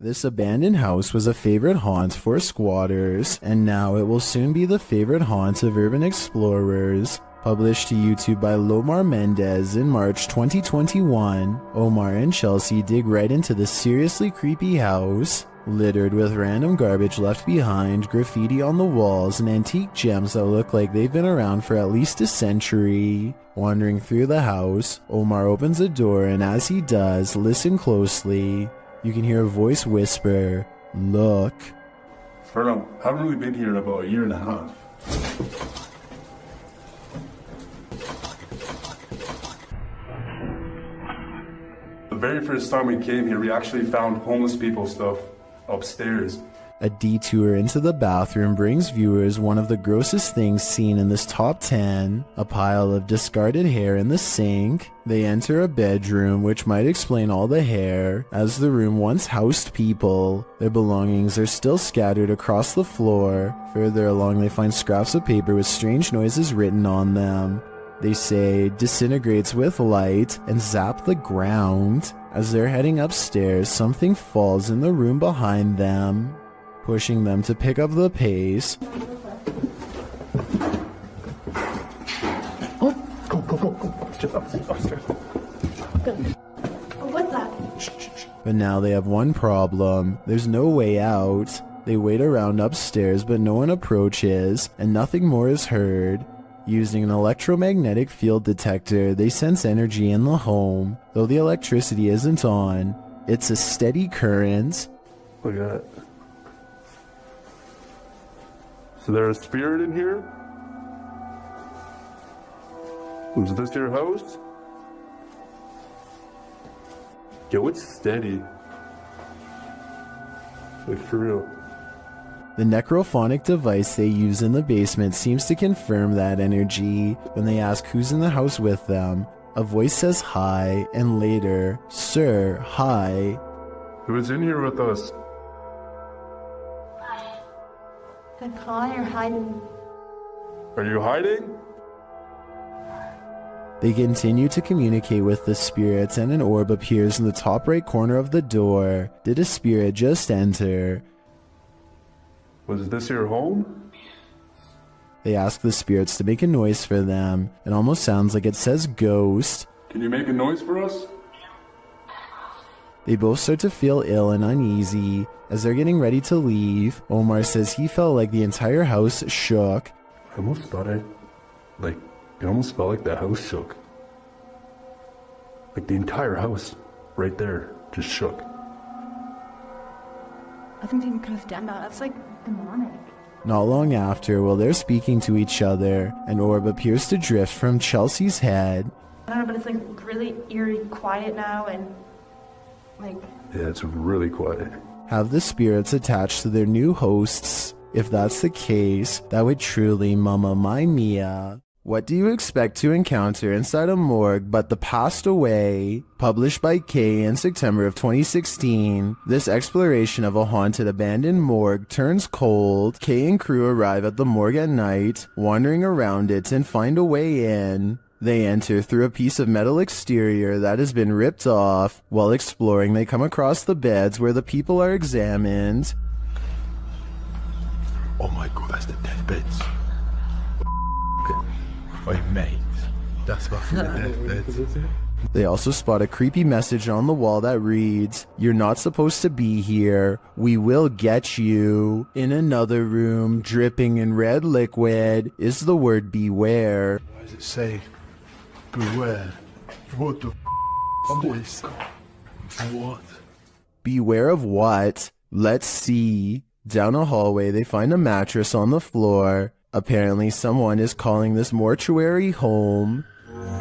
This abandoned house was a favorite haunt for squatters, and now it will soon be the favorite haunt of urban explorers. Published to YouTube by Lomar Mendez in March 2021, Omar and Chelsea dig right into this seriously creepy house, littered with random garbage left behind, graffiti on the walls, and antique gems that look like they've been around for at least a century. Wandering through the house, Omar opens a door, and as he does, listen closely. You can hear a voice whisper, "Look." Fernand, I haven't really been here in about a year and a half. The very first time we came here, we actually found homeless people stuff upstairs. A detour into the bathroom brings viewers one of the grossest things seen in this top 10, a pile of discarded hair in the sink. They enter a bedroom, which might explain all the hair, as the room once housed people. Their belongings are still scattered across the floor. Further along, they find scraps of paper with strange noises written on them. They say, "disintegrates with light," and zap the ground. As they're heading upstairs, something falls in the room behind them, pushing them to pick up the pace. Oh, go. Just upstairs. What's that? But now they have one problem. There's no way out. They wait around upstairs, but no one approaches, and nothing more is heard. Using an electromagnetic field detector, they sense energy in the home. Though the electricity isn't on, it's a steady current. Look at it. So there's a spirit in here? Was this your house? Yo, it's steady. Like, for real. The necrophonic device they use in the basement seems to confirm that energy. When they ask who's in the house with them, a voice says hi, and later, "Sir, hi." Who's in here with us? The car you're hiding. Are you hiding? They continue to communicate with the spirits, and an orb appears in the top right corner of the door. Did a spirit just enter? Was this your home? They ask the spirits to make a noise for them. It almost sounds like it says ghost. Can you make a noise for us? They both start to feel ill and uneasy. As they're getting ready to leave, Omar says he felt like the entire house shook. I almost thought it almost felt like the house shook. Like the entire house, right there, just shook. I think you could have done that. That's like demonic. Not long after, while they're speaking to each other, an orb appears to drift from Chelsea's head. I don't know, but it's like really eerie, quiet now, and like. Yeah, it's really quiet. Have the spirits attached to their new hosts? If that's the case, that would truly Mamma Mia. What do you expect to encounter inside a morgue but the passed away? Published by Kay in September of 2016, this exploration of a haunted abandoned morgue turns cold. Kay and crew arrive at the morgue at night, wandering around it and find a way in. They enter through a piece of metal exterior that has been ripped off. While exploring, they come across the beds where the people are examined. Oh my god, that's the deathbeds. Wait, mate, that's my deathbeds. They also spot a creepy message on the wall that reads, "You're not supposed to be here. We will get you." In another room, dripping in red liquid, is the word beware. Why does it say beware? What the is this? What? Beware of what? Let's see. Down a hallway, they find a mattress on the floor. Apparently, someone is calling this mortuary home.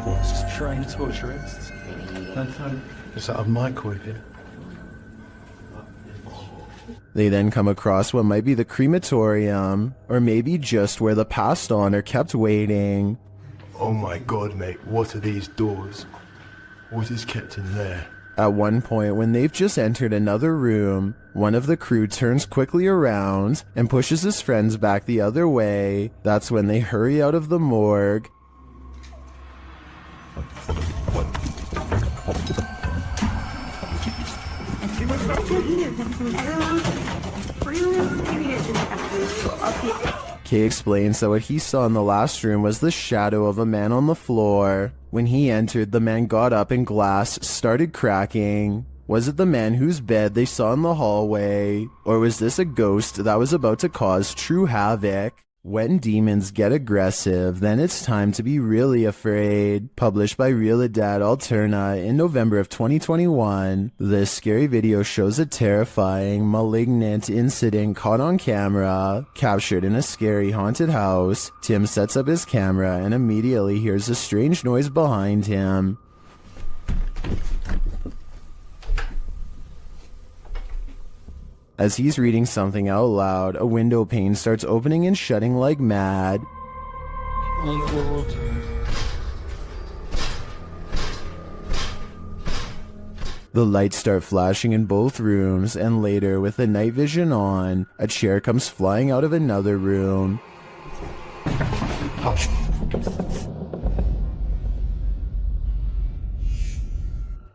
What's strange torturists? Is that a microwave here? They then come across what might be the crematorium, or maybe just where the passed on are kept waiting. Oh my god, mate, what are these doors? What is kept in there? At one point, when they've just entered another room, one of the crew turns quickly around and pushes his friends back the other way. That's when they hurry out of the morgue. Kay explains that what he saw in the last room was the shadow of a man on the floor. When he entered, the man got up and glass started cracking. Was it the man whose bed they saw in the hallway? Or was this a ghost that was about to cause true havoc? When demons get aggressive, then it's time to be really afraid. Published by Realidad Alterna in November of 2021, this scary video shows a terrifying, malignant incident caught on camera, captured in a scary haunted house. Tim sets up his camera and immediately hears a strange noise behind him. As he's reading something out loud, a window pane starts opening and shutting like mad. The lights start flashing in both rooms, and later, with the night vision on, a chair comes flying out of another room.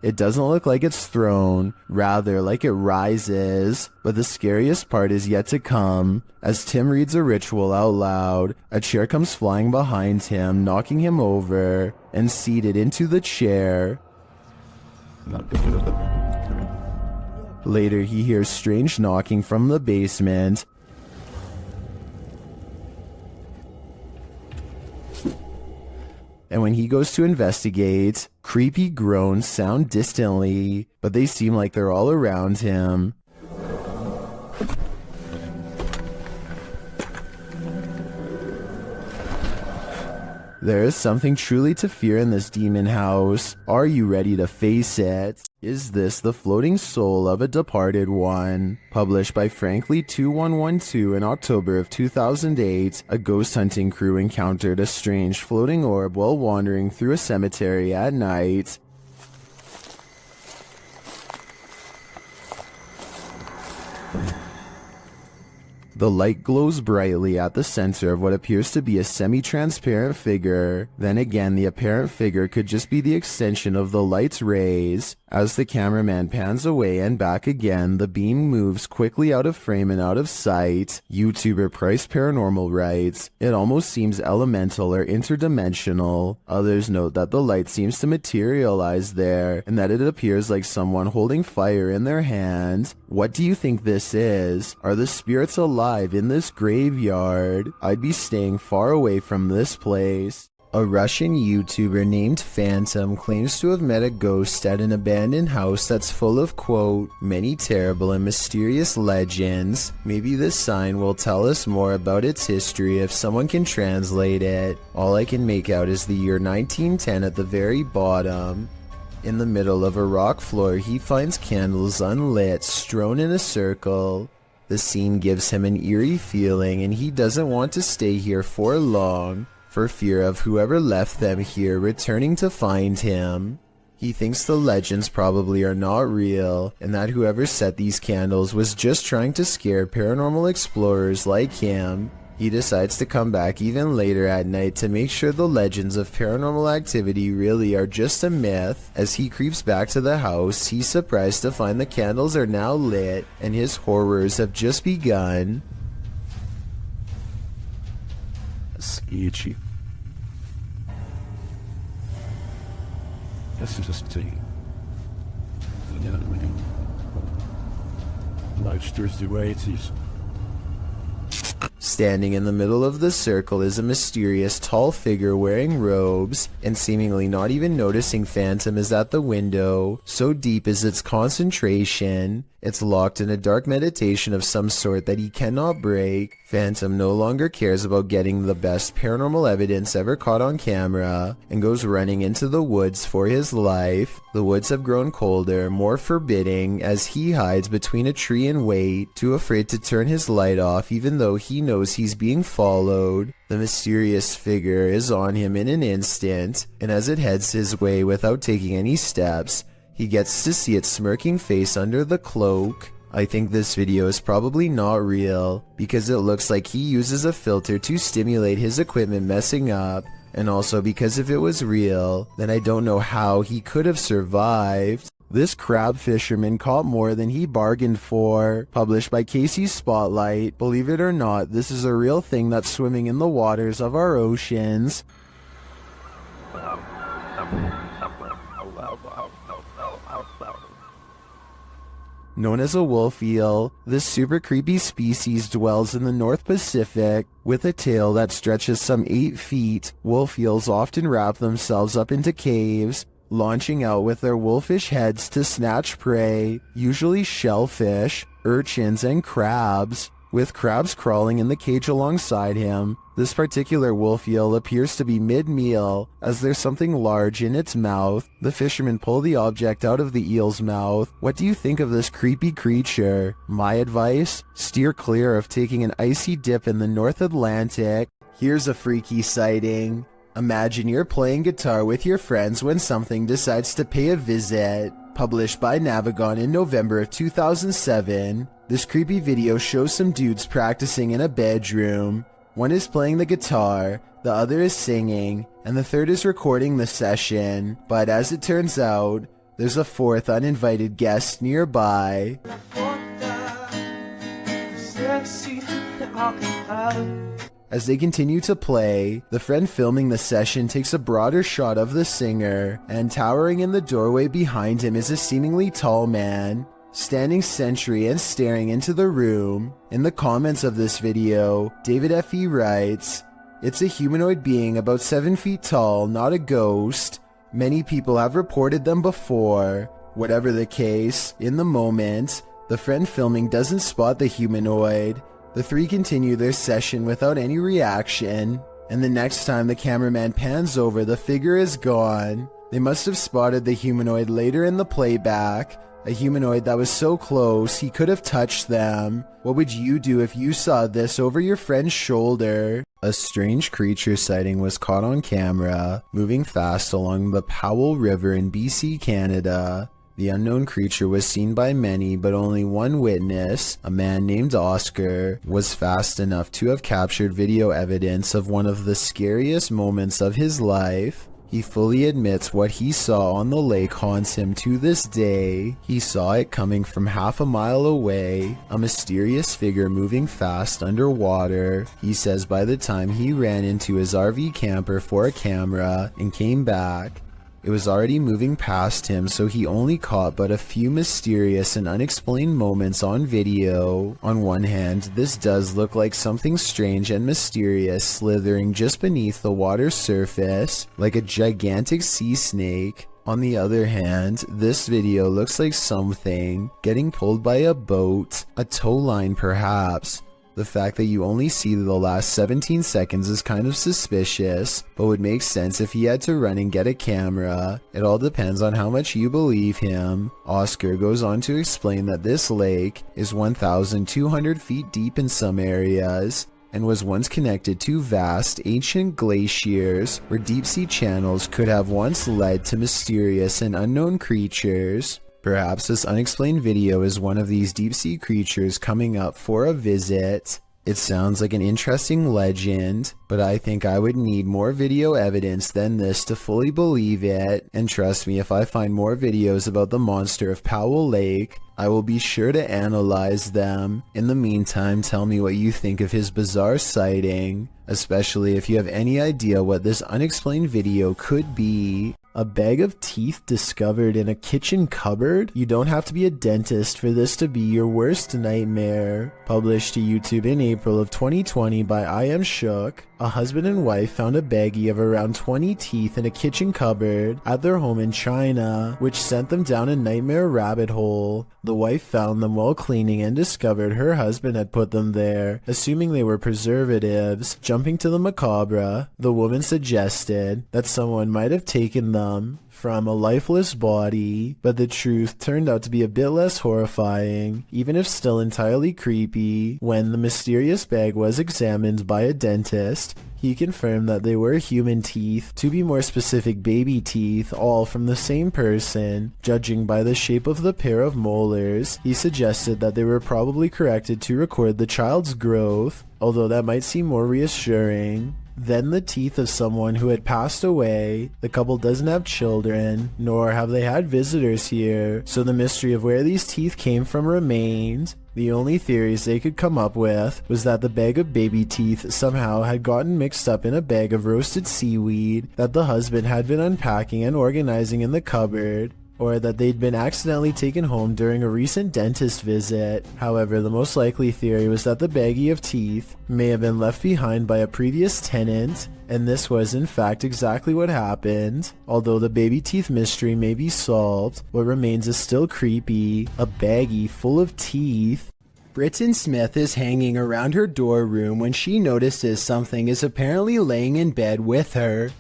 It doesn't look like it's thrown, rather like it rises. But the scariest part is yet to come. As Tim reads a ritual out loud, a chair comes flying behind him, knocking him over, and seated into the chair. Later, he hears strange knocking from the basement. And when he goes to investigate, creepy groans sound distantly, but they seem like they're all around him. There is something truly to fear in this demon house. Are you ready to face it? Is this the floating soul of a departed one? Published by Frankly2112 in October of 2008, a ghost hunting crew encountered a strange floating orb while wandering through a cemetery at night. The light glows brightly at the center of what appears to be a semi-transparent figure. Then again, the apparent figure could just be the extension of the light's rays. As the cameraman pans away and back again, the beam moves quickly out of frame and out of sight. YouTuber Price Paranormal writes, "It almost seems elemental or interdimensional." Others note that the light seems to materialize there, and that it appears like someone holding fire in their hand. What do you think this is? Are the spirits alive in this graveyard? I'd be staying far away from this place. A Russian YouTuber named Phantom claims to have met a ghost at an abandoned house that's full of, quote, many terrible and mysterious legends. Maybe this sign will tell us more about its history if someone can translate it. All I can make out is the year 1910 at the very bottom. In the middle of a rock floor, he finds candles unlit, strewn in a circle. The scene gives him an eerie feeling, and he doesn't want to stay here for long, for fear of whoever left them here returning to find him. He thinks the legends probably are not real, and that whoever set these candles was just trying to scare paranormal explorers like him. He decides to come back even later at night to make sure the legends of paranormal activity really are just a myth. As he creeps back to the house, he's surprised to find the candles are now lit, and his horrors have just begun. Sketchy. This is just the life's the way it is. Standing in the middle of the circle is a mysterious tall figure wearing robes, and seemingly not even noticing Phantom is at the window. So deep is its concentration, it's locked in a dark meditation of some sort that he cannot break. Phantom no longer cares about getting the best paranormal evidence ever caught on camera, and goes running into the woods for his life. The woods have grown colder, more forbidding, as he hides between a tree and wait, too afraid to turn his light off even though he knows he's being followed. The mysterious figure is on him in an instant, and as it heads his way without taking any steps, he gets to see its smirking face under the cloak. I think this video is probably not real, because it looks like he uses a filter to stimulate his equipment messing up, and also because if it was real, then I don't know how he could have survived. This crab fisherman caught more than he bargained for. Published by Casey's Spotlight. Believe it or not, this is a real thing that's swimming in the waters of our oceans. Known as a wolf eel, this super creepy species dwells in the North Pacific. With a tail that stretches some 8 feet, wolf eels often wrap themselves up into caves, launching out with their wolfish heads to snatch prey, usually shellfish, urchins, and crabs. With crabs crawling in the cage alongside him, this particular wolf eel appears to be mid-meal, as there's something large in its mouth. The fishermen pull the object out of the eel's mouth. What do you think of this creepy creature? My advice? Steer clear of taking an icy dip in the North Atlantic. Here's a freaky sighting. Imagine you're playing guitar with your friends when something decides to pay a visit. Published by Navigon in November of 2007. This creepy video shows some dudes practicing in a bedroom. One is playing the guitar, the other is singing, and the third is recording the session. But as it turns out, there's a fourth uninvited guest nearby. As they continue to play, the friend filming the session takes a broader shot of the singer, and towering in the doorway behind him is a seemingly tall man, standing sentry and staring into the room. In the comments of this video, David F.E. writes, "It's a humanoid being about 7 feet tall, not a ghost. Many people have reported them before." Whatever the case, in the moment, the friend filming doesn't spot the humanoid. The three continue their session without any reaction, and the next time the cameraman pans over, the figure is gone. They must have spotted the humanoid later in the playback, a humanoid that was so close he could have touched them. What would you do if you saw this over your friend's shoulder? A strange creature sighting was caught on camera, moving fast along the Powell River in BC, Canada. The unknown creature was seen by many, but only one witness, a man named Oscar, was fast enough to have captured video evidence of one of the scariest moments of his life. He fully admits what he saw on the lake haunts him to this day. He saw it coming from half a mile away, a mysterious figure moving fast underwater. He says by the time he ran into his RV camper for a camera and came back, it was already moving past him, so he only caught but a few mysterious and unexplained moments on video. On one hand, this does look like something strange and mysterious slithering just beneath the water's surface, like a gigantic sea snake. On the other hand, this video looks like something getting pulled by a boat, a tow line perhaps. The fact that you only see the last 17 seconds is kind of suspicious, but would make sense if he had to run and get a camera. It all depends on how much you believe him. Oscar goes on to explain that this lake is 1,200 feet deep in some areas, and was once connected to vast, ancient glaciers where deep-sea channels could have once led to mysterious and unknown creatures. Perhaps this unexplained video is one of these deep-sea creatures coming up for a visit. It sounds like an interesting legend, but I think I would need more video evidence than this to fully believe it. And trust me, if I find more videos about the monster of Powell Lake, I will be sure to analyze them. In the meantime, tell me what you think of his bizarre sighting, especially if you have any idea what this unexplained video could be. A bag of teeth discovered in a kitchen cupboard? You don't have to be a dentist for this to be your worst nightmare. Published to YouTube in April of 2020 by I Am Shook. A husband and wife found a baggie of around 20 teeth in a kitchen cupboard at their home in China, which sent them down a nightmare rabbit hole. The wife found them while cleaning and discovered her husband had put them there, assuming they were preservatives. Jumping to the macabre, the woman suggested that someone might have taken them from a lifeless body, but the truth turned out to be a bit less horrifying, even if still entirely creepy. When the mysterious bag was examined by a dentist, he confirmed that they were human teeth, to be more specific baby teeth, all from the same person. Judging by the shape of the pair of molars, he suggested that they were probably corrected to record the child's growth, although that might seem more reassuring. Then the teeth of someone who had passed away. The couple doesn't have children, nor have they had visitors here, so the mystery of where these teeth came from remained. The only theories they could come up with was that the bag of baby teeth somehow had gotten mixed up in a bag of roasted seaweed that the husband had been unpacking and organizing in the cupboard, or that they'd been accidentally taken home during a recent dentist visit. However, the most likely theory was that the baggie of teeth may have been left behind by a previous tenant, and this was in fact exactly what happened. Although the baby teeth mystery may be solved, what remains is still creepy: a baggie full of teeth. Britton Smith is hanging around her dorm room when she notices something is apparently laying in bed with her.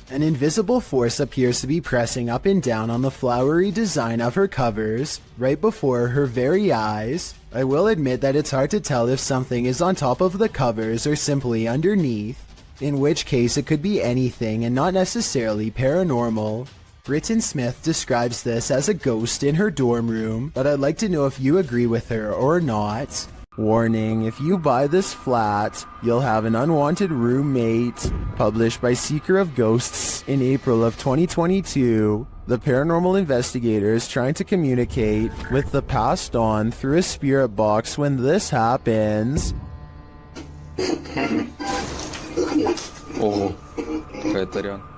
An invisible force appears to be pressing up and down on the flowery design of her covers, right before her very eyes. I will admit that it's hard to tell if something is on top of the covers or simply underneath, in which case it could be anything and not necessarily paranormal. Britton Smith describes this as a ghost in her dorm room, but I'd like to know if you agree with her or not. Warning, if you buy this flat, you'll have an unwanted roommate. Published by Seeker of Ghosts in April of 2022. The paranormal investigator is trying to communicate with the passed on through a spirit box when this happens.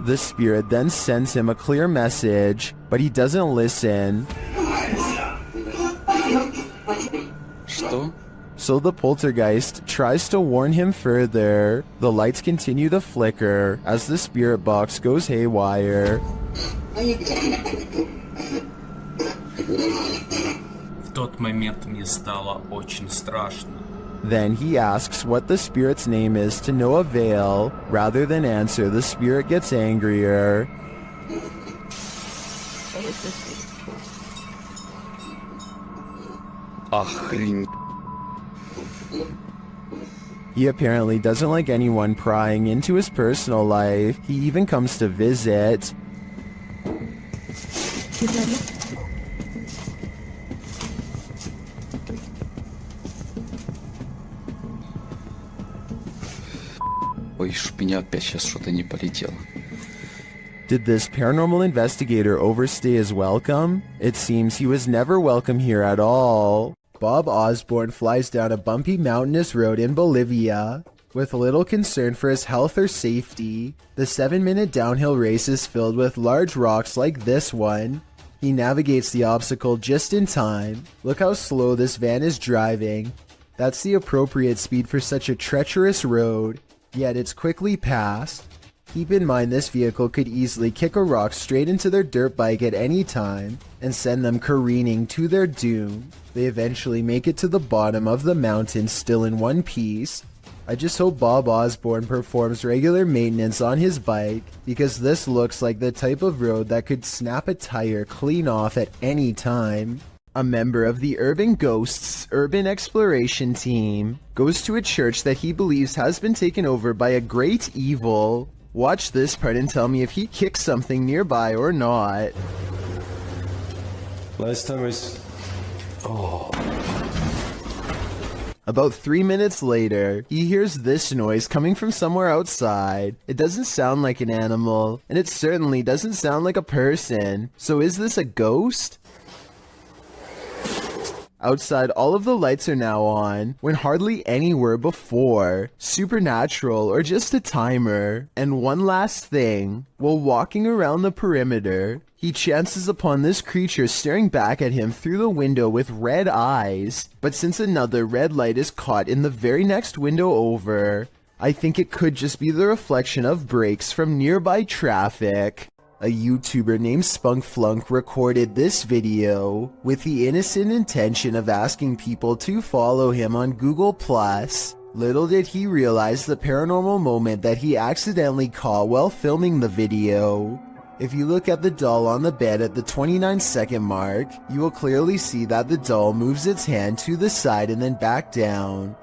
The spirit then sends him a clear message, but he doesn't listen. So the poltergeist tries to warn him further. The lights continue to flicker as the spirit box goes haywire. В тот момент мне стало очень страшно. Then he asks what the spirit's name is to no avail. Rather than answer, the spirit gets angrier. Охрень. He apparently doesn't like anyone prying into his personal life. He even comes to visit. Ой, чтоб меня опять сейчас что-то не полетело. Did this paranormal investigator overstay his welcome? It seems he was never welcome here at all. Bob Osborne flies down a bumpy mountainous road in Bolivia. With little concern for his health or safety, the 7-minute downhill race is filled with large rocks like this one. He navigates the obstacle just in time. Look how slow this van is driving. That's the appropriate speed for such a treacherous road, yet it's quickly passed. Keep in mind this vehicle could easily kick a rock straight into their dirt bike at any time and send them careening to their doom. They eventually make it to the bottom of the mountain still in one piece. I just hope Bob Osborne performs regular maintenance on his bike, because this looks like the type of road that could snap a tire clean off at any time. A member of the Urban Ghosts Urban Exploration Team goes to a church that he believes has been taken over by a great evil. Watch this part and tell me if he kicks something nearby or not. Last time I About 3 minutes later, he hears this noise coming from somewhere outside. It doesn't sound like an animal, and it certainly doesn't sound like a person. So is this a ghost? Outside, all of the lights are now on, when hardly any were before. Supernatural or just a timer. And one last thing, while walking around the perimeter, he chances upon this creature staring back at him through the window with red eyes. But since another red light is caught in the very next window over, I think it could just be the reflection of brakes from nearby traffic. A YouTuber named Spunkflunk recorded this video with the innocent intention of asking people to follow him on Google+. Little did he realize the paranormal moment that he accidentally caught while filming the video. If you look at the doll on the bed at the 29-second mark, you will clearly see that the doll moves its hand to the side and then back down.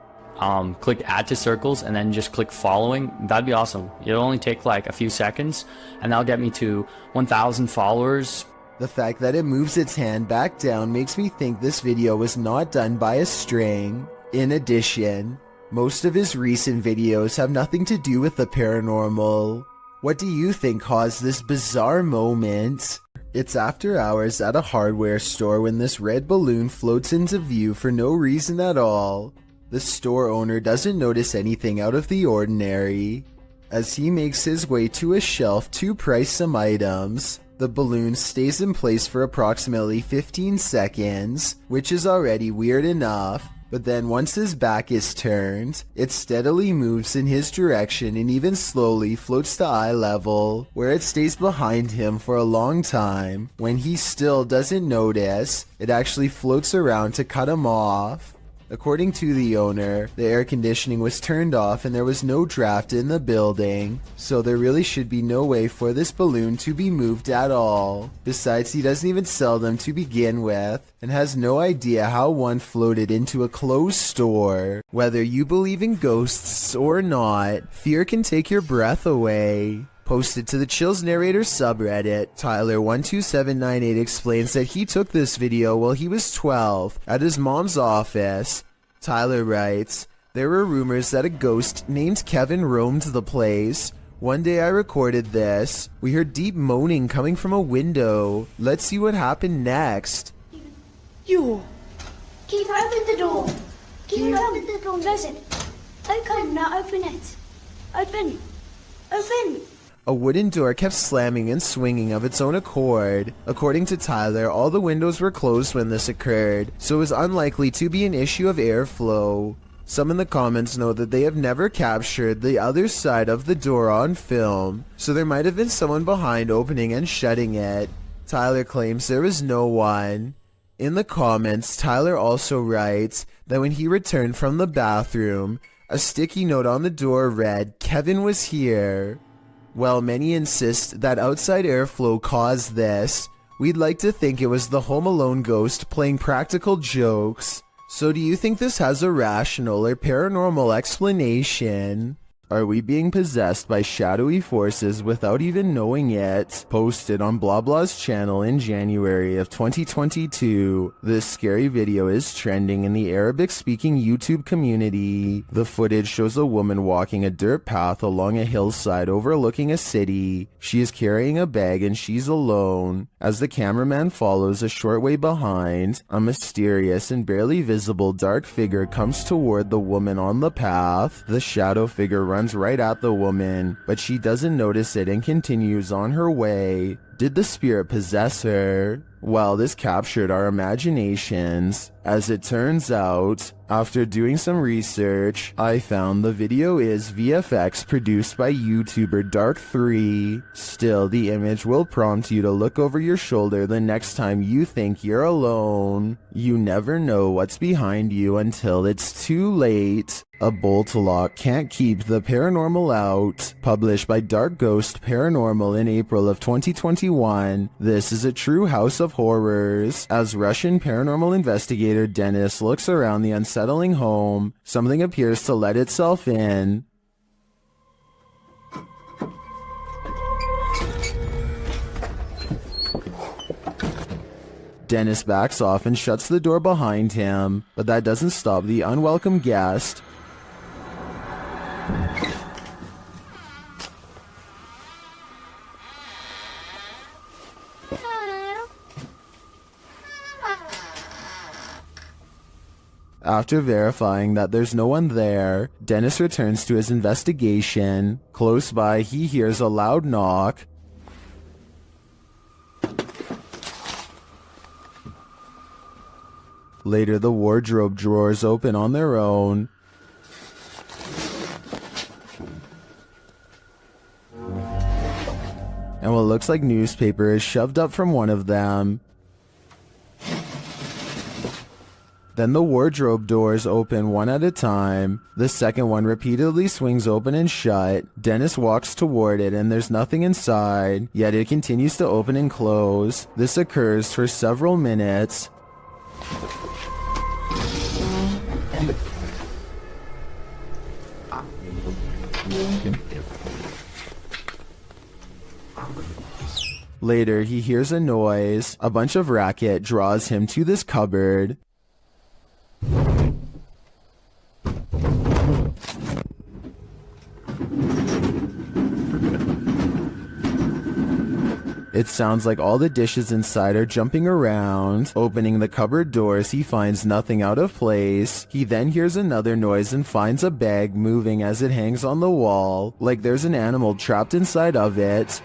Click add to circles and then just click following. That'd be awesome. It'll only take like a few seconds and that'll get me to 1,000 followers The fact that it moves its hand back down makes me think this video was not done by a string. In addition, most of his recent videos have nothing to do with the paranormal. What do you think caused this bizarre moment? It's after hours at a hardware store when this red balloon floats into view for no reason at all. The store owner doesn't notice anything out of the ordinary. As he makes his way to a shelf to price some items, the balloon stays in place for approximately 15 seconds, which is already weird enough. But then once his back is turned, it steadily moves in his direction and even slowly floats to eye level, where it stays behind him for a long time. When he still doesn't notice, it actually floats around to cut him off. According to the owner, the air conditioning was turned off and there was no draft in the building, so there really should be no way for this balloon to be moved at all. Besides, he doesn't even sell them to begin with, and has no idea how one floated into a closed store. Whether you believe in ghosts or not, fear can take your breath away. Posted to the Chills Narrator subreddit, Tyler12798 explains that he took this video while he was 12 at his mom's office. Tyler writes, "There were rumors that a ghost named Kevin roamed the place. One day I recorded this. We heard deep moaning coming from a window. Let's see what happened next." You! Keep open the door! Keep open the door, close it! Okay, now open it! Open! Open! A wooden door kept slamming and swinging of its own accord. According to Tyler, all the windows were closed when this occurred, so it was unlikely to be an issue of airflow. Some in the comments note that they have never captured the other side of the door on film, so there might have been someone behind opening and shutting it. Tyler claims there was no one. In the comments, Tyler also writes that when he returned from the bathroom, a sticky note on the door read, "Kevin was here." While many insist that outside airflow caused this, we'd like to think it was the Home Alone ghost playing practical jokes. So do you think this has a rational or paranormal explanation? Are we being possessed by shadowy forces without even knowing it? Posted on BlaBla's channel in January of 2022. This scary video is trending in the Arabic-speaking YouTube community. The footage shows a woman walking a dirt path along a hillside overlooking a city. She is carrying a bag and she's alone. As the cameraman follows a short way behind, a mysterious and barely visible dark figure comes toward the woman on the path. The shadow figure runs right at the woman, but she doesn't notice it and continues on her way. Did the spirit possess her? Well, this captured our imaginations. As it turns out, after doing some research, I found the video is VFX produced by YouTuber Dark3. Still, the image will prompt you to look over your shoulder the next time you think you're alone. You never know what's behind you until it's too late. A bolt lock can't keep the paranormal out. Published by Dark Ghost Paranormal in April of 2021. This is a true house of horrors. As Russian paranormal investigator Dennis looks around the unsettling home, something appears to let itself in. Dennis backs off and shuts the door behind him, but that doesn't stop the unwelcome guest. After verifying that there's no one there, Dennis returns to his investigation. Close by, he hears a loud knock. Later, the wardrobe drawers open on their own. And what looks like newspaper is shoved up from one of them. Then the wardrobe doors open one at a time. The second one repeatedly swings open and shut. Dennis walks toward it and there's nothing inside, yet it continues to open and close. This occurs for several minutes. Later, he hears a noise. A bunch of racket draws him to this cupboard. It sounds like all the dishes inside are jumping around. Opening the cupboard doors, he finds nothing out of place. He then hears another noise and finds a bag moving as it hangs on the wall, like there's an animal trapped inside of it.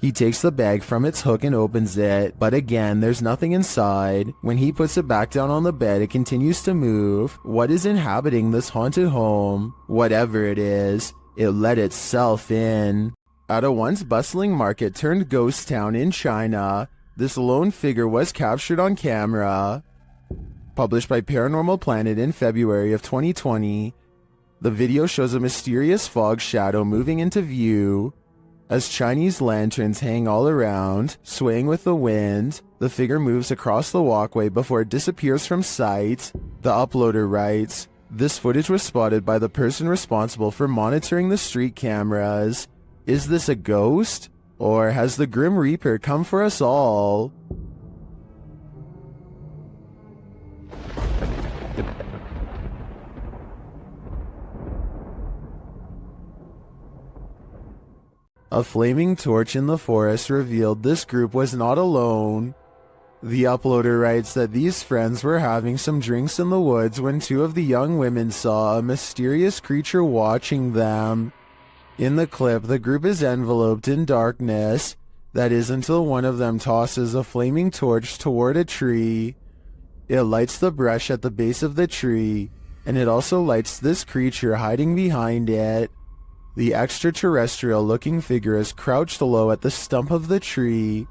He takes the bag from its hook and opens it, but again, there's nothing inside. When he puts it back down on the bed, it continues to move. What is inhabiting this haunted home? Whatever it is, it let itself in. At a once bustling market turned ghost town in China, this lone figure was captured on camera. Published by Paranormal Planet in February of 2020, the video shows a mysterious fog shadow moving into view. As Chinese lanterns hang all around, swaying with the wind, the figure moves across the walkway before it disappears from sight. The uploader writes, "This footage was spotted by the person responsible for monitoring the street cameras. Is this a ghost? Or has the Grim Reaper come for us all?" A flaming torch in the forest revealed this group was not alone. The uploader writes that these friends were having some drinks in the woods when two of the young women saw a mysterious creature watching them. In the clip, the group is enveloped in darkness, that is until one of them tosses a flaming torch toward a tree. It lights the brush at the base of the tree, and it also lights this creature hiding behind it. The extraterrestrial-looking figure is crouched low at the stump of the tree,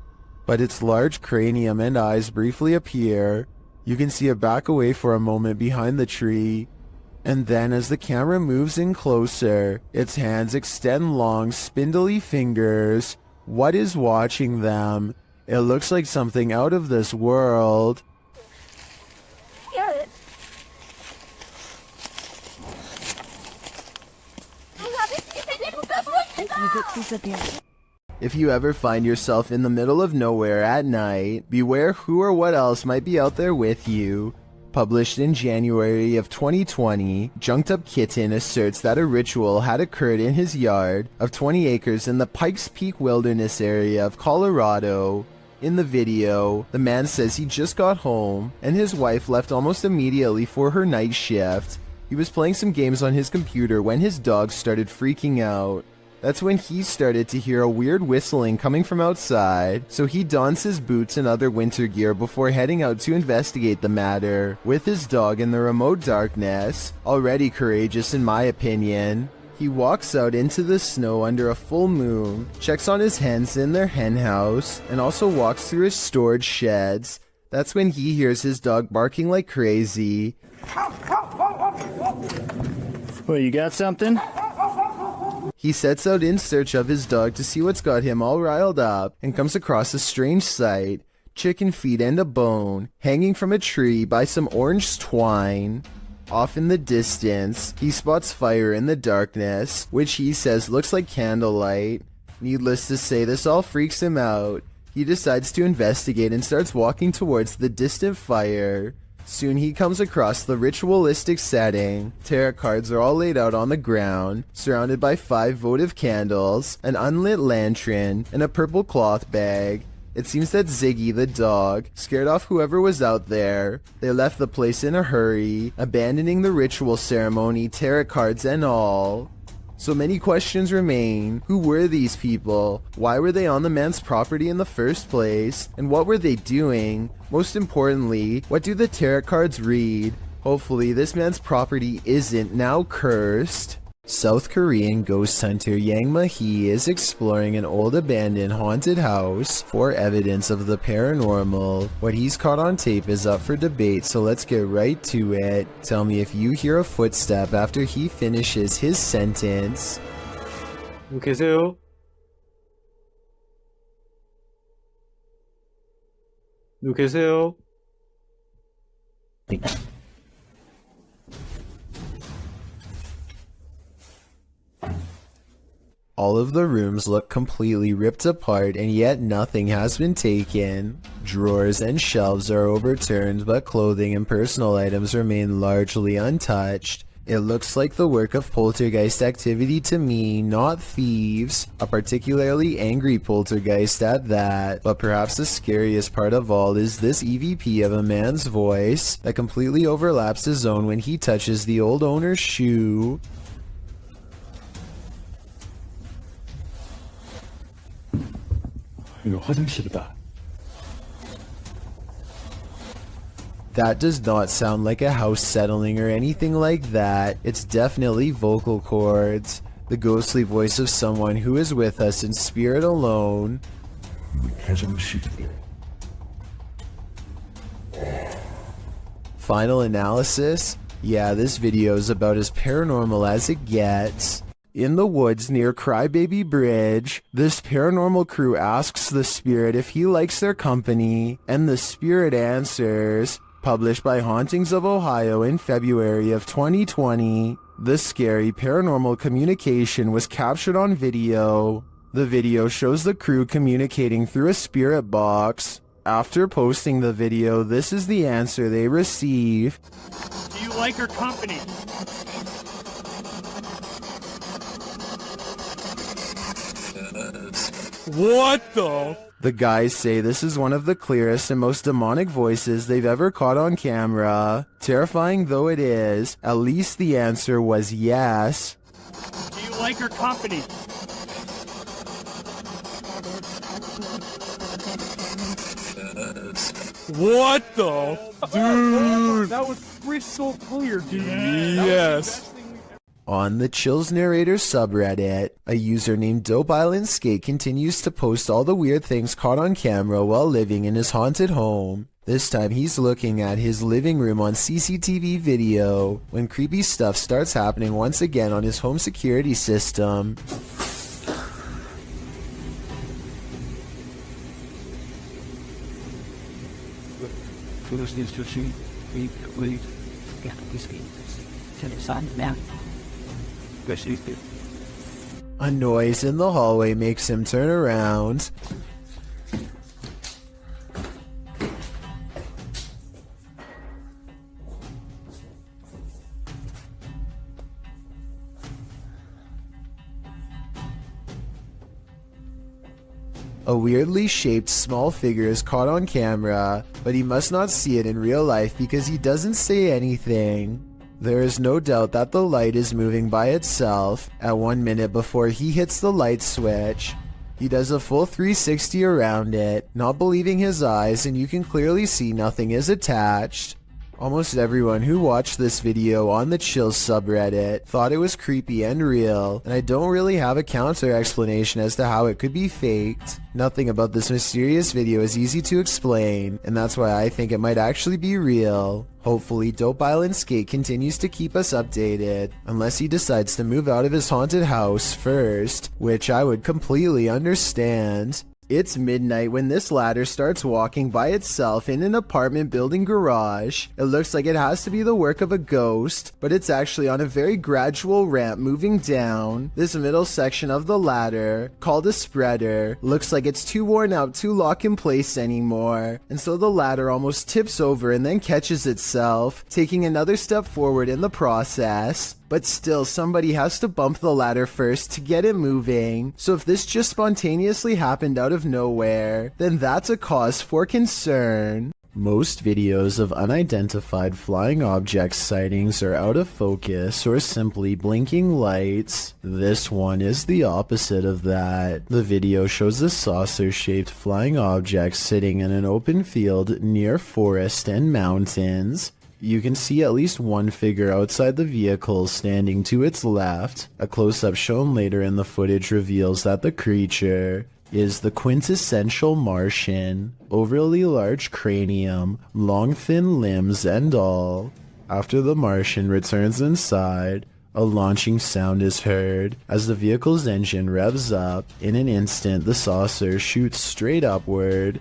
but its large cranium and eyes briefly appear. You can see it back away for a moment behind the tree, and then as the camera moves in closer, its hands extend long, spindly fingers. What is watching them? It looks like something out of this world. If you ever find yourself in the middle of nowhere at night, beware who or what else might be out there with you. Published in January of 2020, Junked Up Kitten asserts that a ritual had occurred in his yard of 20 acres in the Pikes Peak Wilderness area of Colorado. In the video, the man says he just got home, and his wife left almost immediately for her night shift. He was playing some games on his computer when his dog started freaking out. That's when he started to hear a weird whistling coming from outside, so he dons his boots and other winter gear before heading out to investigate the matter. With his dog in the remote darkness, already courageous in my opinion, he walks out into the snow under a full moon, checks on his hens in their hen house, and also walks through his storage sheds. That's when he hears his dog barking like crazy. Well, you got something? He sets out in search of his dog to see what's got him all riled up and comes across a strange sight, chicken feet and a bone, hanging from a tree by some orange twine. Off in the distance, he spots fire in the darkness, which he says looks like candlelight. Needless to say, this all freaks him out. He decides to investigate and starts walking towards the distant fire. Soon he comes across the ritualistic setting. Tarot cards are all laid out on the ground, surrounded by 5 votive candles, an unlit lantern, and a purple cloth bag. It seems that Ziggy the dog scared off whoever was out there. They left the place in a hurry, abandoning the ritual ceremony, tarot cards and all. So many questions remain. Who were these people? Why were they on the man's property in the first place? And what were they doing? Most importantly, what do the tarot cards read? Hopefully this man's property isn't now cursed. South Korean ghost hunter Yang Ma-hee is exploring an old abandoned haunted house for evidence of the paranormal. What he's caught on tape is up for debate, so let's get right to it. Tell me if you hear a footstep after he finishes his sentence. 계세요? 누구 계세요? All of the rooms look completely ripped apart and yet nothing has been taken. Drawers and shelves are overturned, but clothing and personal items remain largely untouched. It looks like the work of poltergeist activity to me, not thieves. A particularly angry poltergeist at that. But perhaps the scariest part of all is this EVP of a man's voice that completely overlaps his own when he touches the old owner's shoe. 이거 화장실이다. That does not sound like a house settling or anything like that. It's definitely vocal cords. The ghostly voice of someone who is with us in spirit alone. 화장실이다. Final analysis? Yeah, this video is about as paranormal as it gets. In the woods near Crybaby Bridge, this paranormal crew asks the spirit if he likes their company, and the spirit answers. Published by Hauntings of Ohio in February of 2020, the scary paranormal communication was captured on video. The video shows the crew communicating through a spirit box. After posting the video, this is the answer they receive. Do you like her company? What the? The guys say this is one of the clearest and most demonic voices they've ever caught on camera. Terrifying though it is, at least the answer was yes. Do you like her company? What the? Dude! That was crystal clear, dude. Yes. On the Chills Narrator subreddit, a user named Dope Island Skate continues to post all the weird things caught on camera while living in his haunted home. This time he's looking at his living room on CCTV video when creepy stuff starts happening once again on his home security system. A noise in the hallway makes him turn around. A weirdly shaped small figure is caught on camera, but he must not see it in real life because he doesn't say anything. There is no doubt that the light is moving by itself at 1 minute before he hits the light switch. He does a full 360 around it, not believing his eyes, and you can clearly see nothing is attached. Almost everyone who watched this video on the Chills subreddit thought it was creepy and real, and I don't really have a counter explanation as to how it could be faked. Nothing about this mysterious video is easy to explain, and that's why I think it might actually be real. Hopefully, Dope Island Skate continues to keep us updated, unless he decides to move out of his haunted house first, which I would completely understand. It's midnight when this ladder starts walking by itself in an apartment building garage. It looks like it has to be the work of a ghost, but it's actually on a very gradual ramp moving down. This middle section of the ladder, called a spreader, looks like it's too worn out to lock in place anymore, and so the ladder almost tips over and then catches itself, taking another step forward in the process. But still, somebody has to bump the ladder first to get it moving. So if this just spontaneously happened out of nowhere, then that's a cause for concern. Most videos of unidentified flying object sightings are out of focus or simply blinking lights. This one is the opposite of that. The video shows a saucer-shaped flying object sitting in an open field near forest and mountains. You can see at least one figure outside the vehicle standing to its left. A close-up shown later in the footage reveals that the creature is the quintessential Martian. Overly large cranium, long thin limbs and all. After the Martian returns inside, a launching sound is heard. As the vehicle's engine revs up, in an instant the saucer shoots straight upward.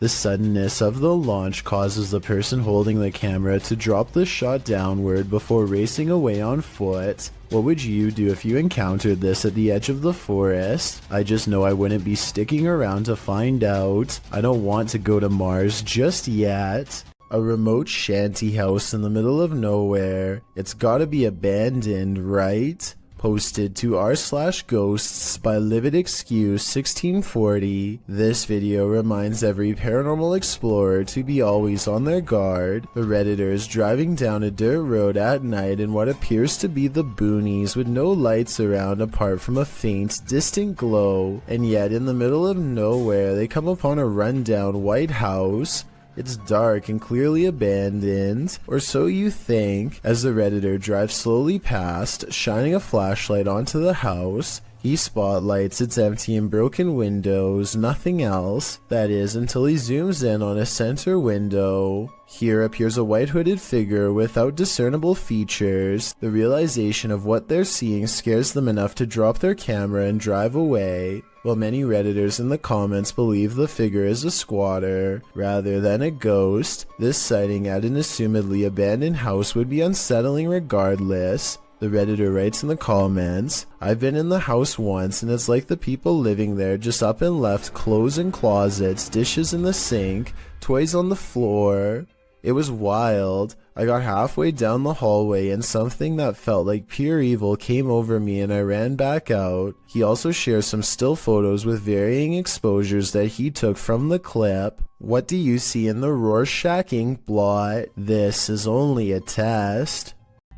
The suddenness of the launch causes the person holding the camera to drop the shot downward before racing away on foot. What would you do if you encountered this at the edge of the forest? I just know I wouldn't be sticking around to find out. I don't want to go to Mars just yet. A remote shanty house in the middle of nowhere. It's gotta be abandoned, right? Posted to r/ghosts by Livid Excuse 1640. This video reminds every paranormal explorer to be always on their guard. The Redditor is driving down a dirt road at night in what appears to be the boonies with no lights around apart from a faint, distant glow. And yet in the middle of nowhere they come upon a rundown white house. It's dark and clearly abandoned, or so you think, as the Redditor drives slowly past, shining a flashlight onto the house. He spotlights its empty and broken windows, nothing else. That is, until he zooms in on a center window. Here appears a white hooded figure without discernible features. The realization of what they're seeing scares them enough to drop their camera and drive away. While many Redditors in the comments believe the figure is a squatter rather than a ghost, this sighting at an assumedly abandoned house would be unsettling regardless. The Redditor writes in the comments, "I've been in the house once and it's like the people living there just up and left clothes in closets, dishes in the sink, toys on the floor. It was wild. I got halfway down the hallway and something that felt like pure evil came over me and I ran back out." He also shares some still photos with varying exposures that he took from the clip. What do you see in the Rorschach ink blot? This is only a test.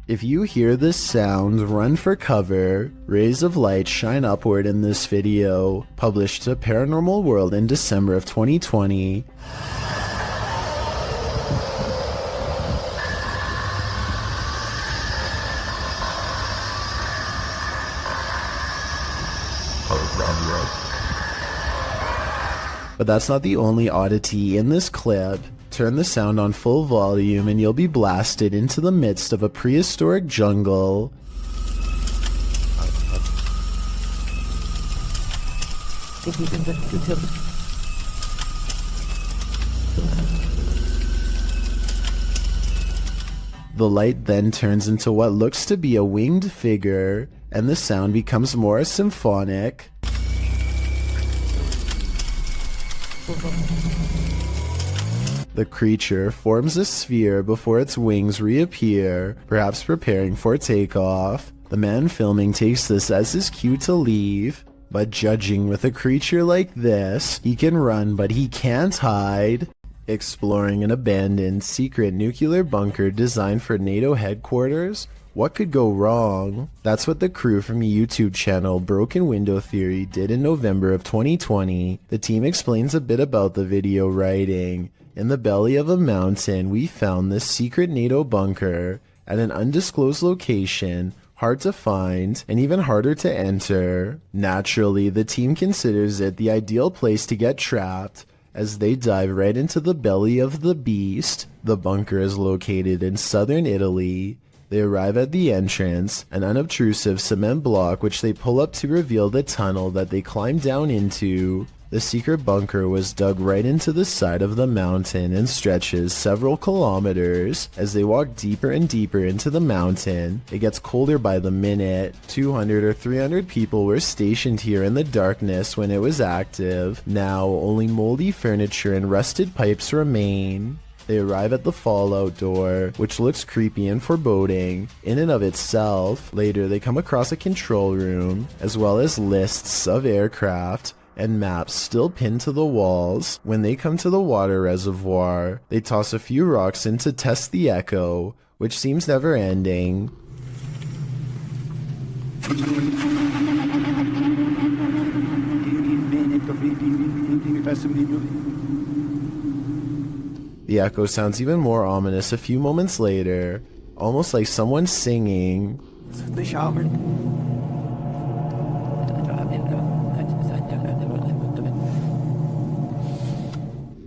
If you hear this sound, run for cover. Rays of light shine upward in this video, published to Paranormal World in December of 2020. But that's not the only oddity in this clip. Turn the sound on full volume and you'll be blasted into the midst of a prehistoric jungle. The light then turns into what looks to be a winged figure, and the sound becomes more symphonic. The creature forms a sphere before its wings reappear, perhaps preparing for takeoff. The man filming takes this as his cue to leave. But judging with a creature like this, he can run but he can't hide. Exploring an abandoned secret nuclear bunker designed for NATO headquarters? What could go wrong? That's what the crew from YouTube channel Broken Window Theory did in November of 2020. The team explains a bit about the video, writing, "In the belly of a mountain, we found this secret NATO bunker at an undisclosed location, hard to find and even harder to enter. Naturally, the team considers it the ideal place to get trapped as they dive right into the belly of the beast. The bunker is located in southern Italy. They arrive at the entrance, an unobtrusive cement block which they pull up to reveal the tunnel that they climb down into. The secret bunker was dug right into the side of the mountain and stretches several kilometers. As they walk deeper and deeper into the mountain, it gets colder by the minute. 200 or 300 people were stationed here in the darkness when it was active. Now, only moldy furniture and rusted pipes remain. They arrive at the fallout door, which looks creepy and foreboding in and of itself. Later, they come across a control room, as well as lists of aircraft and maps still pinned to the walls. When they come to the water reservoir, they toss a few rocks in to test the echo, which seems never ending. The echo sounds even more ominous a few moments later, almost like someone singing.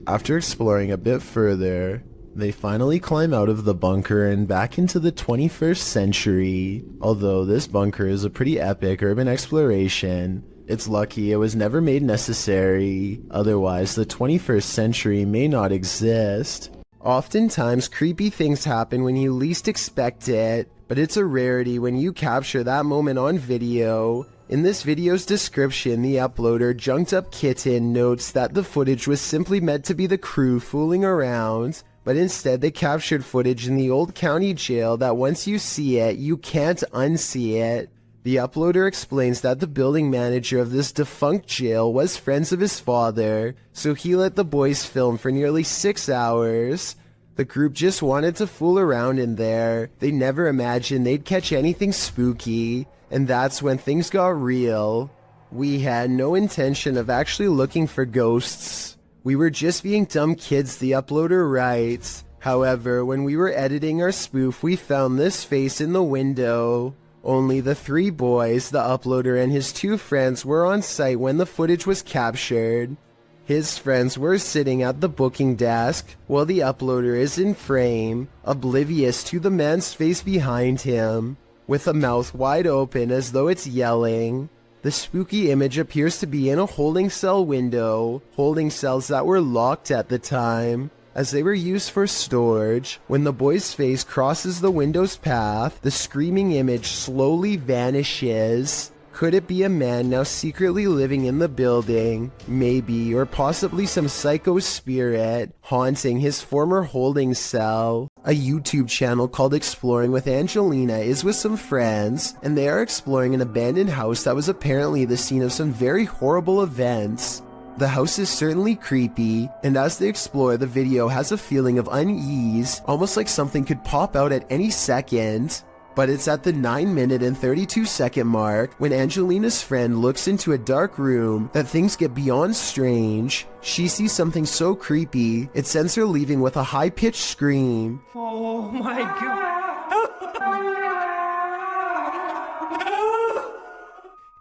After exploring a bit further, they finally climb out of the bunker and back into the 21st century. Although this bunker is a pretty epic urban exploration, It's lucky it was never made necessary, otherwise the 21st century may not exist. Oftentimes, creepy things happen when you least expect it, but it's a rarity when you capture that moment on video. In this video's description, the uploader Junked Up Kitten notes that the footage was simply meant to be the crew fooling around, but instead they captured footage in the old county jail that once you see it, you can't unsee it. The uploader explains that the building manager of this defunct jail was friends of his father, so he let the boys film for nearly 6 hours. The group just wanted to fool around in there. They never imagined they'd catch anything spooky, and that's when things got real. We had no intention of actually looking for ghosts. We were just being dumb kids, the uploader writes. However, when we were editing our spoof, we found this face in the window. Only the 3 boys, the uploader and his 2 friends were on site when the footage was captured. His friends were sitting at the booking desk, while the uploader is in frame, oblivious to the man's face behind him, with a mouth wide open as though it's yelling. The spooky image appears to be in a holding cell window, holding cells that were locked at the time, as they were used for storage. When the boy's face crosses the window's path, the screaming image slowly vanishes. Could it be a man now secretly living in the building? Maybe, or possibly some psycho spirit haunting his former holding cell. A YouTube channel called Exploring with Angelina is with some friends, and they are exploring an abandoned house that was apparently the scene of some very horrible events. The house is certainly creepy, and as they explore, the video has a feeling of unease, almost like something could pop out at any second. But it's at the 9-minute and 32-second mark when Angelina's friend looks into a dark room that things get beyond strange. She sees something so creepy, it sends her leaving with a high-pitched scream. Oh my god.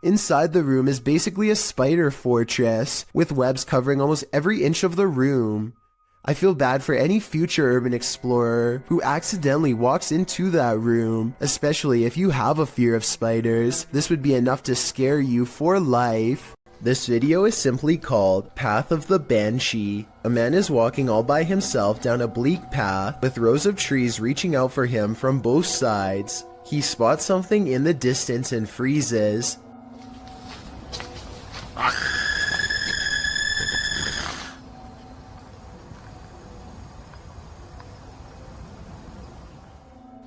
Inside the room is basically a spider fortress, with webs covering almost every inch of the room. I feel bad for any future urban explorer who accidentally walks into that room, especially if you have a fear of spiders. This would be enough to scare you for life. This video is simply called Path of the Banshee. A man is walking all by himself down a bleak path with rows of trees reaching out for him from both sides. He spots something in the distance and freezes.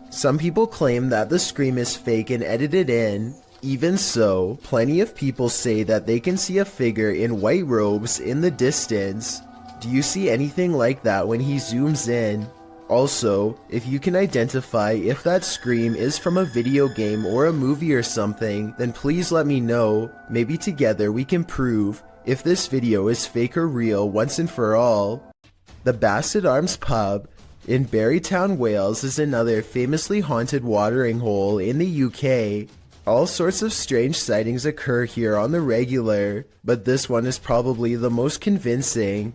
Some people claim that the scream is fake and edited in. Even so, plenty of people say that they can see a figure in white robes in the distance. Do you see anything like that when he zooms in? Also, if you can identify if that scream is from a video game or a movie or something, then please let me know. Maybe together we can prove if this video is fake or real once and for all. The Basset Arms Pub in Barrytown, Wales is another famously haunted watering hole in the UK. All sorts of strange sightings occur here on the regular, but this one is probably the most convincing.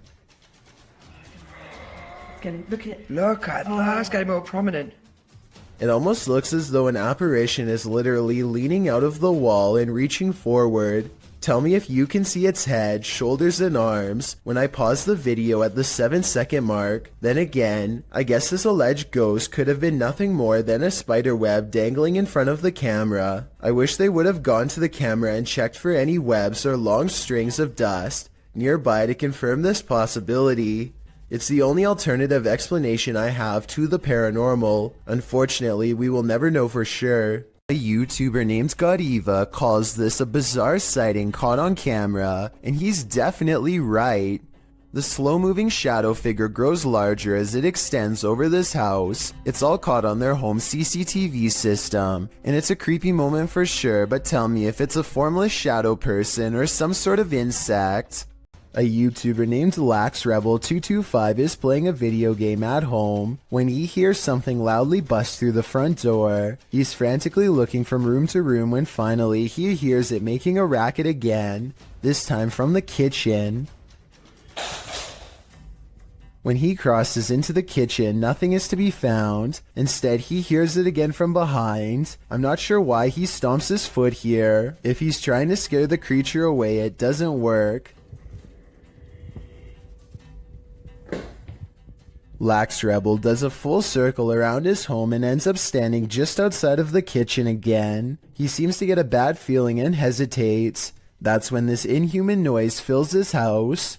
Look at that, it's getting more prominent. It almost looks as though an apparition is literally leaning out of the wall and reaching forward. Tell me if you can see its head, shoulders, and arms when I pause the video at the 7-second mark. Then again, I guess this alleged ghost could have been nothing more than a spider web dangling in front of the camera. I wish they would have gone to the camera and checked for any webs or long strings of dust nearby to confirm this possibility. It's the only alternative explanation I have to the paranormal. Unfortunately, we will never know for sure. A YouTuber named Godiva calls this a bizarre sighting caught on camera, and he's definitely right. The slow-moving shadow figure grows larger as it extends over this house. It's all caught on their home CCTV system, and it's a creepy moment for sure, but tell me if it's a formless shadow person or some sort of insect. A YouTuber named LaxRebel225 is playing a video game at home when he hears something loudly bust through the front door. He's frantically looking from room to room when finally he hears it making a racket again, this time from the kitchen. When he crosses into the kitchen, nothing is to be found. Instead, he hears it again from behind. I'm not sure why he stomps his foot here. If he's trying to scare the creature away, it doesn't work. Lax Rebel does a full circle around his home and ends up standing just outside of the kitchen again. He seems to get a bad feeling and hesitates. That's when this inhuman noise fills his house.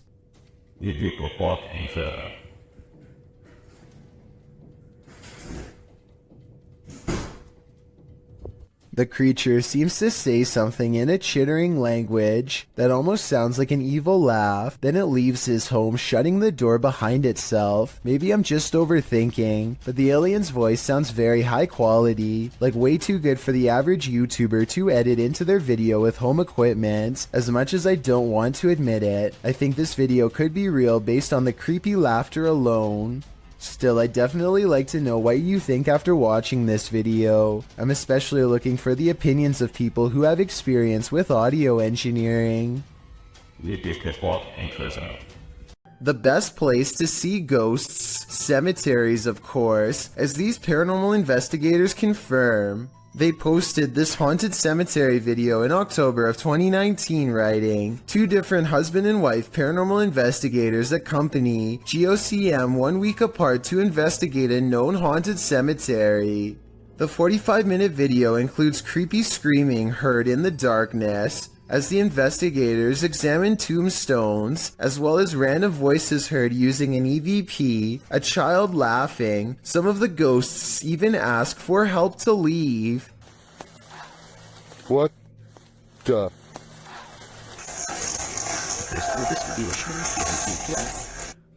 The creature seems to say something in a chittering language that almost sounds like an evil laugh. Then it leaves his home, shutting the door behind itself. Maybe I'm just overthinking, but the alien's voice sounds very high quality, like way too good for the average YouTuber to edit into their video with home equipment. As much as I don't want to admit it, I think this video could be real based on the creepy laughter alone. Still, I'd definitely like to know what you think after watching this video. I'm especially looking for the opinions of people who have experience with audio engineering. The best place to see ghosts, cemeteries of course, as these paranormal investigators confirm. They posted this haunted cemetery video in October of 2019 writing, 2 different husband and wife paranormal investigators accompany GOCM 1 week apart to investigate a known haunted cemetery. The 45-minute video includes creepy screaming heard in the darkness as the investigators examine tombstones, as well as random voices heard using an EVP, a child laughing. Some of the ghosts even ask for help to leave. What the?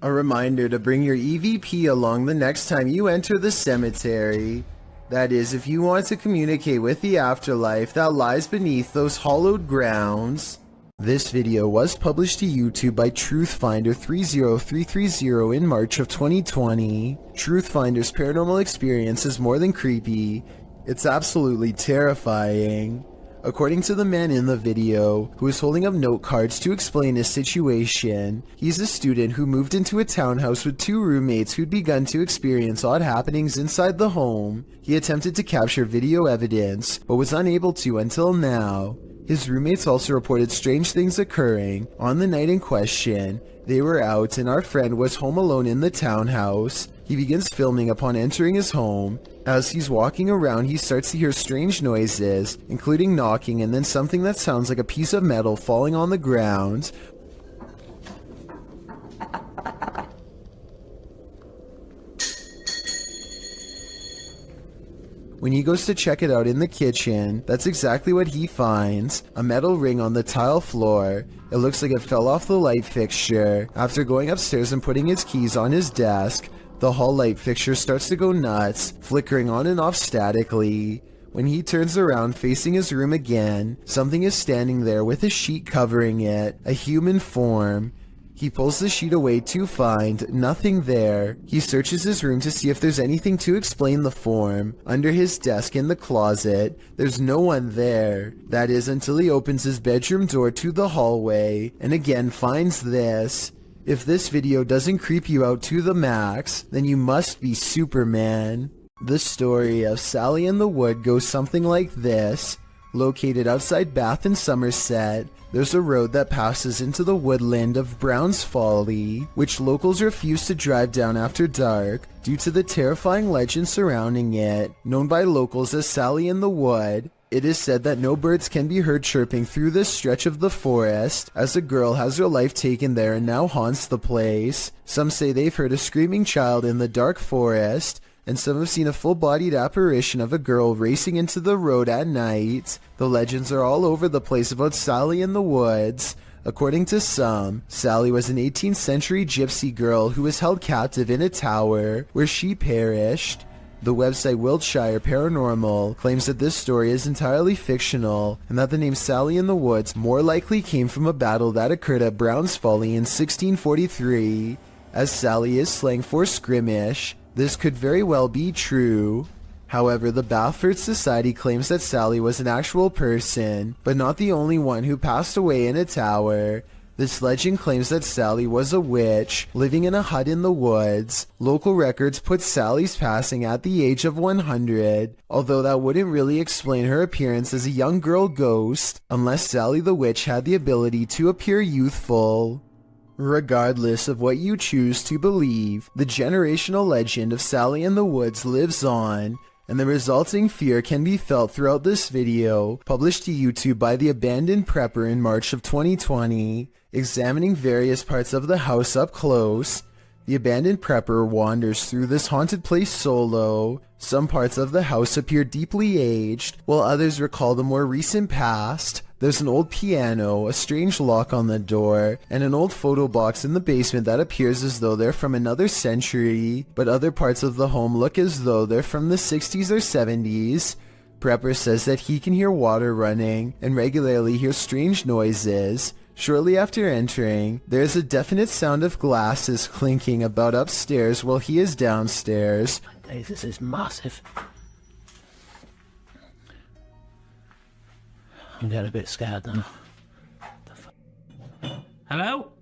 A reminder to bring your EVP along the next time you enter the cemetery. That is, if you want to communicate with the afterlife that lies beneath those hollowed grounds. This video was published to YouTube by Truthfinder30330 in March of 2020. Truthfinder's paranormal experience is more than creepy. It's absolutely terrifying. According to the man in the video, who is holding up note cards to explain his situation, he's a student who moved into a townhouse with 2 roommates who'd begun to experience odd happenings inside the home. He attempted to capture video evidence, but was unable to until now. His roommates also reported strange things occurring. On the night in question, they were out and our friend was home alone in the townhouse. He begins filming upon entering his home. As he's walking around, he starts to hear strange noises, including knocking and then something that sounds like a piece of metal falling on the ground. When he goes to check it out in the kitchen, that's exactly what he finds. A metal ring on the tile floor. It looks like it fell off the light fixture. After going upstairs and putting his keys on his desk, the hall light fixture starts to go nuts, flickering on and off statically. When he turns around facing his room again, something is standing there with a sheet covering it, a human form. He pulls the sheet away to find nothing there. He searches his room to see if there's anything to explain the form. Under his desk in the closet, there's no one there. That is until he opens his bedroom door to the hallway, and again finds this. If this video doesn't creep you out to the max, then you must be Superman. The story of Sally in the Wood goes something like this. Located outside Bath in Somerset, there's a road that passes into the woodland of Brown's Folly, which locals refuse to drive down after dark due to the terrifying legend surrounding it. Known by locals as Sally in the Wood, it is said that no birds can be heard chirping through this stretch of the forest, as a girl has her life taken there and now haunts the place. Some say they've heard a screaming child in the dark forest, and some have seen a full-bodied apparition of a girl racing into the road at night. The legends are all over the place about Sally in the woods. According to some, Sally was an 18th century gypsy girl who was held captive in a tower, where she perished. The website Wiltshire Paranormal claims that this story is entirely fictional, and that the name Sally in the Woods more likely came from a battle that occurred at Brown's Folly in 1643. As Sally is slang for skirmish, this could very well be true. However, the Bathford Society claims that Sally was an actual person, but not the only one who passed away in a tower. This legend claims that Sally was a witch living in a hut in the woods. Local records put Sally's passing at the age of 100, although that wouldn't really explain her appearance as a young girl ghost, unless Sally the witch had the ability to appear youthful. Regardless of what you choose to believe, the generational legend of Sally in the Woods lives on, and the resulting fear can be felt throughout this video, published to YouTube by the abandoned prepper in March of 2020. Examining various parts of the house up close, the abandoned prepper wanders through this haunted place solo. Some parts of the house appear deeply aged, while others recall the more recent past. There's an old piano, a strange lock on the door, and an old photo box in the basement that appears as though they're from another century, but other parts of the home look as though they're from the 60s or 70s. Prepper says that he can hear water running and regularly hears strange noises. Shortly after entering, there's a definite sound of glasses clinking about upstairs while he is downstairs. Hey, this is massive. I'm getting a bit scared now. Hello?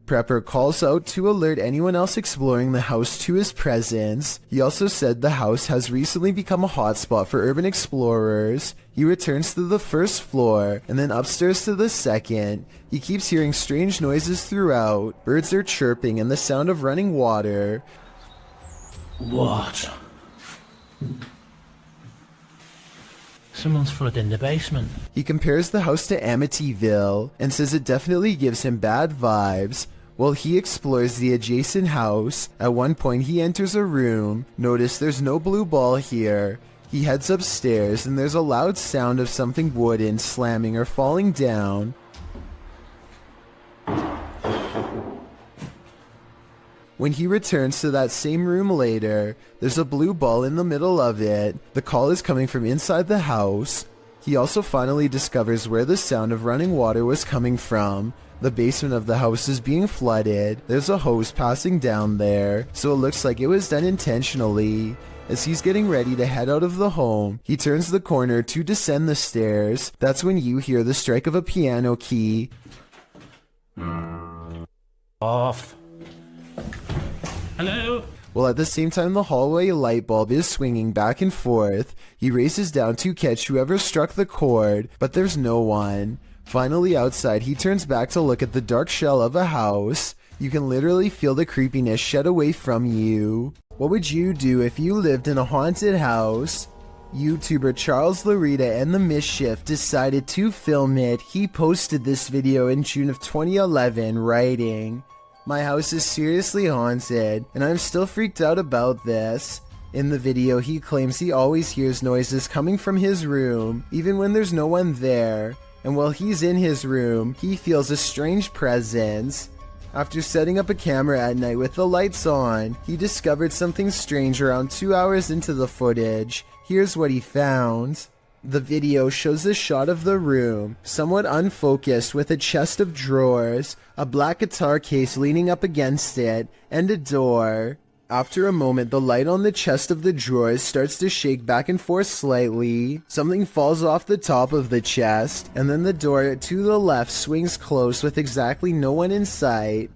Prepper calls out to alert anyone else exploring the house to his presence. He also said the house has recently become a hotspot for urban explorers. He returns to the first floor and then upstairs to the second. He keeps hearing strange noises throughout. Birds are chirping and the sound of running water. What? Someone's flooding the basement. He compares the house to Amityville and says it definitely gives him bad vibes. While he explores the adjacent house, at one point he enters a room. Notice there's no blue ball here. He heads upstairs and there's a loud sound of something wooden slamming or falling down. When he returns to that same room later, there's a blue ball in the middle of it. The call is coming from inside the house. He also finally discovers where the sound of running water was coming from. The basement of the house is being flooded. There's a hose passing down there, so it looks like it was done intentionally. As he's getting ready to head out of the home, he turns the corner to descend the stairs. That's when you hear the strike of a piano key. Off. Hello? While at the same time the hallway light bulb is swinging back and forth, he races down to catch whoever struck the cord, but there's no one. Finally outside, he turns back to look at the dark shell of a house. You can literally feel the creepiness shed away from you. What would you do if you lived in a haunted house? YouTuber Charles Larita and the Mischief decided to film it. He posted this video in June of 2011, writing, "My house is seriously haunted, and I'm still freaked out about this." In the video, he claims he always hears noises coming from his room, even when there's no one there. And while he's in his room, he feels a strange presence. After setting up a camera at night with the lights on, he discovered something strange around 2 hours into the footage. Here's what he found. The video shows a shot of the room, somewhat unfocused, with a chest of drawers, a black guitar case leaning up against it, and a door. After a moment, the light on the chest of the drawers starts to shake back and forth slightly. Something falls off the top of the chest, and then the door to the left swings close with exactly no one in sight.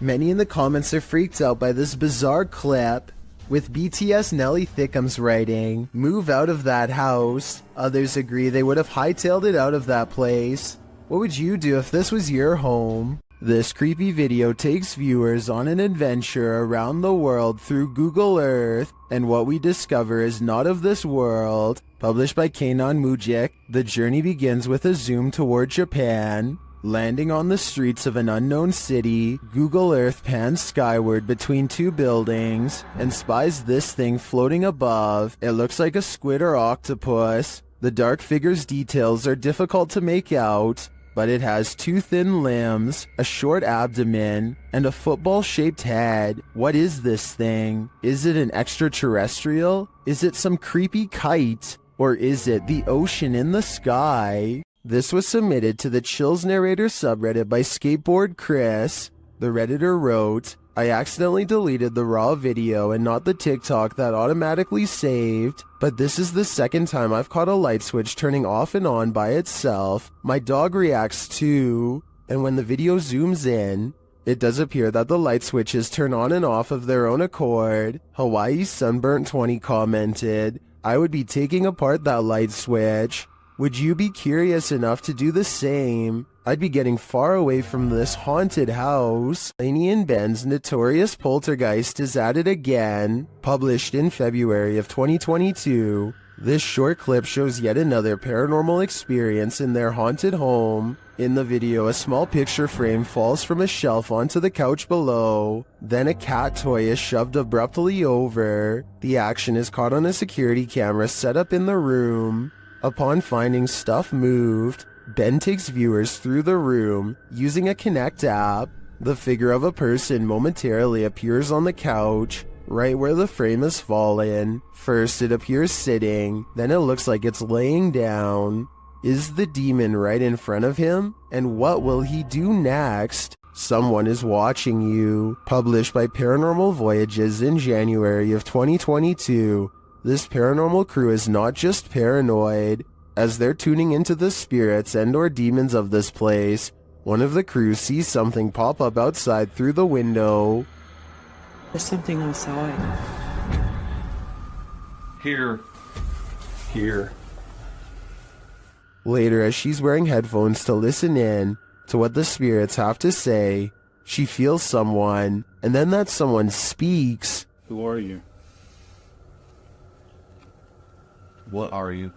Many in the comments are freaked out by this bizarre clip, with BTS Nelly Thickums writing, "Move out of that house." Others agree they would have hightailed it out of that place. What would you do if this was your home? This creepy video takes viewers on an adventure around the world through Google Earth, and what we discover is not of this world. Published by Kanon Mujik, the journey begins with a zoom toward Japan. Landing on the streets of an unknown city, Google Earth pans skyward between two buildings and spies this thing floating above. It looks like a squid or octopus. The dark figure's details are difficult to make out, but it has two thin limbs, a short abdomen, and a football-shaped head. What is this thing? Is it an extraterrestrial? Is it some creepy kite? Or is it the ocean in the sky? This was submitted to the Chills Narrator subreddit by Skateboard Chris. The Redditor wrote, "I accidentally deleted the raw video and not the TikTok that automatically saved. But this is the second time I've caught a light switch turning off and on by itself. My dog reacts too, and when the video zooms in, it does appear that the light switches turn on and off of their own accord. Hawaii Sunburnt 20 commented, I would be taking apart that light switch. Would you be curious enough to do the same? I'd be getting far away from this haunted house. Laney and Ben's Notorious Poltergeist is at it again. Published in February of 2022, this short clip shows yet another paranormal experience in their haunted home. In the video, a small picture frame falls from a shelf onto the couch below. Then a cat toy is shoved abruptly over. The action is caught on a security camera set up in the room. Upon finding stuff moved, Ben takes viewers through the room using a Kinect app. The figure of a person momentarily appears on the couch, right where the frame has fallen. First it appears sitting, then it looks like it's laying down. Is the demon right in front of him? And what will he do next? Someone is watching you. Published by Paranormal Voyages in January of 2022. This paranormal crew is not just paranoid. As they're tuning into the spirits and or demons of this place, one of the crew sees something pop up outside through the window. There's something outside. Here. Here. Later, as she's wearing headphones to listen in to what the spirits have to say, she feels someone, and then that someone speaks. Who are you? What are you?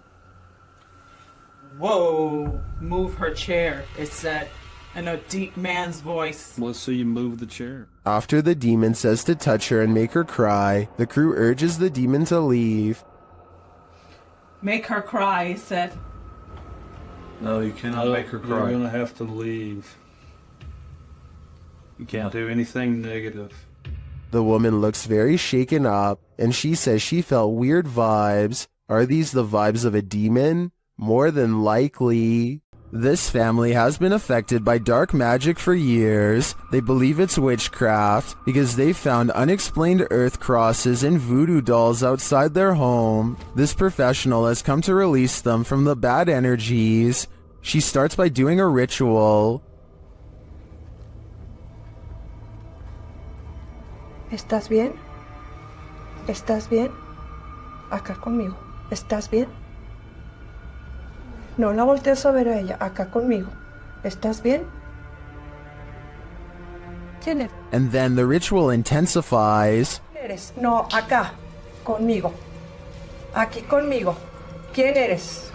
Whoa, move her chair, it said, in a deep man's voice. Let's see you move the chair. After the demon says to touch her and make her cry, the crew urges the demon to leave. Make her cry, he said. No, you cannot make her cry. You're gonna have to leave. You can't do anything negative. The woman looks very shaken up, and she says she felt weird vibes. Are these the vibes of a demon? More than likely. This family has been affected by dark magic for years. They believe it's witchcraft because they found unexplained earth crosses and voodoo dolls outside their home. This professional has come to release them from the bad energies. She starts by doing a ritual. ¿Estás bien? ¿Estás bien? Acá conmigo. ¿Estás bien? No la voltees a ver a ella. Acá conmigo. ¿Estás bien? ¿Quién eres? And then the ritual intensifies. ¿Quién eres? No, acá. Conmigo. Aquí conmigo. ¿Quién eres?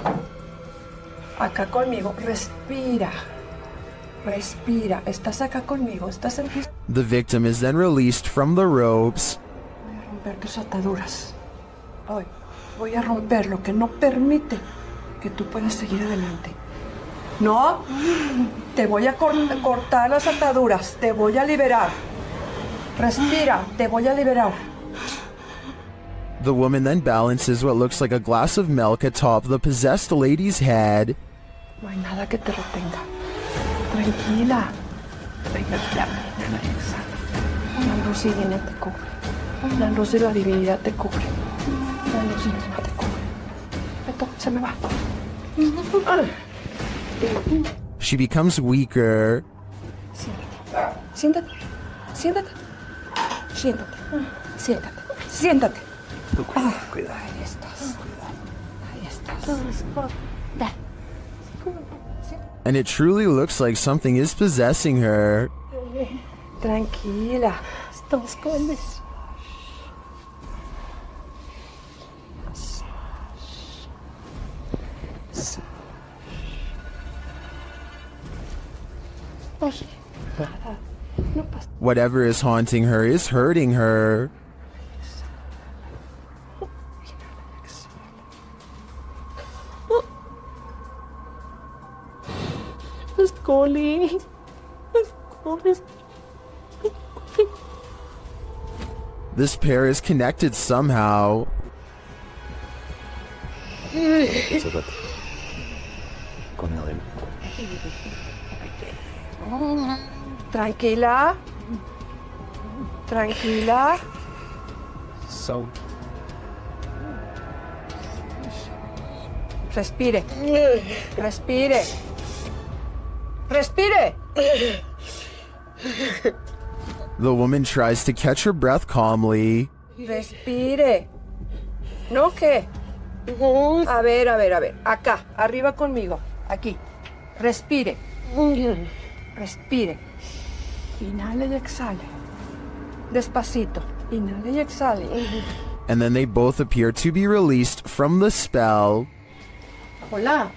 Acá conmigo. Respira. Respira. ¿Estás acá conmigo? ¿Estás en... The victim is then released from the ropes. Voy a romper tus ataduras. Hoy voy a romper lo que no permite que tú puedas seguir adelante. No, te voy a cortar las ataduras. Te voy a liberar. Respira. Te voy a liberar. The woman then balances what looks like a glass of milk atop the possessed lady's head. No hay nada que te retenga. Tranquila. Tranquila. La luz divina te cubre. La luz de la divinidad te cubre. La luz divina te cubre. Esto se me va. She becomes weaker. Siéntate. Siéntate. Siéntate. Siéntate. Siéntate. Cuidado. Ahí estás. Ahí estás. And it truly looks like something is possessing her. Tranquila. Estamos con eso. Whatever is haunting her is hurting her. This pair is connected somehow. Tranquila. Tranquila. So, Respire. Respire. Respire. The woman tries to catch her breath calmly. Respire. ¿No qué? A ver. Acá, arriba conmigo. Aquí. Respire. Respire. Inhale y exhale. Despacito. Inhale y exhale. And then they both appear to be released from the spell. Hola.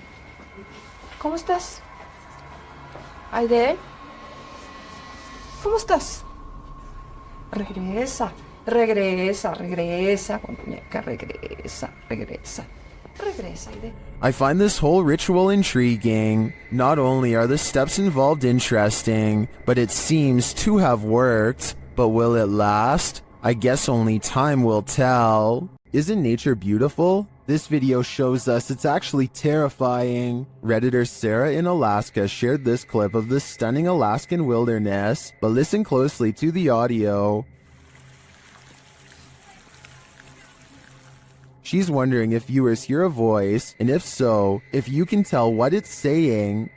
¿Cómo estás? Aide. ¿Cómo estás? Regresa, muñeca, regresa. Regresa, Aide. I find this whole ritual intriguing. Not only are the steps involved interesting, but it seems to have worked. But will it last? I guess only time will tell. Isn't nature beautiful? This video shows us it's actually terrifying. Redditor Sarah in Alaska shared this clip of the stunning Alaskan wilderness, but listen closely to the audio. She's wondering if viewers hear a voice, and if so, if you can tell what it's saying.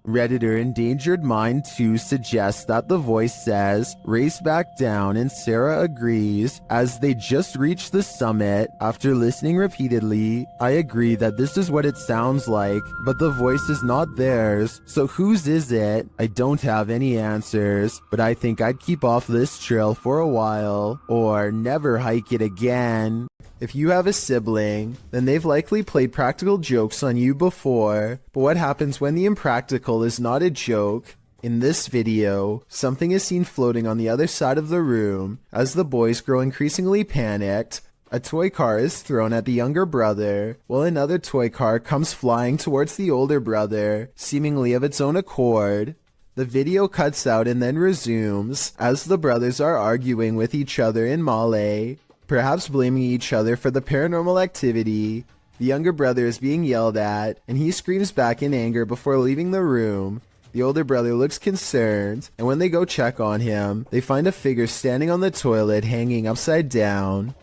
Redditor Endangered Mind 2 suggests that the voice says, race back down, and Sarah agrees. As they just reached the summit, after listening repeatedly, I agree that this is what it sounds like, but the voice is not theirs, so whose is it? I don't have any answers, but I think I'd keep off this trail for a while, or never hike it again. If you have a sibling, then they've likely played practical jokes on you before, but what happens when the impractical is not a joke? In this video, something is seen floating on the other side of the room. As the boys grow increasingly panicked, a toy car is thrown at the younger brother, while another toy car comes flying towards the older brother, seemingly of its own accord. The video cuts out and then resumes, as the brothers are arguing with each other in Malay, perhaps blaming each other for the paranormal activity. The younger brother is being yelled at, and he screams back in anger before leaving the room. The older brother looks concerned, and when they go check on him, they find a figure standing on the toilet hanging upside down.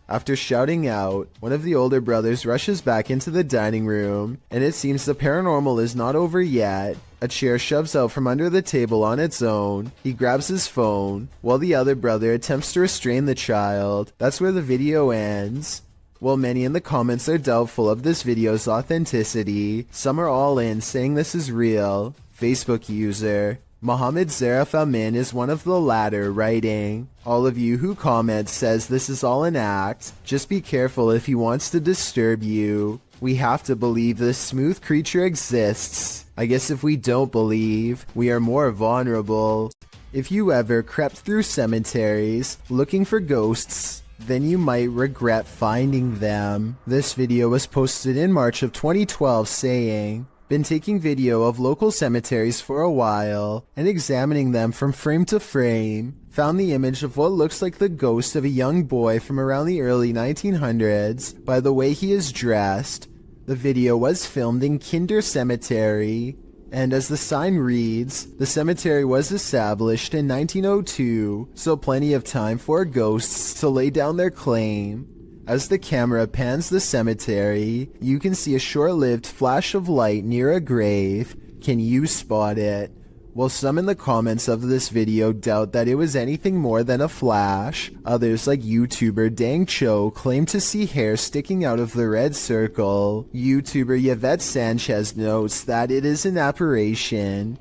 After shouting out, one of the older brothers rushes back into the dining room, and it seems the paranormal is not over yet. A chair shoves out from under the table on its own. He grabs his phone, while the other brother attempts to restrain the child. That's where the video ends. While many in the comments are doubtful of this video's authenticity, some are all in saying this is real. Facebook user Mohammed Zarif Amin is one of the latter, writing, all of you who comment says this is all an act. Just be careful if he wants to disturb you. We have to believe this smooth creature exists. I guess if we don't believe, we are more vulnerable. If you ever crept through cemeteries looking for ghosts, then you might regret finding them. This video was posted in March of 2012 saying, been taking video of local cemeteries for a while and examining them from frame to frame. Found the image of what looks like the ghost of a young boy from around the early 1900s by the way he is dressed. The video was filmed in Kinder Cemetery, and as the sign reads, the cemetery was established in 1902, so plenty of time for ghosts to lay down their claim. As the camera pans the cemetery, you can see a short-lived flash of light near a grave. Can you spot it? While some in the comments of this video doubt that it was anything more than a flash, others like YouTuber Dang Cho claim to see hair sticking out of the red circle. YouTuber Yvette Sanchez notes that it is an apparition.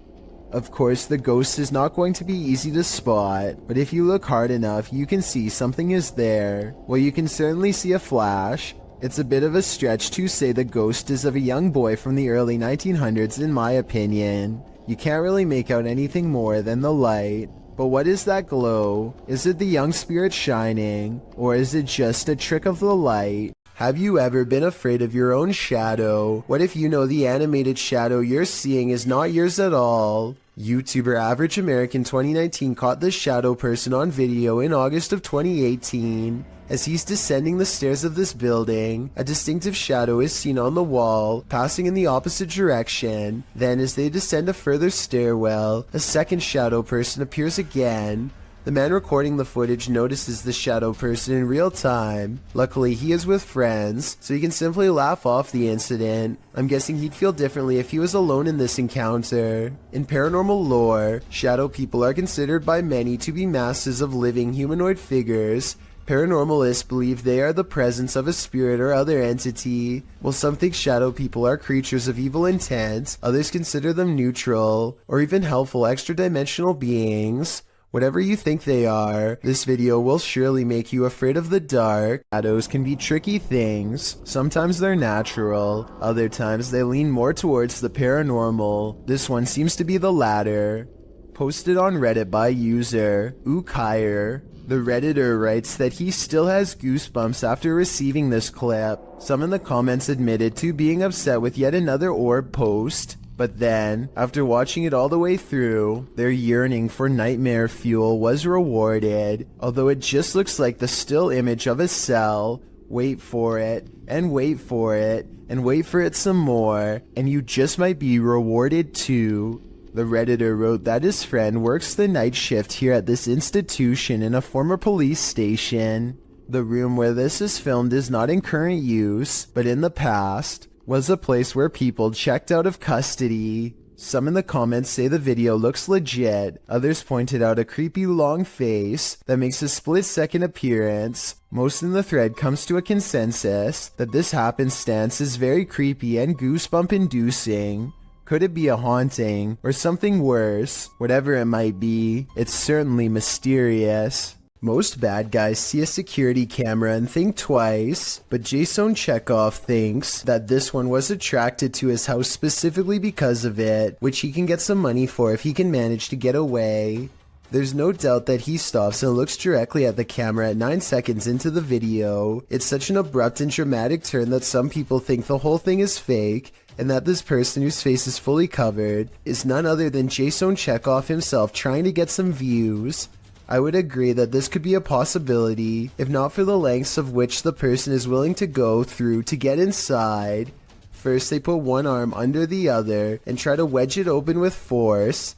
Of course, the ghost is not going to be easy to spot, but if you look hard enough, you can see something is there. Well, you can certainly see a flash. It's a bit of a stretch to say the ghost is of a young boy from the early 1900s in my opinion. You can't really make out anything more than the light. But what is that glow? Is it the young spirit shining, or is it just a trick of the light? Have you ever been afraid of your own shadow? What if you know the animated shadow you're seeing is not yours at all? YouTuber Average American 2019 caught this shadow person on video in August of 2018. As he's descending the stairs of this building, a distinctive shadow is seen on the wall, passing in the opposite direction. Then as they descend a further stairwell, a second shadow person appears again. The man recording the footage notices the shadow person in real time. Luckily, he is with friends, so he can simply laugh off the incident. I'm guessing he'd feel differently if he was alone in this encounter. In paranormal lore, shadow people are considered by many to be masses of living humanoid figures. Paranormalists believe they are the presence of a spirit or other entity. While some think shadow people are creatures of evil intent, others consider them neutral, or even helpful extra-dimensional beings. Whatever you think they are, this video will surely make you afraid of the dark. Shadows can be tricky things. Sometimes they're natural, other times they lean more towards the paranormal. This one seems to be the latter. Posted on Reddit by user Ukire. The Redditor writes that he still has goosebumps after receiving this clip. Some in the comments admitted to being upset with yet another orb post. But then, after watching it all the way through, their yearning for nightmare fuel was rewarded. Although it just looks like the still image of a cell. Wait for it, and wait for it, and wait for it some more, and you just might be rewarded too. The Redditor wrote that his friend works the night shift here at this institution in a former police station. The room where this is filmed is not in current use, but in the past was a place where people checked out of custody. Some in the comments say the video looks legit, others pointed out a creepy long face that makes a split-second appearance. Most in the thread comes to a consensus that this happenstance is very creepy and goosebump-inducing. Could it be a haunting, or something worse? Whatever it might be, it's certainly mysterious. Most bad guys see a security camera and think twice, but Jason Chekhov thinks that this one was attracted to his house specifically because of it, which he can get some money for if he can manage to get away. There's no doubt that he stops and looks directly at the camera at 9 seconds into the video. It's such an abrupt and dramatic turn that some people think the whole thing is fake, and that this person whose face is fully covered is none other than Jason Chekhov himself trying to get some views. I would agree that this could be a possibility, if not for the lengths of which the person is willing to go through to get inside. First they put one arm under the other and try to wedge it open with force.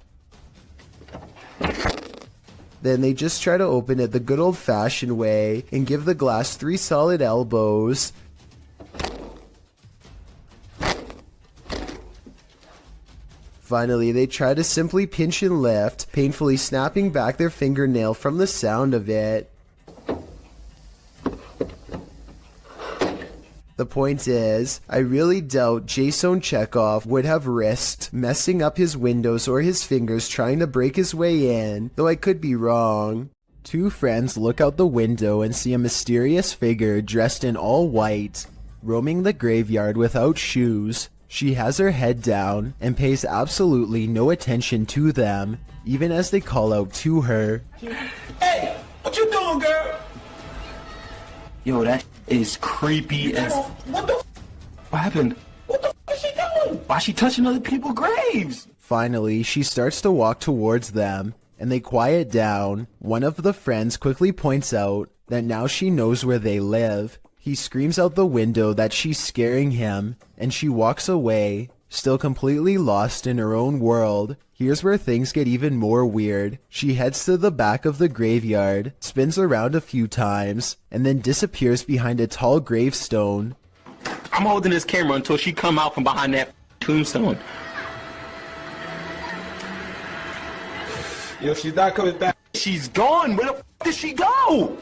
Then they just try to open it the good old-fashioned way and give the glass 3 solid elbows. Finally, they try to simply pinch and lift, painfully snapping back their fingernail from the sound of it. The point is, I really doubt Jason Chekhov would have risked messing up his windows or his fingers trying to break his way in, though I could be wrong. Two friends look out the window and see a mysterious figure dressed in all white, roaming the graveyard without shoes. She has her head down and pays absolutely no attention to them, even as they call out to her. Hey, what you doing, girl? Yo, that is creepy as... What the What happened? What the is she doing? Why is she touching other people's graves? Finally, she starts to walk towards them, and they quiet down. One of the friends quickly points out that now she knows where they live. He screams out the window that she's scaring him, and she walks away, still completely lost in her own world. Here's where things get even more weird. She heads to the back of the graveyard, spins around a few times, and then disappears behind a tall gravestone. I'm holding this camera until she come out from behind that tombstone. Yo, she's not coming back. She's gone. Where the did she go?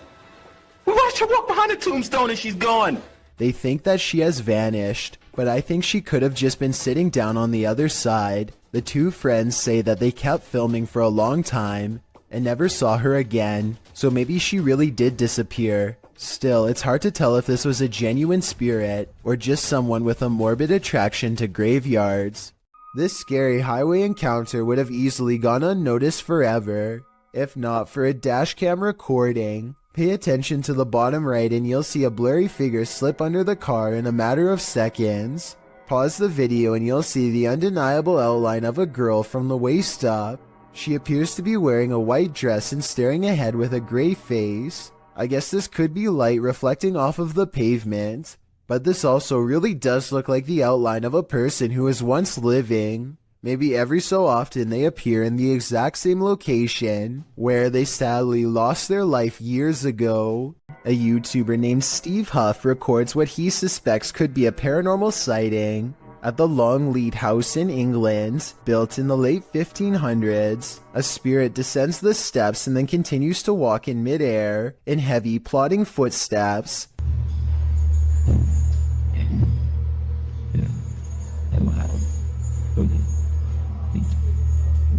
We watched her walk behind the tombstone and she's gone. They think that she has vanished, but I think she could have just been sitting down on the other side. The two friends say that they kept filming for a long time and never saw her again, so maybe she really did disappear. Still, it's hard to tell if this was a genuine spirit or just someone with a morbid attraction to graveyards. This scary highway encounter would have easily gone unnoticed forever, if not for a dashcam recording. Pay attention to the bottom right and you'll see a blurry figure slip under the car in a matter of seconds. Pause the video and you'll see the undeniable outline of a girl from the waist up. She appears to be wearing a white dress and staring ahead with a gray face. I guess this could be light reflecting off of the pavement, but this also really does look like the outline of a person who was once living. Maybe every so often they appear in the exact same location where they sadly lost their life years ago. A YouTuber named Steve Huff records what he suspects could be a paranormal sighting at the Longleat House in England, built in the late 1500s. A spirit descends the steps and then continues to walk in midair in heavy, plodding footsteps.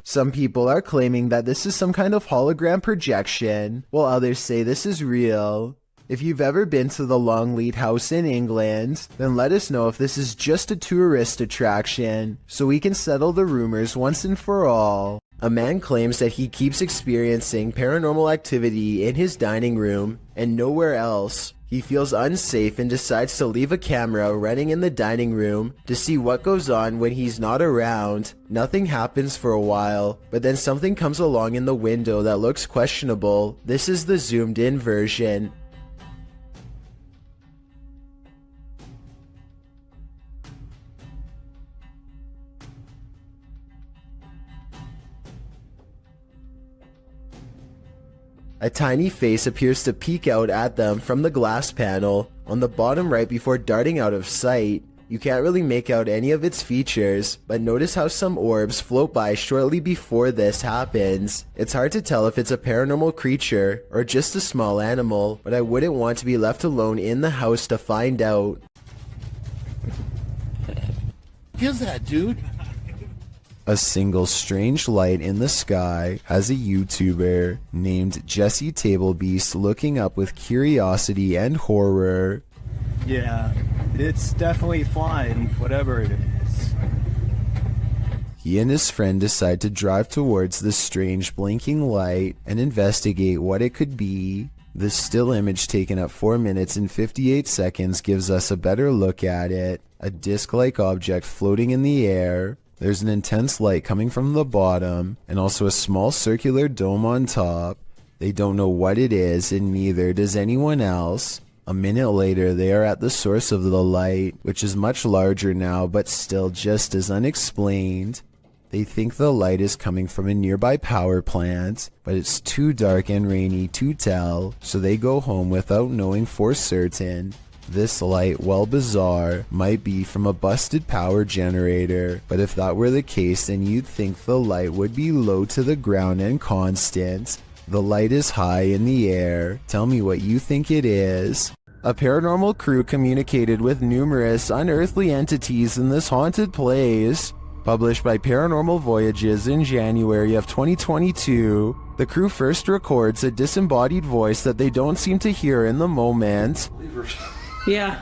Some people are claiming that this is some kind of hologram projection, while others say this is real. If you've ever been to the Longleat House in England, then let us know if this is just a tourist attraction, so we can settle the rumors once and for all. A man claims that he keeps experiencing paranormal activity in his dining room and nowhere else. He feels unsafe and decides to leave a camera running in the dining room to see what goes on when he's not around. Nothing happens for a while, but then something comes along in the window that looks questionable. This is the zoomed in version. A tiny face appears to peek out at them from the glass panel on the bottom right before darting out of sight. You can't really make out any of its features, but notice how some orbs float by shortly before this happens. It's hard to tell if it's a paranormal creature or just a small animal, but I wouldn't want to be left alone in the house to find out. What's that, dude? A single strange light in the sky has a YouTuber named Jesse Tablebeast looking up with curiosity and horror. Yeah, it's definitely flying, whatever it is. He and his friend decide to drive towards the strange blinking light and investigate what it could be. This still image taken at 4 minutes and 58 seconds gives us a better look at it. A disc-like object floating in the air. There's an intense light coming from the bottom, and also a small circular dome on top. They don't know what it is, and neither does anyone else. A minute later, they are at the source of the light, which is much larger now, but still just as unexplained. They think the light is coming from a nearby power plant, but it's too dark and rainy to tell, so they go home without knowing for certain. This light, while bizarre, might be from a busted power generator, but if that were the case, then you'd think the light would be low to the ground and constant. The light is high in the air. Tell me what you think it is. A paranormal crew communicated with numerous unearthly entities in this haunted place. Published by Paranormal Voyages in January of 2022, the crew first records a disembodied voice that they don't seem to hear in the moment. Yeah.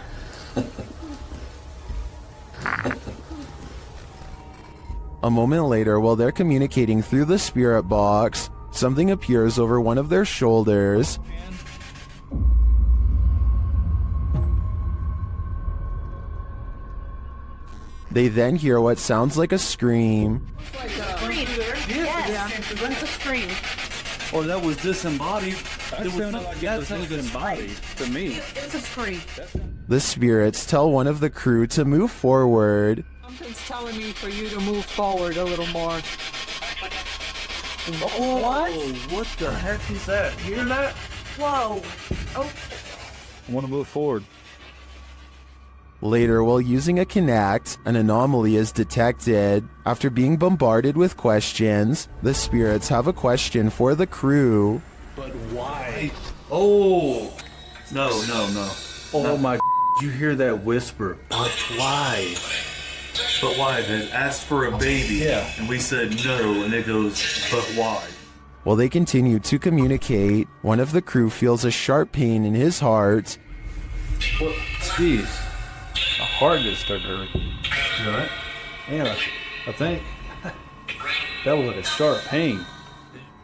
A moment later, while they're communicating through the spirit box, something appears over one of their shoulders. They then hear what sounds like a scream. Yes, it's a scream. Oh, that was disembodied. It was disembodied to me. It's a scream. The spirits tell one of the crew to move forward. Something's telling me for you to move forward a little more. What? What the heck is that? You hear that? Whoa. Oh. I want to move forward. Later, while using a Kinect, an anomaly is detected. After being bombarded with questions, the spirits have a question for the crew. But why? Oh! No. Oh my! Did you hear that whisper? But why? But why? They asked for a baby. Yeah. And we said no, and it goes, but why? While they continue to communicate, one of the crew feels a sharp pain in his heart. What? Jeez. My heart just started hurting. You alright? Yeah, I think that was like a sharp pain.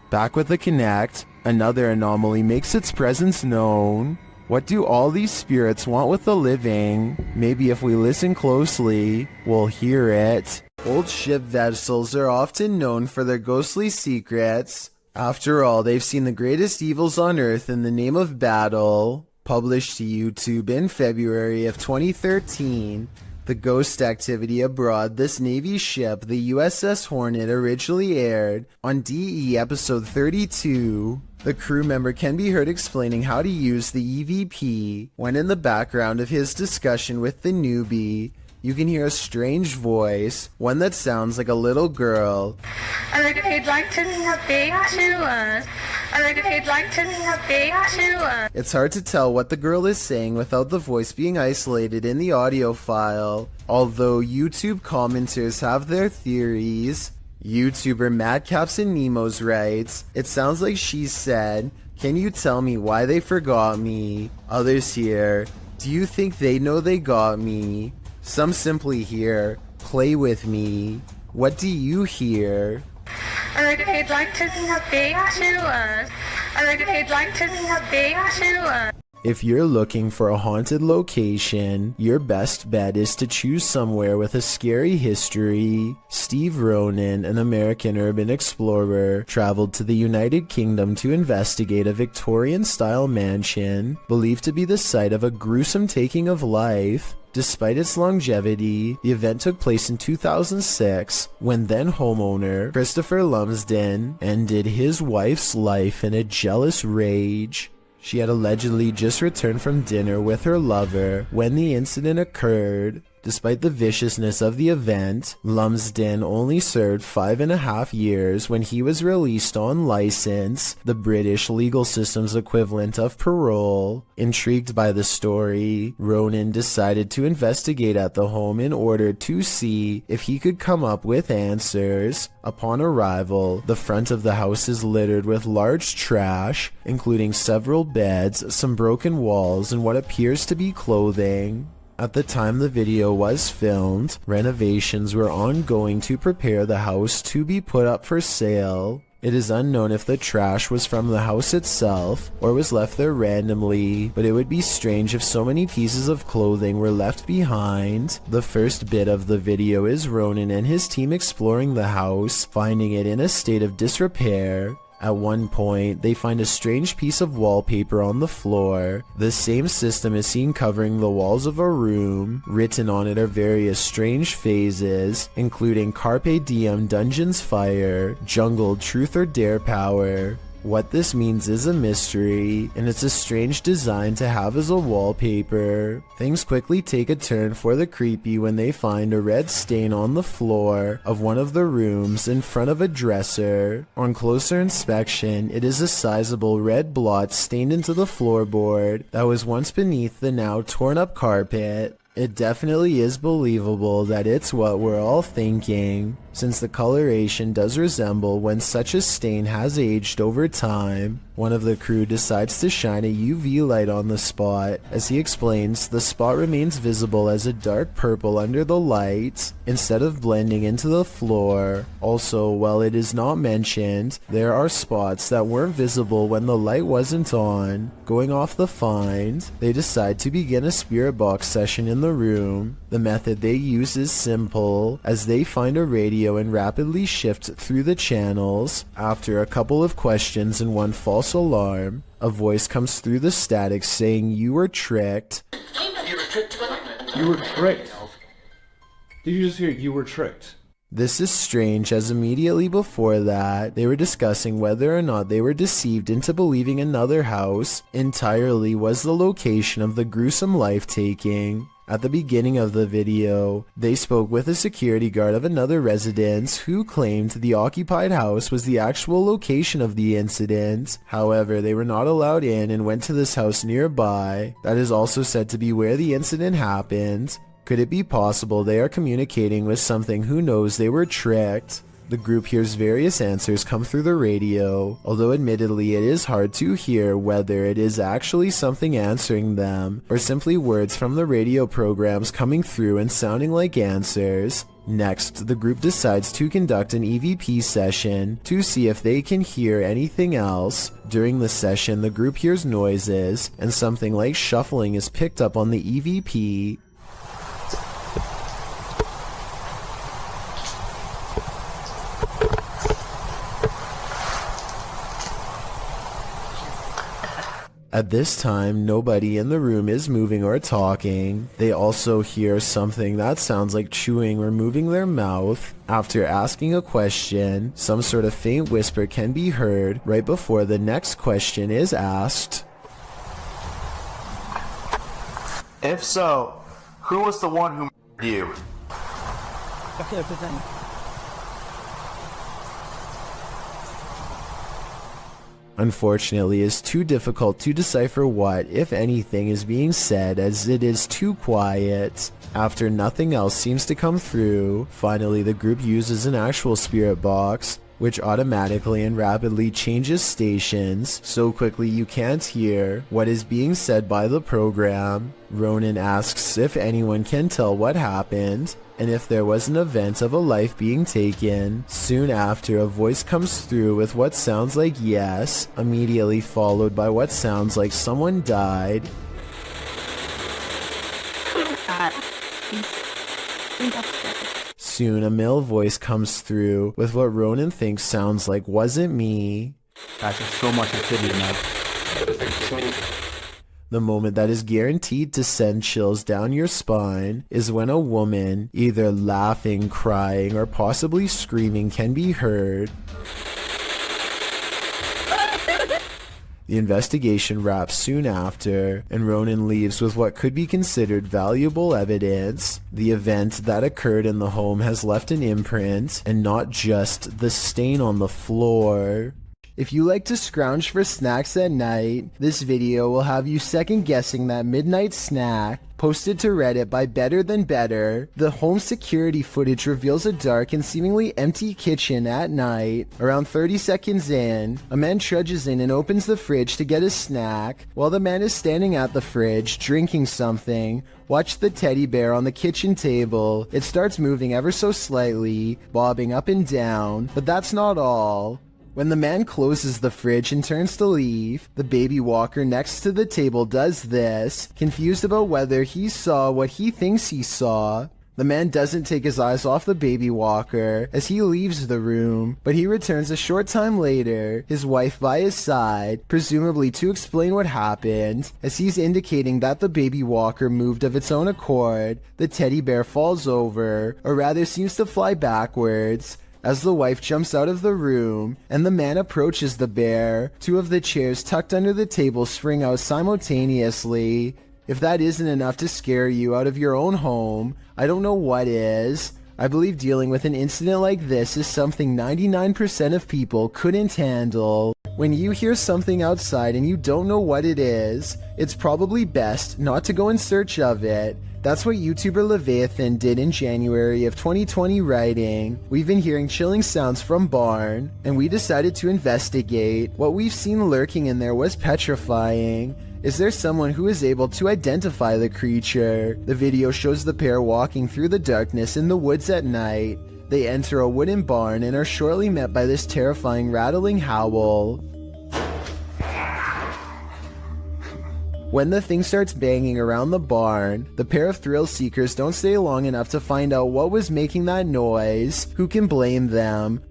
Back with the Kinect, Another anomaly makes its presence known. What do all these spirits want with the living? Maybe if we listen closely, we'll hear it. Old ship vessels are often known for their ghostly secrets. After all, they've seen the greatest evils on Earth in the name of battle. Published to YouTube in February of 2013, the ghost activity aboard this Navy ship, the USS Hornet, originally aired on DE episode 32. The crew member can be heard explaining how to use the EVP. When in the background of his discussion with the newbie, you can hear a strange voice, one that sounds like a little girl. If you'd like to speak to us, if you'd like to speak to us. It's hard to tell what the girl is saying without the voice being isolated in the audio file, although YouTube commenters have their theories. YouTuber Madcaps and Nemos writes, "It sounds like she said, 'Can you tell me why they forgot me?' Others here, 'Do you think they know they got me?' Some simply hear, 'Play with me.' What do you hear?" If you'd like to speak to us, if you'd like to speak to us. If you're looking for a haunted location, your best bet is to choose somewhere with a scary history. Steve Ronan, an American urban explorer, traveled to the United Kingdom to investigate a Victorian-style mansion believed to be the site of a gruesome taking of life. Despite its longevity, the event took place in 2006 when then homeowner Christopher Lumsden ended his wife's life in a jealous rage. She had allegedly just returned from dinner with her lover when the incident occurred. Despite the viciousness of the event, Lumsden only served 5.5 years when he was released on license, the British legal system's equivalent of parole. Intrigued by the story, Ronan decided to investigate at the home in order to see if he could come up with answers. Upon arrival, the front of the house is littered with large trash, including several beds, some broken walls, and what appears to be clothing. At the time the video was filmed, renovations were ongoing to prepare the house to be put up for sale. It is unknown if the trash was from the house itself or was left there randomly, but it would be strange if so many pieces of clothing were left behind. The first bit of the video is Ronan and his team exploring the house, finding it in a state of disrepair. At one point, they find a strange piece of wallpaper on the floor. The same system is seen covering the walls of a room. Written on it are various strange phrases, including Carpe Diem Dungeons Fire, Jungle Truth or Dare Power. What this means is a mystery, and it's a strange design to have as a wallpaper. Things quickly take a turn for the creepy when they find a red stain on the floor of one of the rooms in front of a dresser. On closer inspection, it is a sizable red blot stained into the floorboard that was once beneath the now torn up carpet. It definitely is believable that it's what we're all thinking, since the coloration does resemble when such a stain has aged over time. One of the crew decides to shine a UV light on the spot. As he explains, the spot remains visible as a dark purple under the light, instead of blending into the floor. Also, while it is not mentioned, there are spots that weren't visible when the light wasn't on. Going off the find, they decide to begin a spirit box session in the room. The method they use is simple, as they find a radio and rapidly shift through the channels. After a couple of questions and one false alarm, a voice comes through the static saying, "You were tricked." You were tricked. Did you just hear you were tricked? This is strange, as immediately before that, they were discussing whether or not they were deceived into believing another house entirely was the location of the gruesome life-taking. At the beginning of the video, they spoke with a security guard of another residence who claimed the occupied house was the actual location of the incident. However, they were not allowed in and went to this house nearby that is also said to be where the incident happened. Could it be possible they are communicating with something who knows they were tricked? The group hears various answers come through the radio, although admittedly it is hard to hear whether it is actually something answering them, or simply words from the radio programs coming through and sounding like answers. Next, the group decides to conduct an EVP session to see if they can hear anything else. During the session, the group hears noises, and something like shuffling is picked up on the EVP. At this time, nobody in the room is moving or talking. They also hear something that sounds like chewing or moving their mouth. After asking a question, some sort of faint whisper can be heard right before the next question is asked. If so, who was the one who murdered you? Unfortunately, it's too difficult to decipher what, if anything, is being said as it is too quiet. After nothing else seems to come through, finally the group uses an actual spirit box, which automatically and rapidly changes stations so quickly you can't hear what is being said by the program. Ronan asks if anyone can tell what happened, and if there was an event of a life being taken. Soon after, a voice comes through with what sounds like yes, immediately followed by what sounds like someone died. Soon, a male voice comes through with what Ronan thinks sounds like wasn't me. Guys, there's so much activity now. The moment that is guaranteed to send chills down your spine is when a woman, either laughing, crying, or possibly screaming, can be heard. The investigation wraps soon after, and Ronan leaves with what could be considered valuable evidence. The event that occurred in the home has left an imprint, and not just the stain on the floor. If you like to scrounge for snacks at night, this video will have you second guessing that midnight snack. Posted to Reddit by Better Than Better, the home security footage reveals a dark and seemingly empty kitchen at night. Around 30 seconds in, a man trudges in and opens the fridge to get a snack. While the man is standing at the fridge, drinking something, watch the teddy bear on the kitchen table. It starts moving ever so slightly, bobbing up and down, but that's not all. When the man closes the fridge and turns to leave, the baby walker next to the table does this, confused about whether he saw what he thinks he saw. The man doesn't take his eyes off the baby walker as he leaves the room, but he returns a short time later, his wife by his side, presumably to explain what happened. As he's indicating that the baby walker moved of its own accord, the teddy bear falls over, or rather seems to fly backwards, as the wife jumps out of the room and the man approaches the bear. Two of the chairs tucked under the table spring out simultaneously. If that isn't enough to scare you out of your own home, I don't know what is. I believe dealing with an incident like this is something 99% of people couldn't handle. When you hear something outside and you don't know what it is, it's probably best not to go in search of it. That's what YouTuber Leviathan did in January of 2020, writing, "We've been hearing chilling sounds from barn, and we decided to investigate. What we've seen lurking in there was petrifying. Is there someone who is able to identify the creature?" The video shows the pair walking through the darkness in the woods at night. They enter a wooden barn and are shortly met by this terrifying rattling howl. When the thing starts banging around the barn, the pair of thrill seekers don't stay long enough to find out what was making that noise. Who can blame them?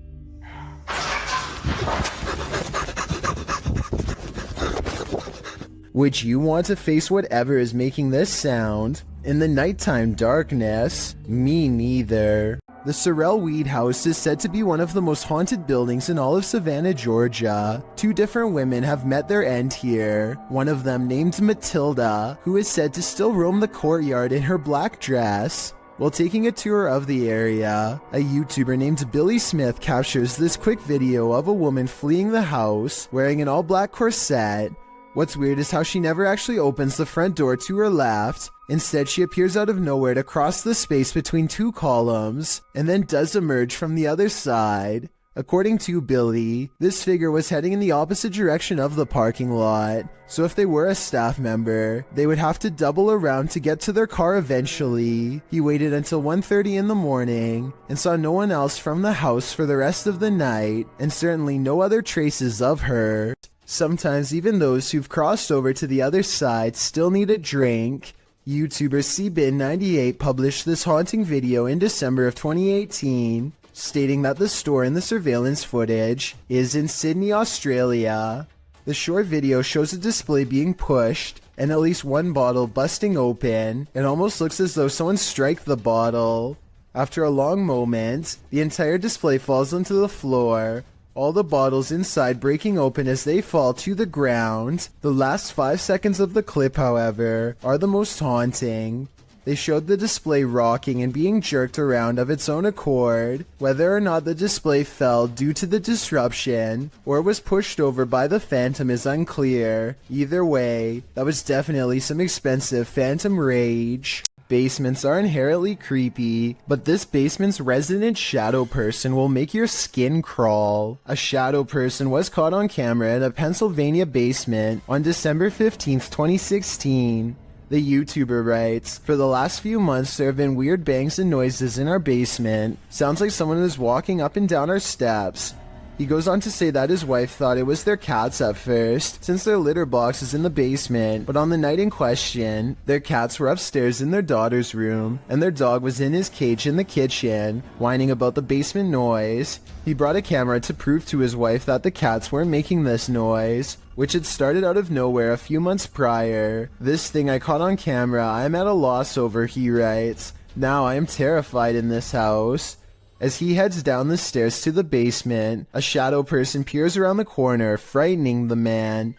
Would you want to face whatever is making this sound? In the nighttime darkness? Me neither. The Sorrel Weed House is said to be one of the most haunted buildings in all of Savannah, Georgia. Two different women have met their end here. One of them, named Matilda, who is said to still roam the courtyard in her black dress. While taking a tour of the area, a YouTuber named Billy Smith captures this quick video of a woman fleeing the house, wearing an all-black corset. What's weird is how she never actually opens the front door to her left. Instead, she appears out of nowhere to cross the space between two columns, and then does emerge from the other side. According to Billy, this figure was heading in the opposite direction of the parking lot, so if they were a staff member, they would have to double around to get to their car eventually. He waited until 1:30 in the morning and saw no one else from the house for the rest of the night, and certainly no other traces of her. Sometimes even those who've crossed over to the other side still need a drink. YouTuber cbin98 published this haunting video in December of 2018, stating that the store in the surveillance footage is in Sydney, Australia. The short video shows a display being pushed and at least one bottle busting open. It almost looks as though someone struck the bottle. After a long moment, the entire display falls onto the floor, all the bottles inside breaking open as they fall to the ground. The last 5 seconds of the clip, however, are the most haunting. They showed the display rocking and being jerked around of its own accord. Whether or not the display fell due to the disruption or was pushed over by the phantom is unclear. Either way, that was definitely some expensive phantom rage. Basements are inherently creepy, but this basement's resident shadow person will make your skin crawl. A shadow person was caught on camera in a Pennsylvania basement on December 15th, 2016. The YouTuber writes, "For the last few months there have been weird bangs and noises in our basement. Sounds like someone is walking up and down our steps." He goes on to say that his wife thought it was their cats at first, since their litter box is in the basement, but on the night in question, their cats were upstairs in their daughter's room, and their dog was in his cage in the kitchen, whining about the basement noise. He brought a camera to prove to his wife that the cats weren't making this noise, which had started out of nowhere a few months prior. "This thing I caught on camera, I am at a loss over," he writes. "Now I am terrified in this house." As he heads down the stairs to the basement, a shadow person peers around the corner, frightening the man.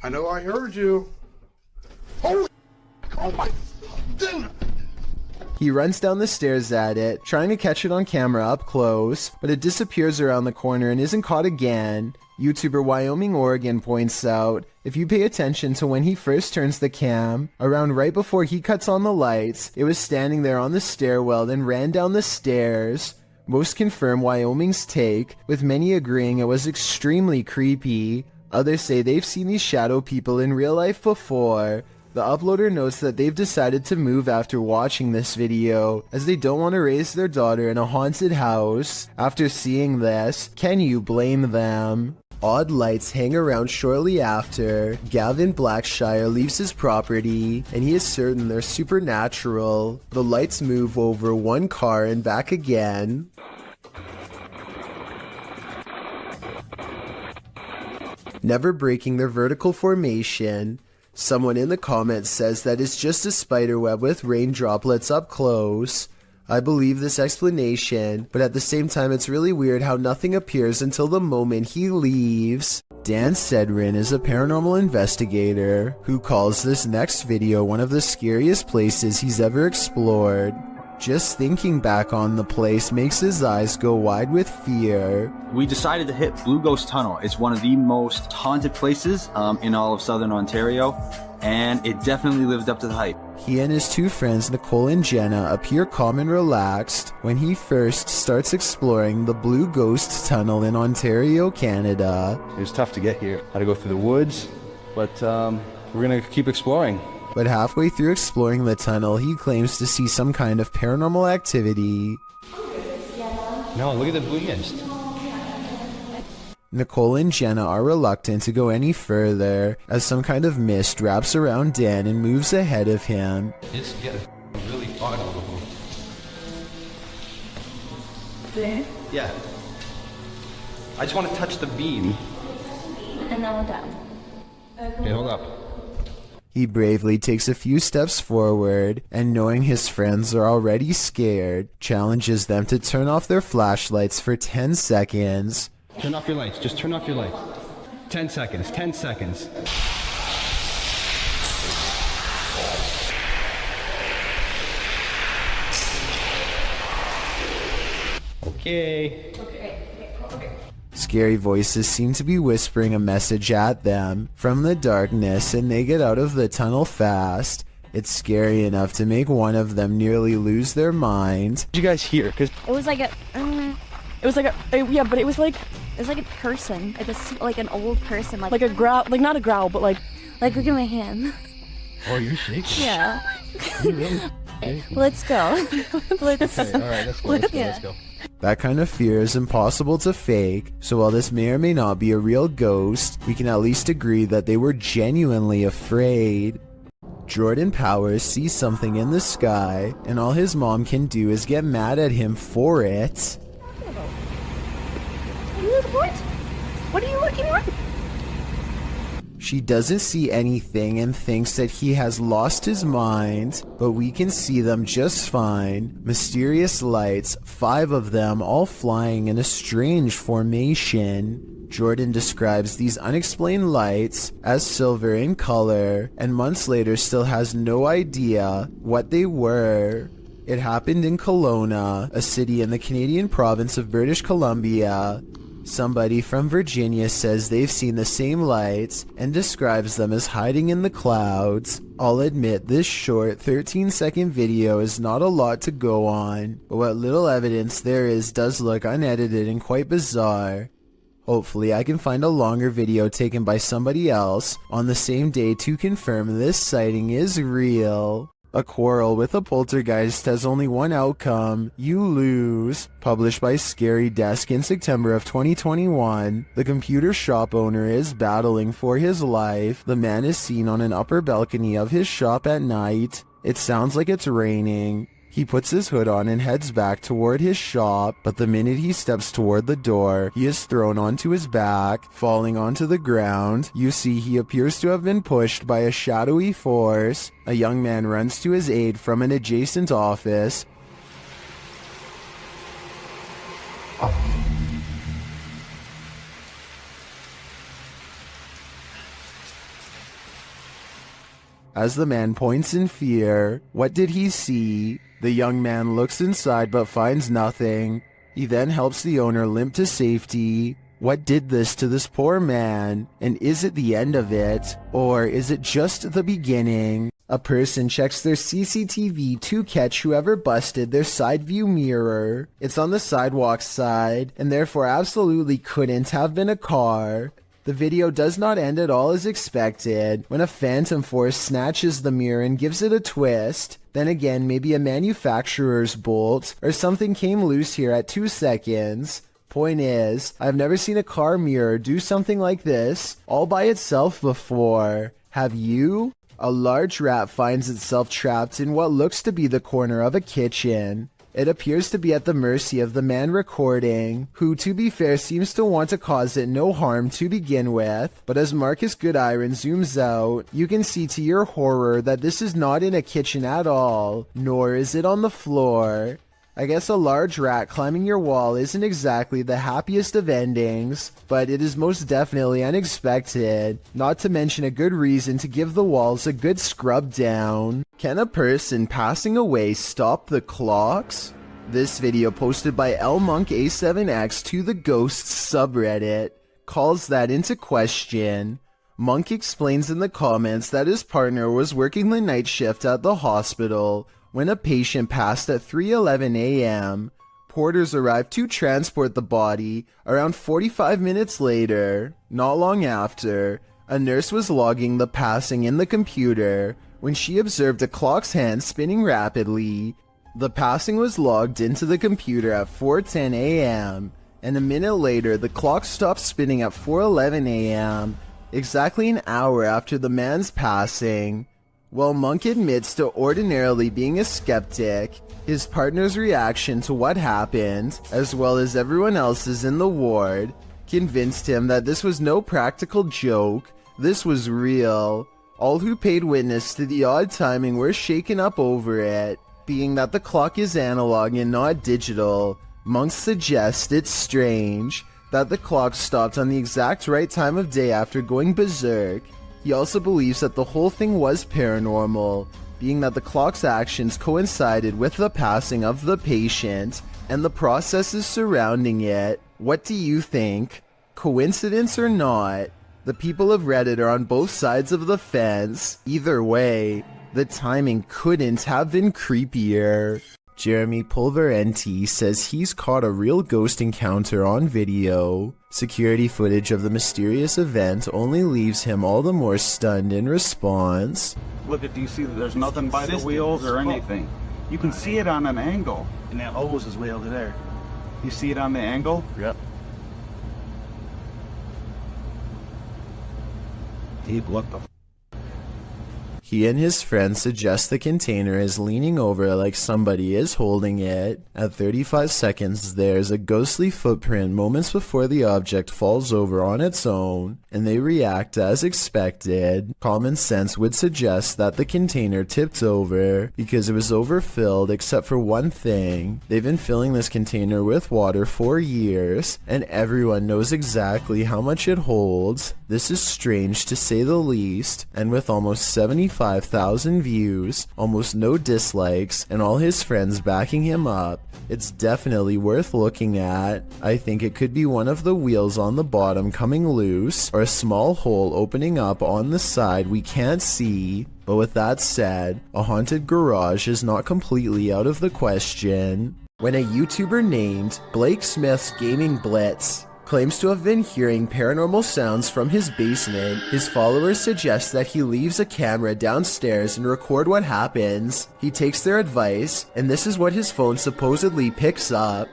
I know I heard you. Oh my. He runs down the stairs at it, trying to catch it on camera up close, but it disappears around the corner and isn't caught again. YouTuber Wyoming Oregon points out, if you pay attention to when he first turns the cam, around right before he cuts on the lights, it was standing there on the stairwell and ran down the stairs. Most confirm Wyoming's take, with many agreeing it was extremely creepy. Others say they've seen these shadow people in real life before. The uploader notes that they've decided to move after watching this video, as they don't want to raise their daughter in a haunted house. After seeing this, can you blame them? Odd lights hang around shortly after. Gavin Blackshire leaves his property, and he is certain they're supernatural. The lights move over one car and back again. Never breaking their vertical formation. Someone in the comments says that it's just a spiderweb with rain droplets up close. I believe this explanation, but at the same time it's really weird how nothing appears until the moment he leaves. Dan Sedrin is a paranormal investigator who calls this next video one of the scariest places he's ever explored. Just thinking back on the place makes his eyes go wide with fear. We decided to hit Blue Ghost Tunnel. It's one of the most haunted places in all of Southern Ontario, and it definitely lived up to the hype. He and his two friends Nicole and Jenna appear calm and relaxed when he first starts exploring the Blue Ghost Tunnel in Ontario, Canada. It was tough to get here. Had to go through the woods, but we're gonna keep exploring. But halfway through exploring the tunnel, he claims to see some kind of paranormal activity. No, look at the blue mist. Nicole and Jenna are reluctant to go any further, as some kind of mist wraps around Dan and moves ahead of him. It's getting really far over Dan? Yeah. I just want to touch the beam. And then we're done. Okay, hold up. He bravely takes a few steps forward, and knowing his friends are already scared, challenges them to turn off their flashlights for 10 seconds. Turn off your lights. Just turn off your lights. 10 seconds. 10 seconds. Okay. Scary voices seem to be whispering a message at them from the darkness, and they get out of the tunnel fast. It's scary enough to make one of them nearly lose their mind. What did you guys hear? 'Cause It was like a... It was like yeah, but it was like a person, like an old person, like a growl, like not a growl, but like look at my hand. Oh, you're shaking? Yeah. You really? Let's go. Let's. Okay, all right, let's go. That kind of fear is impossible to fake, so while this may or may not be a real ghost, we can at least agree that they were genuinely afraid. Jordan Powers sees something in the sky, and all his mom can do is get mad at him for it. What are you looking at? She doesn't see anything and thinks that he has lost his mind, but we can see them just fine. Mysterious lights, 5 of them all flying in a strange formation. Jordan describes these unexplained lights as silver in color, and months later still has no idea what they were. It happened in Kelowna, a city in the Canadian province of British Columbia. Somebody from Virginia says they've seen the same lights and describes them as hiding in the clouds. I'll admit this short 13-second video is not a lot to go on, but what little evidence there is does look unedited and quite bizarre. Hopefully I can find a longer video taken by somebody else on the same day to confirm this sighting is real. A quarrel with a poltergeist has only one outcome: you lose. Published by Scary Desk in September of 2021, the computer shop owner is battling for his life. The man is seen on an upper balcony of his shop at night. It sounds like it's raining. He puts his hood on and heads back toward his shop, but the minute he steps toward the door, he is thrown onto his back, falling onto the ground. You see he appears to have been pushed by a shadowy force. A young man runs to his aid from an adjacent office. As the man points in fear, what did he see? The young man looks inside but finds nothing. He then helps the owner limp to safety. What did this to this poor man? And is it the end of it? Or is it just the beginning? A person checks their CCTV to catch whoever busted their side view mirror. It's on the sidewalk side, and therefore absolutely couldn't have been a car. The video does not end at all as expected, when a phantom force snatches the mirror and gives it a twist. Then again, maybe a manufacturer's bolt or something came loose here at 2 seconds. Point is, I've never seen a car mirror do something like this all by itself before. Have you? A large rat finds itself trapped in what looks to be the corner of a kitchen. It appears to be at the mercy of the man recording, who to be fair seems to want to cause it no harm to begin with, but as Marcus Goodiron zooms out, you can see to your horror that this is not in a kitchen at all, nor is it on the floor. I guess a large rat climbing your wall isn't exactly the happiest of endings, but it is most definitely unexpected, not to mention a good reason to give the walls a good scrub down. Can a person passing away stop the clocks? This video posted by LMonkA7X to the Ghosts subreddit calls that into question. Monk explains in the comments that his partner was working the night shift at the hospital when a patient passed at 3:11 a.m. Porters arrived to transport the body around 45 minutes later. Not long after, a nurse was logging the passing in the computer when she observed a clock's hand spinning rapidly. The passing was logged into the computer at 4:10 a.m., and a minute later the clock stopped spinning at 4:11 a.m., exactly an hour after the man's passing. While Monk admits to ordinarily being a skeptic, his partner's reaction to what happened, as well as everyone else's in the ward, convinced him that this was no practical joke. This was real. All who paid witness to the odd timing were shaken up over it. Being that the clock is analog and not digital, Monk suggests it's strange that the clock stopped on the exact right time of day after going berserk. He also believes that the whole thing was paranormal, being that the clock's actions coincided with the passing of the patient and the processes surrounding it. What do you think? Coincidence or not? The people of Reddit are on both sides of the fence. Either way, the timing couldn't have been creepier. Jeremy Pulverenti says he's caught a real ghost encounter on video. Security footage of the mysterious event only leaves him all the more stunned in response. Look at, do you see that there's nothing by the wheels or anything? You can see it on an angle. And that hose is way over there. You see it on the angle? Yep. Dude, what the f? He and his friend suggest the container is leaning over like somebody is holding it. At 35 seconds, there's a ghostly footprint moments before the object falls over on its own, and they react as expected. Common sense would suggest that the container tipped over because it was overfilled except for one thing. They've been filling this container with water for years, and everyone knows exactly how much it holds. This is strange to say the least, and with almost 75,000 views, almost no dislikes, and all his friends backing him up, it's definitely worth looking at. I think it could be one of the wheels on the bottom coming loose, or a small hole opening up on the side we can't see. But with that said, a haunted garage is not completely out of the question. When a YouTuber named Blake Smith's Gaming Blitz claims to have been hearing paranormal sounds from his basement, his followers suggest that he leaves a camera downstairs and record what happens. He takes their advice, and this is what his phone supposedly picks up.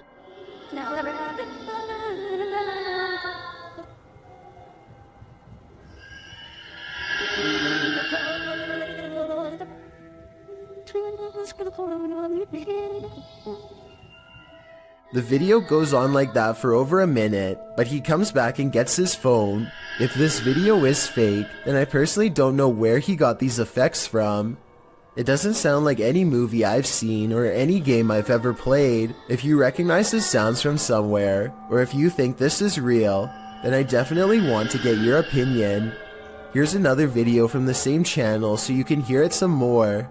The video goes on like that for over a minute, but he comes back and gets his phone. If this video is fake, then I personally don't know where he got these effects from. It doesn't sound like any movie I've seen or any game I've ever played. If you recognize the sounds from somewhere, or if you think this is real, then I definitely want to get your opinion. Here's another video from the same channel so you can hear it some more.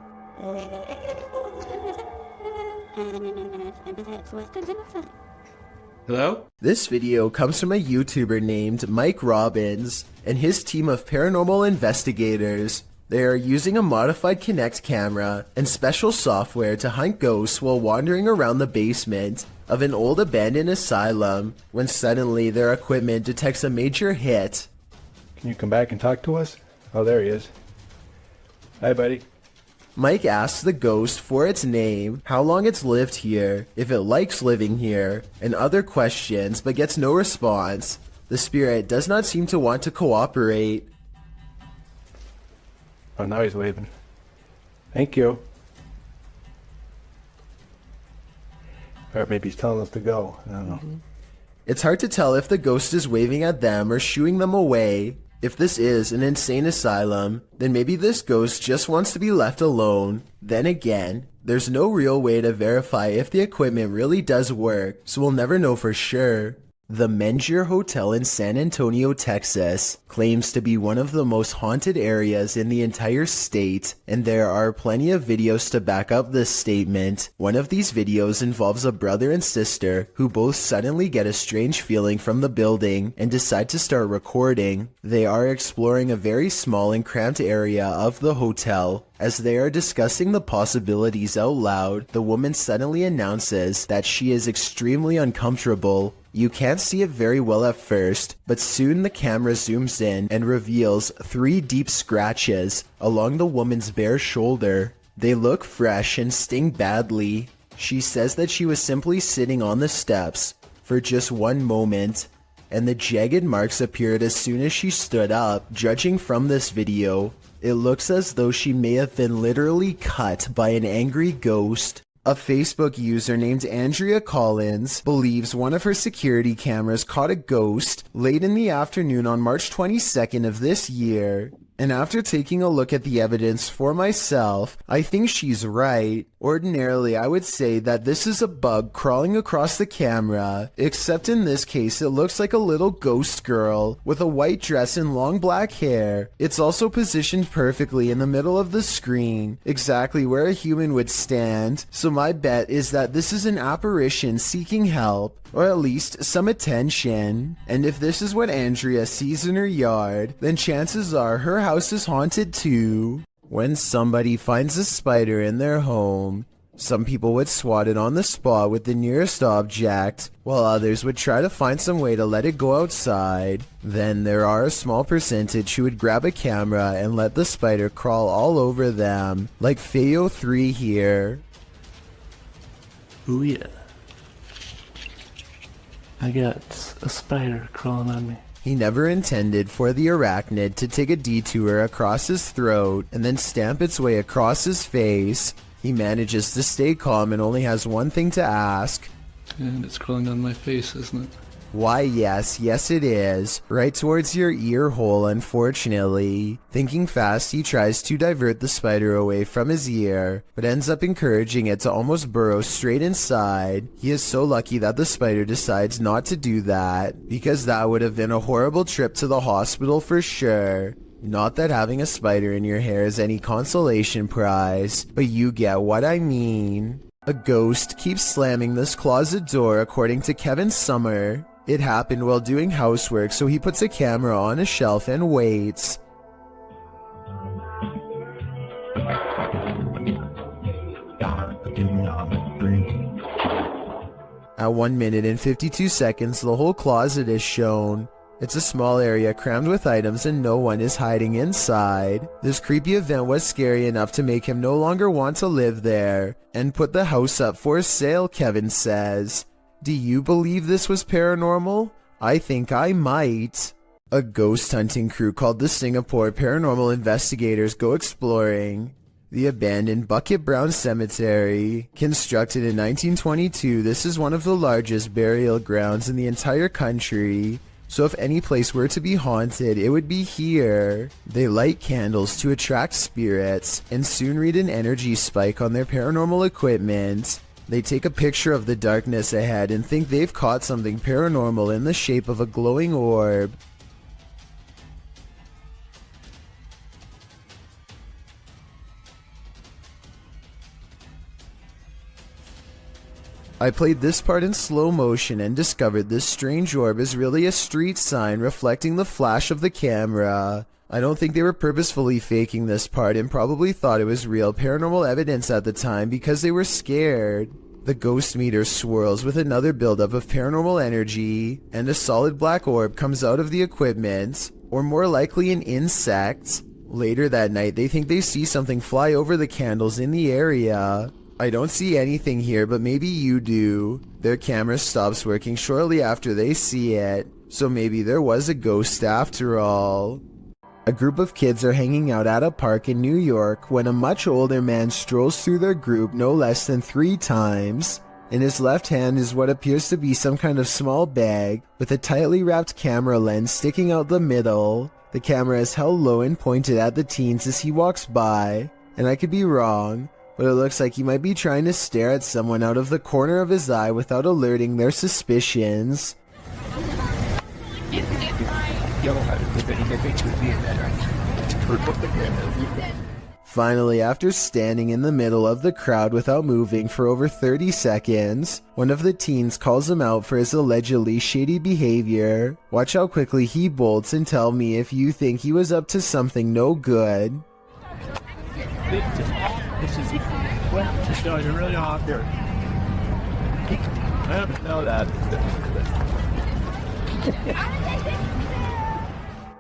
Hello? This video comes from a YouTuber named Mike Robbins and his team of paranormal investigators. They are using a modified Kinect camera and special software to hunt ghosts while wandering around the basement of an old abandoned asylum when suddenly their equipment detects a major hit. Can you come back and talk to us? Oh, there he is. Hi, buddy. Mike asks the ghost for its name, how long it's lived here, if it likes living here, and other questions, but gets no response. The spirit does not seem to want to cooperate. Oh, now he's waving. Thank you. Or maybe he's telling us to go. I don't know. It's hard to tell if the ghost is waving at them or shooing them away. If this is an insane asylum, then maybe this ghost just wants to be left alone. Then again, there's no real way to verify if the equipment really does work, so we'll never know for sure. The Mengier Hotel in San Antonio, Texas, claims to be one of the most haunted areas in the entire state, and there are plenty of videos to back up this statement. One of these videos involves a brother and sister who both suddenly get a strange feeling from the building and decide to start recording. They are exploring a very small and cramped area of the hotel. As they are discussing the possibilities out loud, the woman suddenly announces that she is extremely uncomfortable. You can't see it very well at first, but soon the camera zooms in and reveals 3 deep scratches along the woman's bare shoulder. They look fresh and sting badly. She says that she was simply sitting on the steps for just one moment, and the jagged marks appeared as soon as she stood up. Judging from this video, it looks as though she may have been literally cut by an angry ghost. A Facebook user named Andrea Collins believes one of her security cameras caught a ghost late in the afternoon on March 22nd of this year. And after taking a look at the evidence for myself, I think she's right. Ordinarily, I would say that this is a bug crawling across the camera, except in this case it looks like a little ghost girl with a white dress and long black hair. It's also positioned perfectly in the middle of the screen, exactly where a human would stand, so my bet is that this is an apparition seeking help, or at least some attention. And if this is what Andrea sees in her yard, then chances are her house is haunted too. When somebody finds a spider in their home, Some people would swat it on the spot with the nearest object, while others would try to find some way to let it go outside. Then there are a small percentage who would grab a camera and let the spider crawl all over them, like Feo 3 here. Ooh yeah. I got a spider crawling on me. He never intended for the arachnid to take a detour across his throat and then stamp its way across his face. He manages to stay calm and only has one thing to ask. And it's crawling on my face, isn't it? Why, yes it is. Right towards your ear hole, unfortunately. Thinking fast, he tries to divert the spider away from his ear, but ends up encouraging it to almost burrow straight inside. He is so lucky that the spider decides not to do that, because that would have been a horrible trip to the hospital for sure. Not that having a spider in your hair is any consolation prize, but you get what I mean. A ghost keeps slamming this closet door according to Kevin Summer. It happened while doing housework, so he puts a camera on a shelf and waits. At 1 minute and 52 seconds, the whole closet is shown. It's a small area crammed with items and no one is hiding inside. This creepy event was scary enough to make him no longer want to live there and put the house up for sale, Kevin says. Do you believe this was paranormal? I think I might. A ghost hunting crew called the Singapore Paranormal Investigators go exploring the abandoned Bucket Brown Cemetery. Constructed in 1922, this is one of the largest burial grounds in the entire country. So if any place were to be haunted, it would be here. They light candles to attract spirits and soon read an energy spike on their paranormal equipment. They take a picture of the darkness ahead and think they've caught something paranormal in the shape of a glowing orb. I played this part in slow motion and discovered this strange orb is really a street sign reflecting the flash of the camera. I don't think they were purposefully faking this part and probably thought it was real paranormal evidence at the time because they were scared. The ghost meter swirls with another buildup of paranormal energy, and a solid black orb comes out of the equipment, or more likely an insect. Later that night, they think they see something fly over the candles in the area. I don't see anything here, but maybe you do. Their camera stops working shortly after they see it, so maybe there was a ghost after all. A group of kids are hanging out at a park in New York when a much older man strolls through their group no less than 3 times. In his left hand is what appears to be some kind of small bag with a tightly wrapped camera lens sticking out the middle. The camera is held low and pointed at the teens as he walks by, and I could be wrong, but it looks like he might be trying to stare at someone out of the corner of his eye without alerting their suspicions. Finally, after standing in the middle of the crowd without moving for over 30 seconds, one of the teens calls him out for his allegedly shady behavior. Watch how quickly he bolts and tell me if you think he was up to something no good. This is you're really hot here. I haven't know that.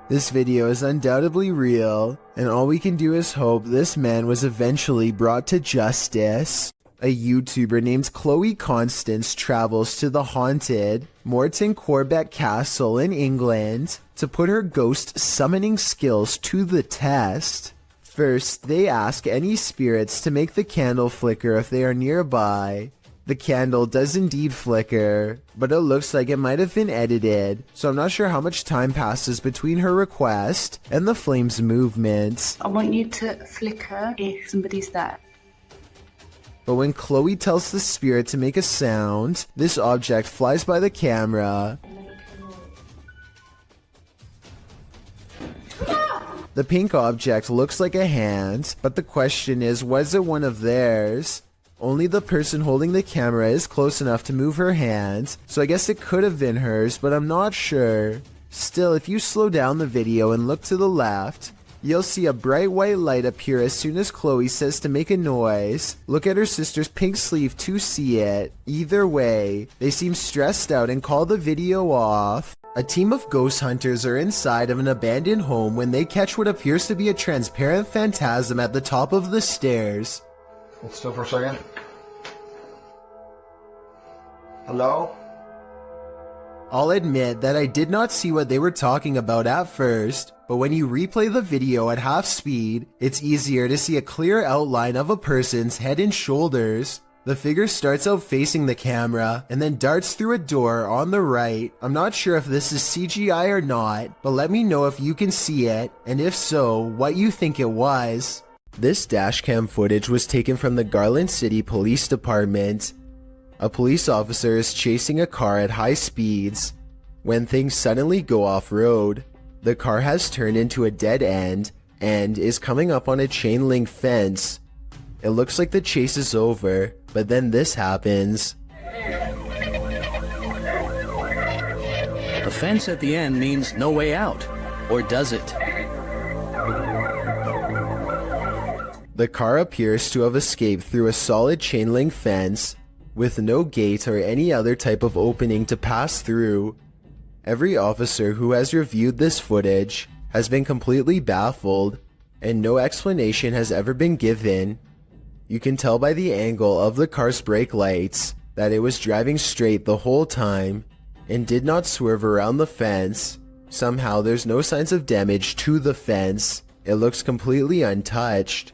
This video is undoubtedly real, and all we can do is hope this man was eventually brought to justice. A YouTuber named Chloe Constance travels to the haunted Morton Corbett Castle in England to put her ghost summoning skills to the test. First, they ask any spirits to make the candle flicker if they are nearby. The candle does indeed flicker, but it looks like it might have been edited, so I'm not sure how much time passes between her request and the flame's movement. I want you to flicker if somebody's there. But when Chloe tells the spirit to make a sound, this object flies by the camera. The pink object looks like a hand, but the question is, was it one of theirs? Only the person holding the camera is close enough to move her hand, so I guess it could have been hers, but I'm not sure. Still, if you slow down the video and look to the left, You'll see a bright white light appear as soon as Chloe says to make a noise. Look at her sister's pink sleeve to see it. Either way, they seem stressed out and call the video off. A team of ghost hunters are inside of an abandoned home when they catch what appears to be a transparent phantasm at the top of the stairs. Hold still for a second. Hello? I'll admit that I did not see what they were talking about at first, but when you replay the video at half speed, it's easier to see a clear outline of a person's head and shoulders. The figure starts out facing the camera and then darts through a door on the right. I'm not sure if this is CGI or not, but let me know if you can see it, and if so, what you think it was. This dashcam footage was taken from the Garland City Police Department. A police officer is chasing a car at high speeds when things suddenly go off-road. The car has turned into a dead end and is coming up on a chain link fence. It looks like the chase is over, but then this happens. The fence at the end means no way out, or does it? The car appears to have escaped through a solid chain link fence with no gate or any other type of opening to pass through. Every officer who has reviewed this footage has been completely baffled, and no explanation has ever been given. You can tell by the angle of the car's brake lights that it was driving straight the whole time and did not swerve around the fence. Somehow there's no signs of damage to the fence. It looks completely untouched.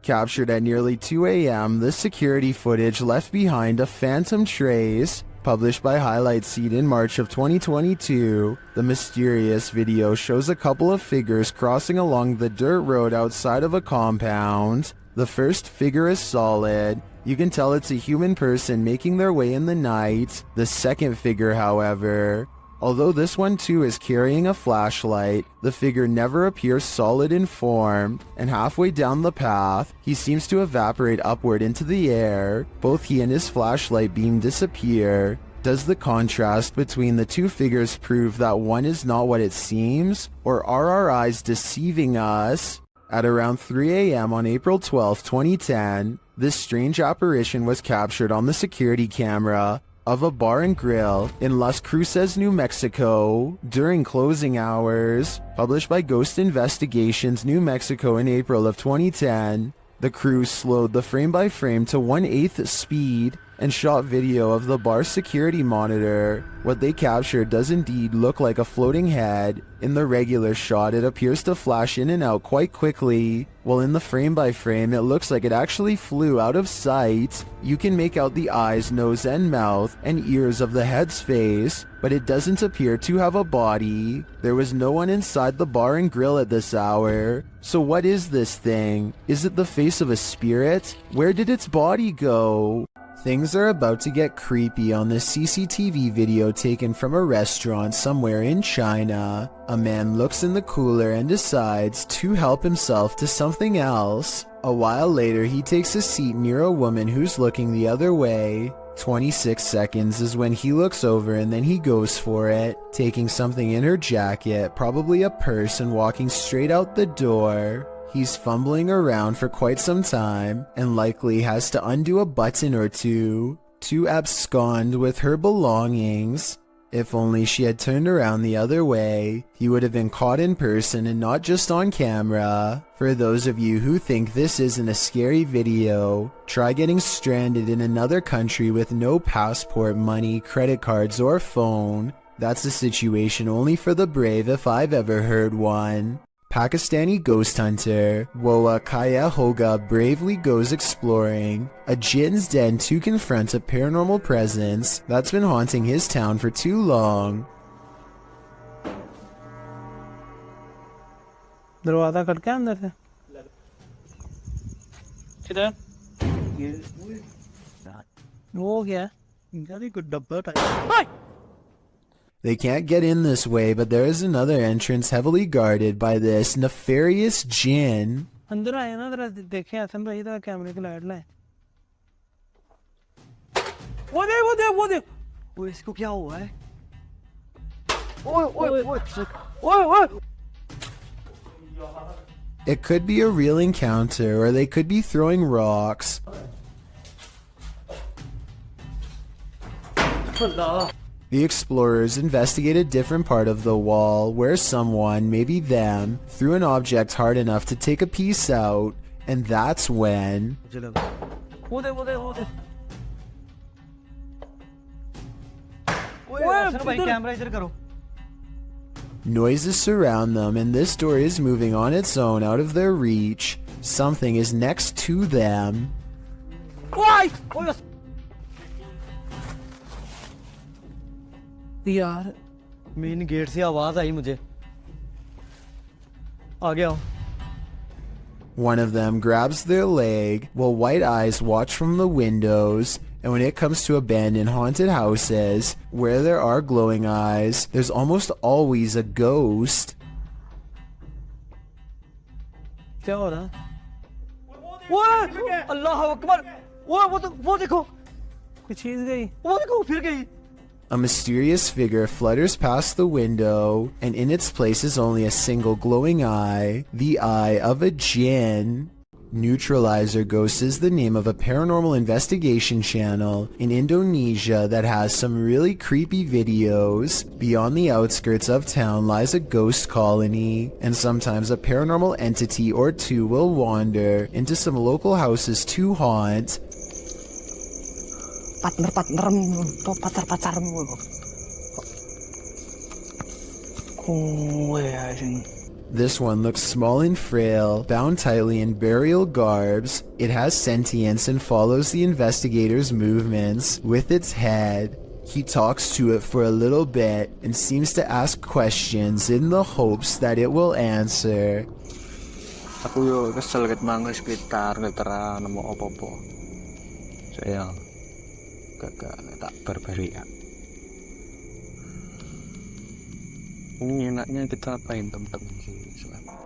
Captured at nearly 2 a.m., this security footage left behind a phantom trace. Published by Highlight Seed in March of 2022, the mysterious video shows a couple of figures crossing along the dirt road outside of a compound. The first figure is solid. You can tell it's a human person making their way in the night. The second figure, however, although this one too is carrying a flashlight, the figure never appears solid in form, and halfway down the path, he seems to evaporate upward into the air. Both he and his flashlight beam disappear. Does the contrast between the two figures prove that one is not what it seems, or are our eyes deceiving us? At around 3 a.m. on April 12, 2010, this strange apparition was captured on the security camera of a bar and grill in Las Cruces, New Mexico during closing hours. Published by Ghost Investigations New Mexico in April of 2010, the crew slowed the frame-by-frame to 1/8 speed and shot video of the bar's security monitor. What they captured does indeed look like a floating head. In the regular shot, it appears to flash in and out quite quickly, while in the frame-by-frame, it looks like it actually flew out of sight. You can make out the eyes, nose, and mouth, and ears of the head's face, but it doesn't appear to have a body. There was no one inside the bar and grill at this hour. So what is this thing? Is it the face of a spirit? Where did its body go? Things are about to get creepy on this CCTV video taken from a restaurant somewhere in China. A man looks in the cooler and decides to help himself to something else. A while later, he takes a seat near a woman who's looking the other way. 26 seconds is when he looks over and then he goes for it, taking something in her jacket, probably a purse, and walking straight out the door. He's fumbling around for quite some time and likely has to undo a button or two to abscond with her belongings. If only she had turned around the other way, he would have been caught in person and not just on camera. For those of you who think this isn't a scary video, try getting stranded in another country with no passport, money, credit cards, or phone. That's a situation only for the brave if I've ever heard one. Pakistani ghost hunter Woa Kaya Hoga bravely goes exploring a jinn's den to confront a paranormal presence that's been haunting his town for too long. दरवाजा खटका अंदर से किधर वो क्या इनका कोई डब्बा type They can't get in this way, but there is another entrance heavily guarded by this nefarious jinn. अंदर आए ना जरा देखें हसन भाई इधर कैमरे की लाइट लाए वो देख ओए इसको क्या हुआ है ओए ओए ओए ओए ओए It could be a real encounter, or they could be throwing rocks. The explorers investigate a different part of the wall where someone, maybe them, threw an object hard enough to take a piece out, and that's when... Noises surround them, and this door is moving on its own out of their reach. Something is next to them. यार main gate से आवाज आई मुझे आ गया हूं One of them grabs their leg while white eyes watch from the windows, and when it comes to abandoned haunted houses where there are glowing eyes, there's almost always a ghost. क्या हो रहा वो अल्लाह अकबर वो देखो कोई चीज गई वो देखो फिर गई A mysterious figure flutters past the window, and in its place is only a single glowing eye, the eye of a jinn. Neutralizer Ghost is the name of a paranormal investigation channel in Indonesia that has some really creepy videos. Beyond the outskirts of town lies a ghost colony, and sometimes a paranormal entity or two will wander into some local houses to haunt. This one looks small and frail, bound tightly in burial garbs. It has sentience and follows the investigator's movements with its head. He talks to it for a little bit and seems to ask questions in the hopes that it will answer. Aku yo kesel ket mangga sekitar ngetera nemu opo-opo. Saya gak tak berberi ya. Ini enaknya kita apain temen-temen sih?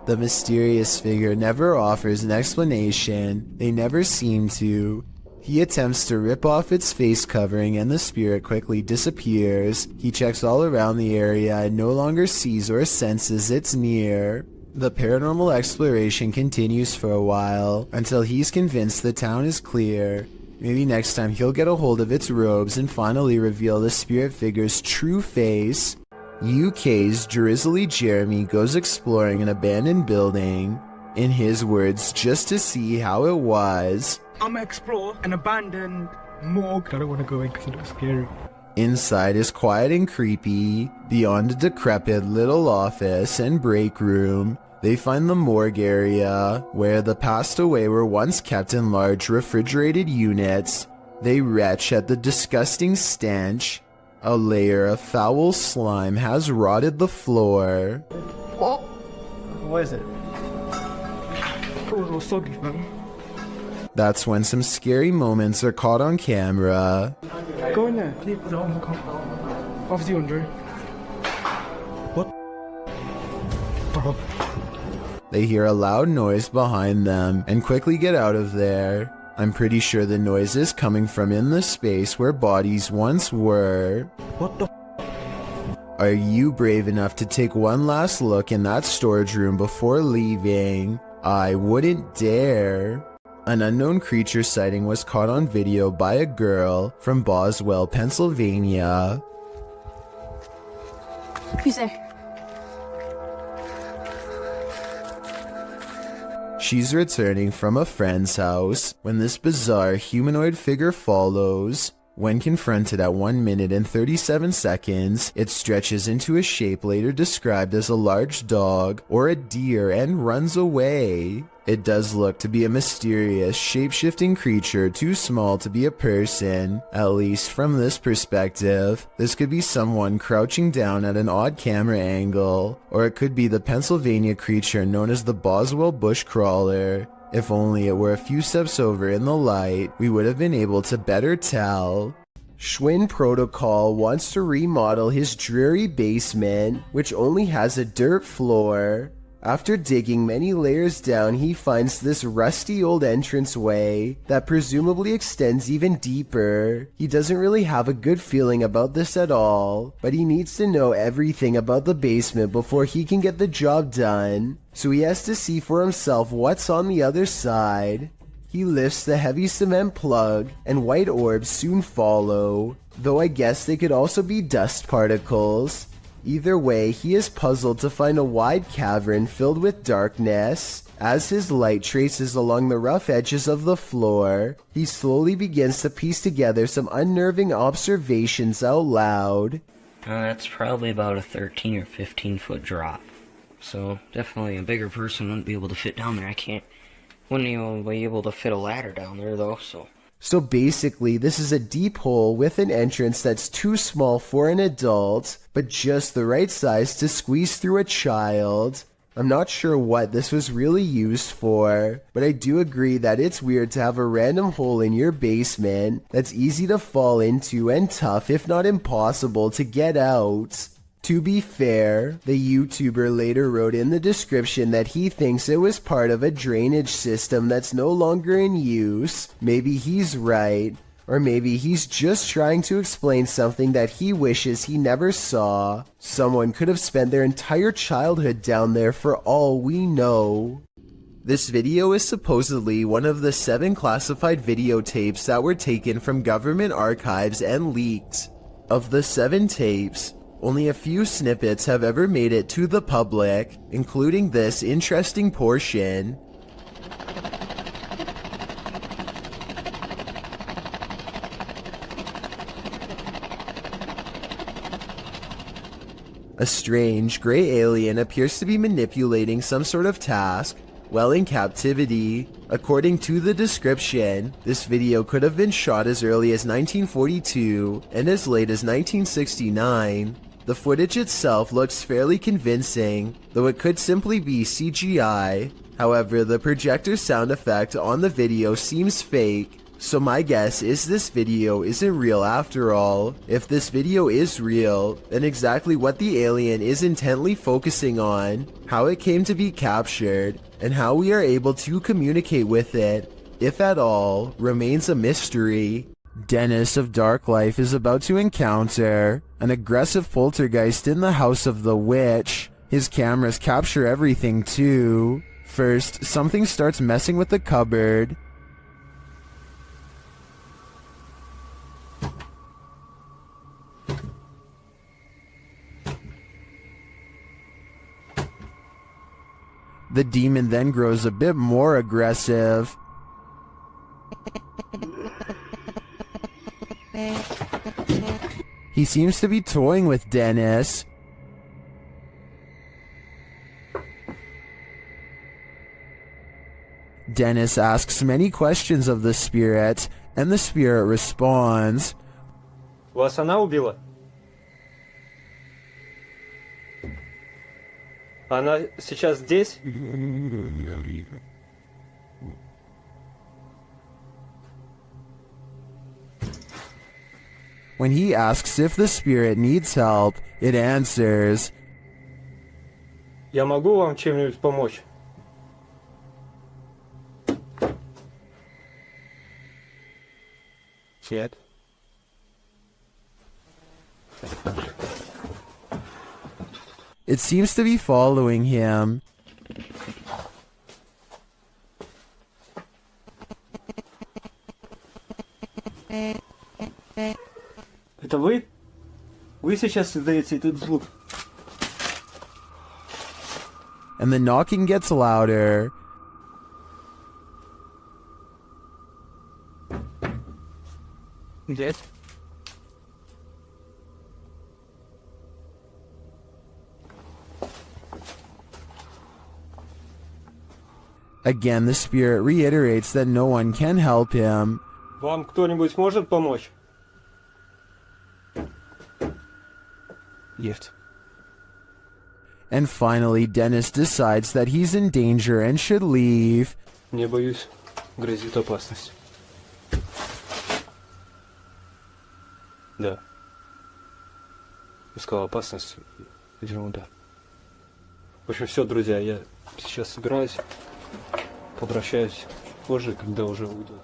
The mysterious figure never offers an explanation. They never seem to. He attempts to rip off its face covering and the spirit quickly disappears. He checks all around the area and no longer sees or senses it's near. The paranormal exploration continues for a while until he's convinced the town is clear. Maybe next time he'll get a hold of its robes and finally reveal the spirit figure's true face. UK's drizzly Jeremy goes exploring an abandoned building, in his words, just to see how it was. I'm gonna explore an abandoned morgue. I don't want to go in because it looks scary. Inside is quiet and creepy. Beyond a decrepit little office and break room, they find the morgue area, where the passed away were once kept in large refrigerated units. They retch at the disgusting stench. A layer of foul slime has rotted the floor. Oh! What is it? It was all soggy, man. That's when some scary moments are caught on camera. Go in there. Obviously, Andre. What? They hear a loud noise behind them and quickly get out of there. I'm pretty sure the noise is coming from in the space where bodies once were. What the? Are you brave enough to take one last look in that storage room before leaving? I wouldn't dare. An unknown creature sighting was caught on video by a girl from Boswell, Pennsylvania. Who's there? She's returning from a friend's house when this bizarre humanoid figure follows. When confronted at 1 minute and 37 seconds, it stretches into a shape later described as a large dog or a deer and runs away. It does look to be a mysterious, shape-shifting creature too small to be a person, at least from this perspective. This could be someone crouching down at an odd camera angle, or it could be the Pennsylvania creature known as the Boswell bushcrawler. If only it were a few steps over in the light, we would have been able to better tell. Schwinn Protocol wants to remodel his dreary basement, which only has a dirt floor. After digging many layers down, he finds this rusty old entranceway that presumably extends even deeper. He doesn't really have a good feeling about this at all, but he needs to know everything about the basement before he can get the job done, so he has to see for himself what's on the other side. He lifts the heavy cement plug, and white orbs soon follow, though I guess they could also be dust particles. Either way, he is puzzled to find a wide cavern filled with darkness. As his light traces along the rough edges of the floor, he slowly begins to piece together some unnerving observations out loud. That's probably about a 13 or 15 foot drop. So definitely a bigger person wouldn't be able to fit down there. Wouldn't even be able to fit a ladder down there though, So basically, this is a deep hole with an entrance that's too small for an adult, but just the right size to squeeze through a child. I'm not sure what this was really used for, but I do agree that it's weird to have a random hole in your basement that's easy to fall into and tough, if not impossible, to get out. To be fair, the YouTuber later wrote in the description that he thinks it was part of a drainage system that's no longer in use. Maybe he's right, or maybe he's just trying to explain something that he wishes he never saw. Someone could have spent their entire childhood down there for all we know. This video is supposedly one of the 7 classified videotapes that were taken from government archives and leaked. Of the 7 tapes, only a few snippets have ever made it to the public, including this interesting portion. A strange, gray alien appears to be manipulating some sort of task while in captivity. According to the description, this video could have been shot as early as 1942 and as late as 1969. The footage itself looks fairly convincing, though it could simply be CGI. However, the projector sound effect on the video seems fake, so my guess is this video isn't real after all. If this video is real, then exactly what the alien is intently focusing on, how it came to be captured, and how we are able to communicate with it, if at all, remains a mystery. Dennis of Dark Life is about to encounter an aggressive poltergeist in the house of the witch. His cameras capture everything too. First, something starts messing with the cupboard. The demon then grows a bit more aggressive. He seems to be toying with Dennis. Dennis asks many questions of the spirit, and the spirit responds. Вас она убила? Она сейчас здесь? When he asks if the spirit needs help, it answers, Я могу вам чем-нибудь помочь? Shit. It seems to be following him. Это вы? Вы сейчас издаете этот звук? And the knocking gets louder. Дед? Again, the spirit reiterates that no one can help him. Вам кто-нибудь может помочь? Gift. And finally, Dennis decides that he's in danger and should leave. Не боюсь, грозит опасность. Да. Искал опасность. Ерунда. В общем, все, друзья, я сейчас собираюсь, возвращаюсь позже, когда уже уйдут.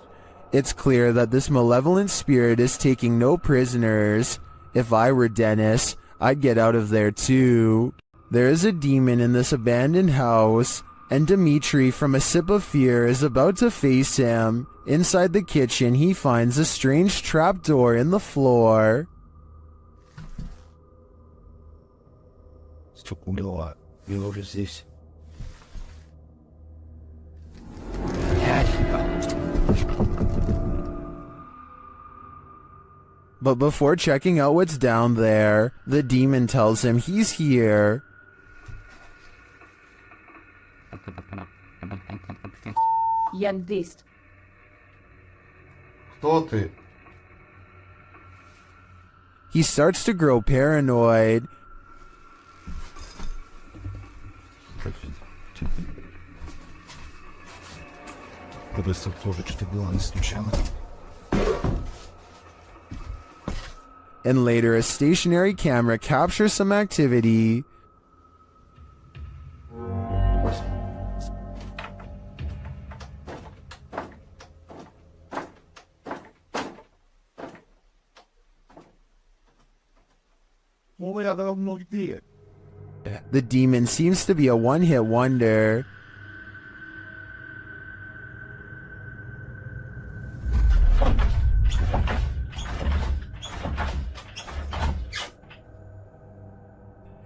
It's clear that this malevolent spirit is taking no prisoners. If I were Dennis, I'd get out of there too. There is a demon in this abandoned house, and Dimitri from A Sip of Fear is about to face him. Inside the kitchen, he finds a strange trapdoor in the floor. Стопудово. Его уже здесь. But before checking out what's down there, the demon tells him he's here. Я здесь. Кто ты? He starts to grow paranoid. Просто тоже что-то было не случайно. And later a stationary camera captures some activity. The demon seems to be a one-hit wonder.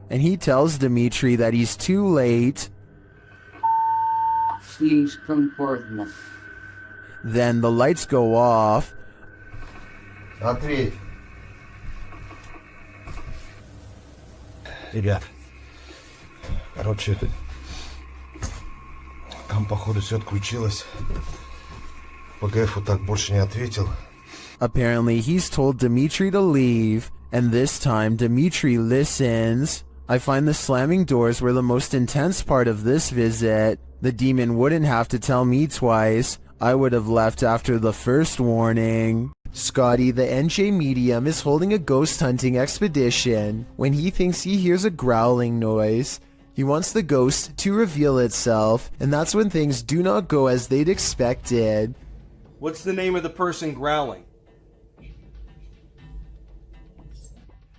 And he tells Dimitri that he's too late. Then the lights go off. Ответь. Ребят, короче, там, походу, все отключилось. ПГФ вот так больше не ответил. Apparently, he's told Dimitri to leave, and this time Dimitri listens. I find the slamming doors were the most intense part of this visit. The demon wouldn't have to tell me twice. I would have left after the first warning. Scotty, the NJ medium, is holding a ghost hunting expedition when he thinks he hears a growling noise. He wants the ghost to reveal itself, and that's when things do not go as they'd expected. What's the name of the person growling?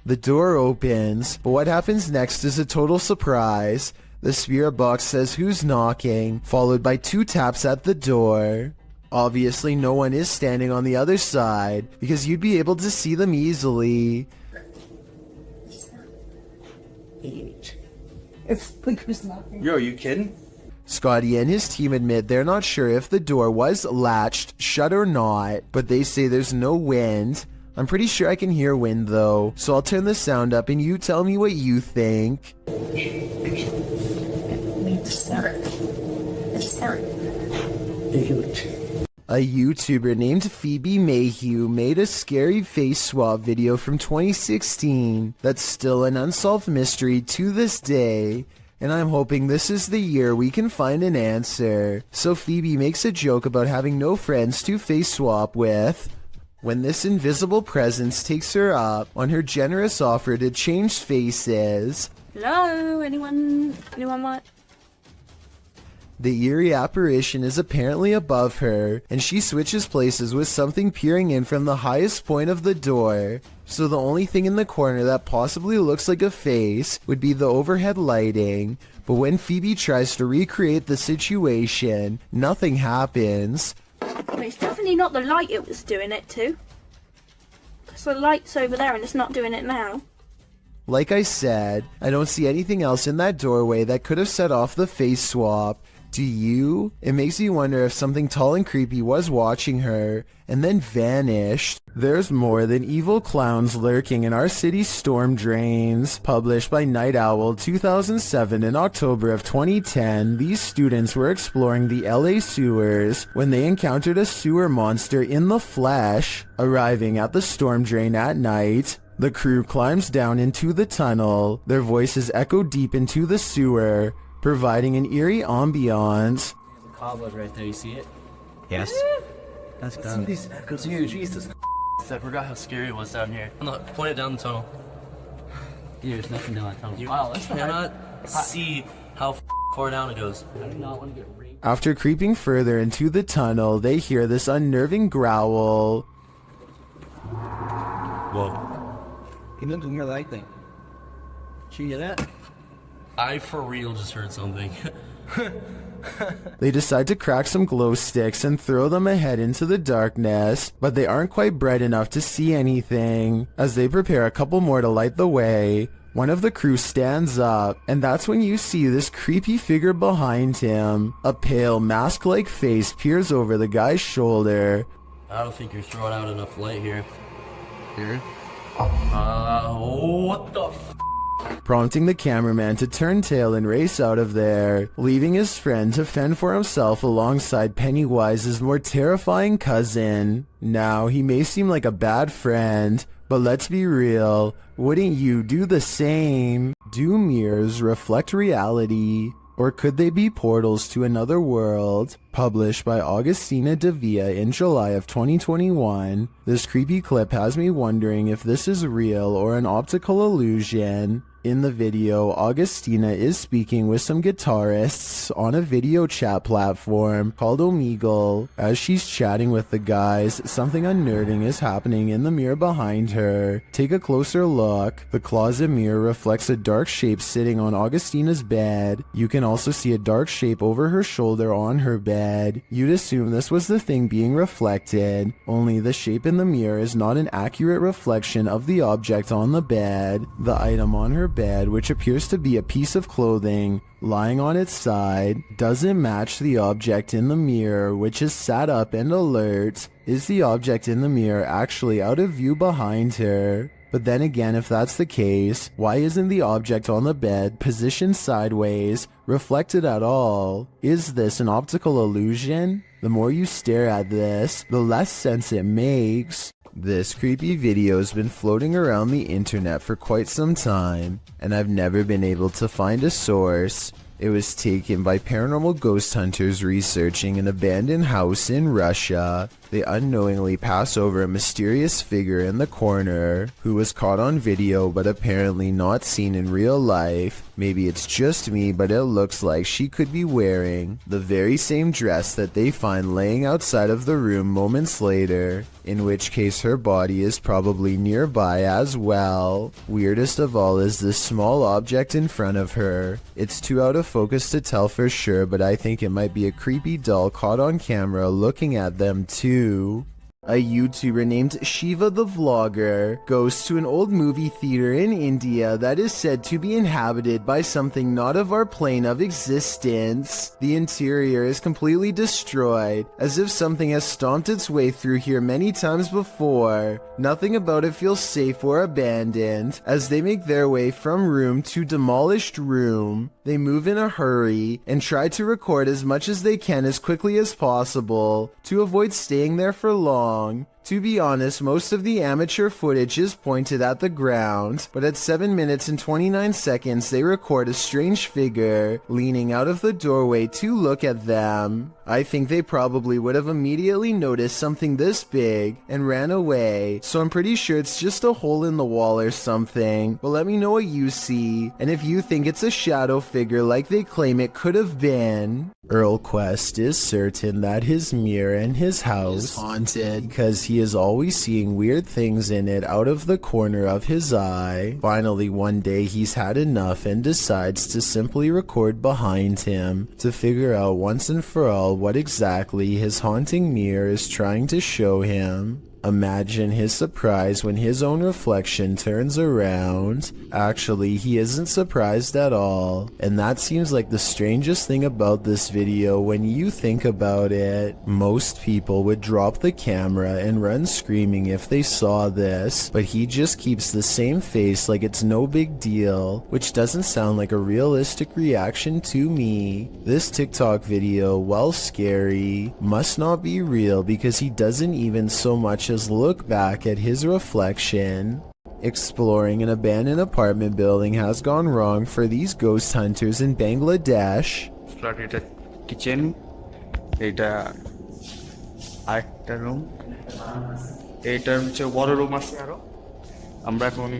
The door opens, but what happens next is a total surprise. The spirit box says who's knocking, followed by 2 taps at the door. Obviously, no one is standing on the other side, because you'd be able to see them easily. Yo, are you kidding? Scotty and his team admit they're not sure if the door was latched shut or not, but they say there's no wind. I'm pretty sure I can hear wind though, so I'll turn the sound up and you tell me what you think. A YouTuber named Phoebe Mayhew made a scary face swap video from 2016 that's still an unsolved mystery to this day, and I'm hoping this is the year we can find an answer. So Phoebe makes a joke about having no friends to face swap with, when this invisible presence takes her up on her generous offer to change faces. Hello, anyone want? The eerie apparition is apparently above her, and she switches places with something peering in from the highest point of the door. So the only thing in the corner that possibly looks like a face would be the overhead lighting. But when Phoebe tries to recreate the situation, nothing happens. But it's definitely not the light it was doing it to. Because the light's over there and it's not doing it now. Like I said, I don't see anything else in that doorway that could have set off the face swap. Do you? It makes me wonder if something tall and creepy was watching her and then vanished. There's more than evil clowns lurking in our city's storm drains. Published by Night Owl 2007 in October of 2010, these students were exploring the LA sewers when they encountered a sewer monster in the flesh. Arriving at the storm drain at night, the crew climbs down into the tunnel. Their voices echo deep into the sewer, providing an eerie ambiance. The cobweb right there, you see it? Yes. That's done. Dude, Jesus I forgot how scary it was down here. Look, point it down the tunnel. Dude, there's nothing down that tunnel. You wow, that's cannot see how far down it goes. I do not want to get raped. After creeping further into the tunnel, they hear this unnerving growl. Whoa. He doesn't hear that thing. She hear that? I for real just heard something. They decide to crack some glow sticks and throw them ahead into the darkness, but they aren't quite bright enough to see anything. As they prepare a couple more to light the way, one of the crew stands up, and that's when you see this creepy figure behind him. A pale, mask-like face peers over the guy's shoulder. I don't think you're throwing out enough light here. Here? What the prompting the cameraman to turn tail and race out of there, leaving his friend to fend for himself alongside Pennywise's more terrifying cousin. Now, he may seem like a bad friend, but let's be real, wouldn't you do the same? Do mirrors reflect reality? Or could they be portals to another world? Published by Augustina Devia in July of 2021, this creepy clip has me wondering if this is real or an optical illusion. In the video, Augustina is speaking with some guitarists on a video chat platform called Omegle. As she's chatting with the guys, something unnerving is happening in the mirror behind her. Take a closer look. The closet mirror reflects a dark shape sitting on Augustina's bed. You can also see a dark shape over her shoulder on her bed. You'd assume this was the thing being reflected, only the shape in the mirror is not an accurate reflection of the object on the bed. The item on her bed, which appears to be a piece of clothing lying on its side, doesn't match the object in the mirror, which is sat up and alert. Is the object in the mirror actually out of view behind her? But then again, if that's the case, why isn't the object on the bed positioned sideways, reflected at all? Is this an optical illusion? The more you stare at this, the less sense it makes. This creepy video has been floating around the internet for quite some time, and I've never been able to find a source. It was taken by paranormal ghost hunters researching an abandoned house in Russia. They unknowingly pass over a mysterious figure in the corner, who was caught on video but apparently not seen in real life. Maybe it's just me, but it looks like she could be wearing the very same dress that they find laying outside of the room moments later, in which case her body is probably nearby as well. Weirdest of all is this small object in front of her. It's too out of focus to tell for sure, but I think it might be a creepy doll caught on camera looking at them too. A YouTuber named Shiva the Vlogger goes to an old movie theater in India that is said to be inhabited by something not of our plane of existence. The interior is completely destroyed, as if something has stomped its way through here many times before. Nothing about it feels safe or abandoned. As they make their way from room to demolished room, they move in a hurry and try to record as much as they can as quickly as possible to avoid staying there for long. To be honest, most of the amateur footage is pointed at the ground, but at 7 minutes and 29 seconds they record a strange figure leaning out of the doorway to look at them. I think they probably would have immediately noticed something this big and ran away, so I'm pretty sure it's just a hole in the wall or something. But let me know what you see, and if you think it's a shadow figure like they claim it could have been. Earl Quest is certain that his mirror in his house is haunted because he is always seeing weird things in it out of the corner of his eye. Finally, one day he's had enough and decides to simply record behind him to figure out once and for all what exactly his haunting mirror is trying to show him. Imagine his surprise when his own reflection turns around. Actually, he isn't surprised at all, and that seems like the strangest thing about this video when you think about it. Most people would drop the camera and run screaming if they saw this, but he just keeps the same face like it's no big deal, which doesn't sound like a realistic reaction to me. This TikTok video, while scary, must not be real because he doesn't even so much as look back at his reflection. Exploring an abandoned apartment building has gone wrong for these ghost hunters in Bangladesh. Flooded kitchen, এটা আরেকটা room, এইটার হচ্ছে বড় room আছে আরো। আমরা এখন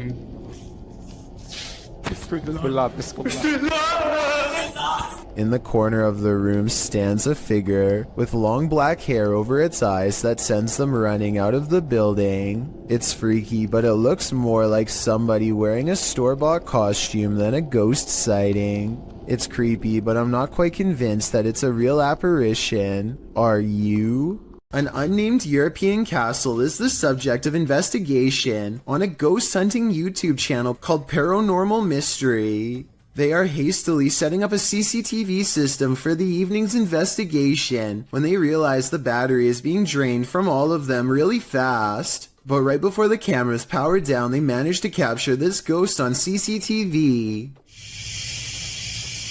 In the corner of the room stands a figure with long black hair over its eyes that sends them running out of the building. It's freaky, but it looks more like somebody wearing a store-bought costume than a ghost sighting. It's creepy, but I'm not quite convinced that it's a real apparition. Are you? An unnamed European castle is the subject of investigation on a ghost hunting YouTube channel called Paranormal Mystery. They are hastily setting up a CCTV system for the evening's investigation when they realize the battery is being drained from all of them really fast. But right before the cameras power down, they manage to capture this ghost on CCTV.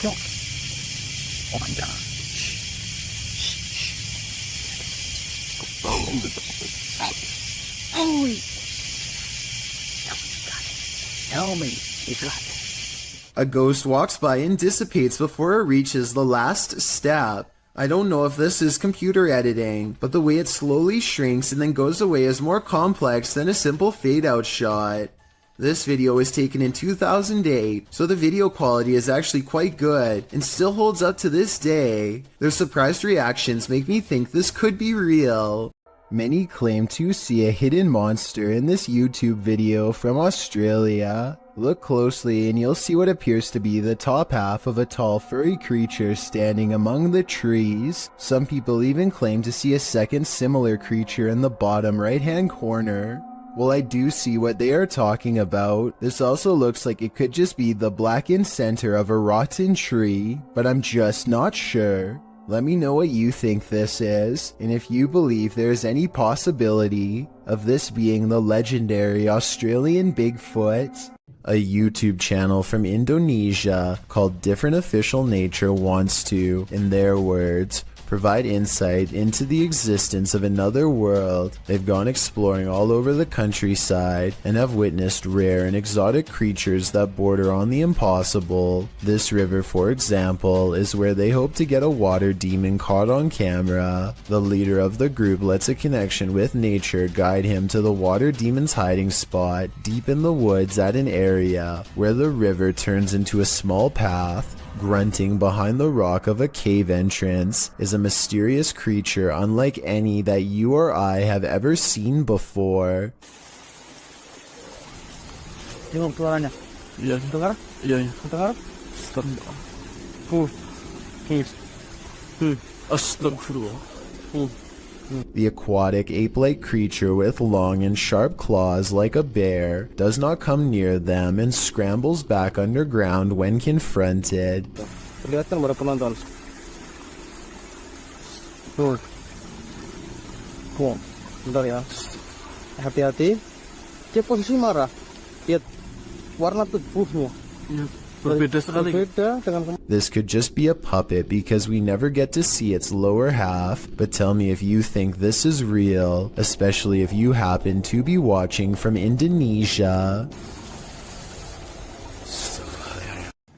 Oh my god. Holy! Tell me you got it. A ghost walks by and dissipates before it reaches the last step. I don't know if this is computer editing, but the way it slowly shrinks and then goes away is more complex than a simple fade-out shot. This video was taken in 2008, so the video quality is actually quite good and still holds up to this day. Their surprised reactions make me think this could be real. Many claim to see a hidden monster in this YouTube video from Australia. Look closely and you'll see what appears to be the top half of a tall furry creature standing among the trees. Some people even claim to see a second similar creature in the bottom right-hand corner. Well, I do see what they are talking about. This also looks like it could just be the blackened center of a rotten tree, but I'm just not sure. Let me know what you think this is, and if you believe there is any possibility of this being the legendary Australian Bigfoot. A YouTube channel from Indonesia called Different Official Nature wants to, in their words, provide insight into the existence of another world. They've gone exploring all over the countryside and have witnessed rare and exotic creatures that border on the impossible. This river, for example, is where they hope to get a water demon caught on camera. The leader of the group lets a connection with nature guide him to the water demon's hiding spot deep in the woods at an area where the river turns into a small path. Grunting behind the rock of a cave entrance is a mysterious creature unlike any that you or I have ever seen before. Gimana suaranya? Iya, dengar? Iya, dengar? Astagfirullah. The aquatic ape-like creature with long and sharp claws like a bear does not come near them and scrambles back underground when confronted. Kelihatan para penonton. Tuh. Bentar ya. Hati-hati. Dia posisi marah. Lihat warna tubuhnya. This could just be a puppet because we never get to see its lower half, but tell me if you think this is real, especially if you happen to be watching from Indonesia.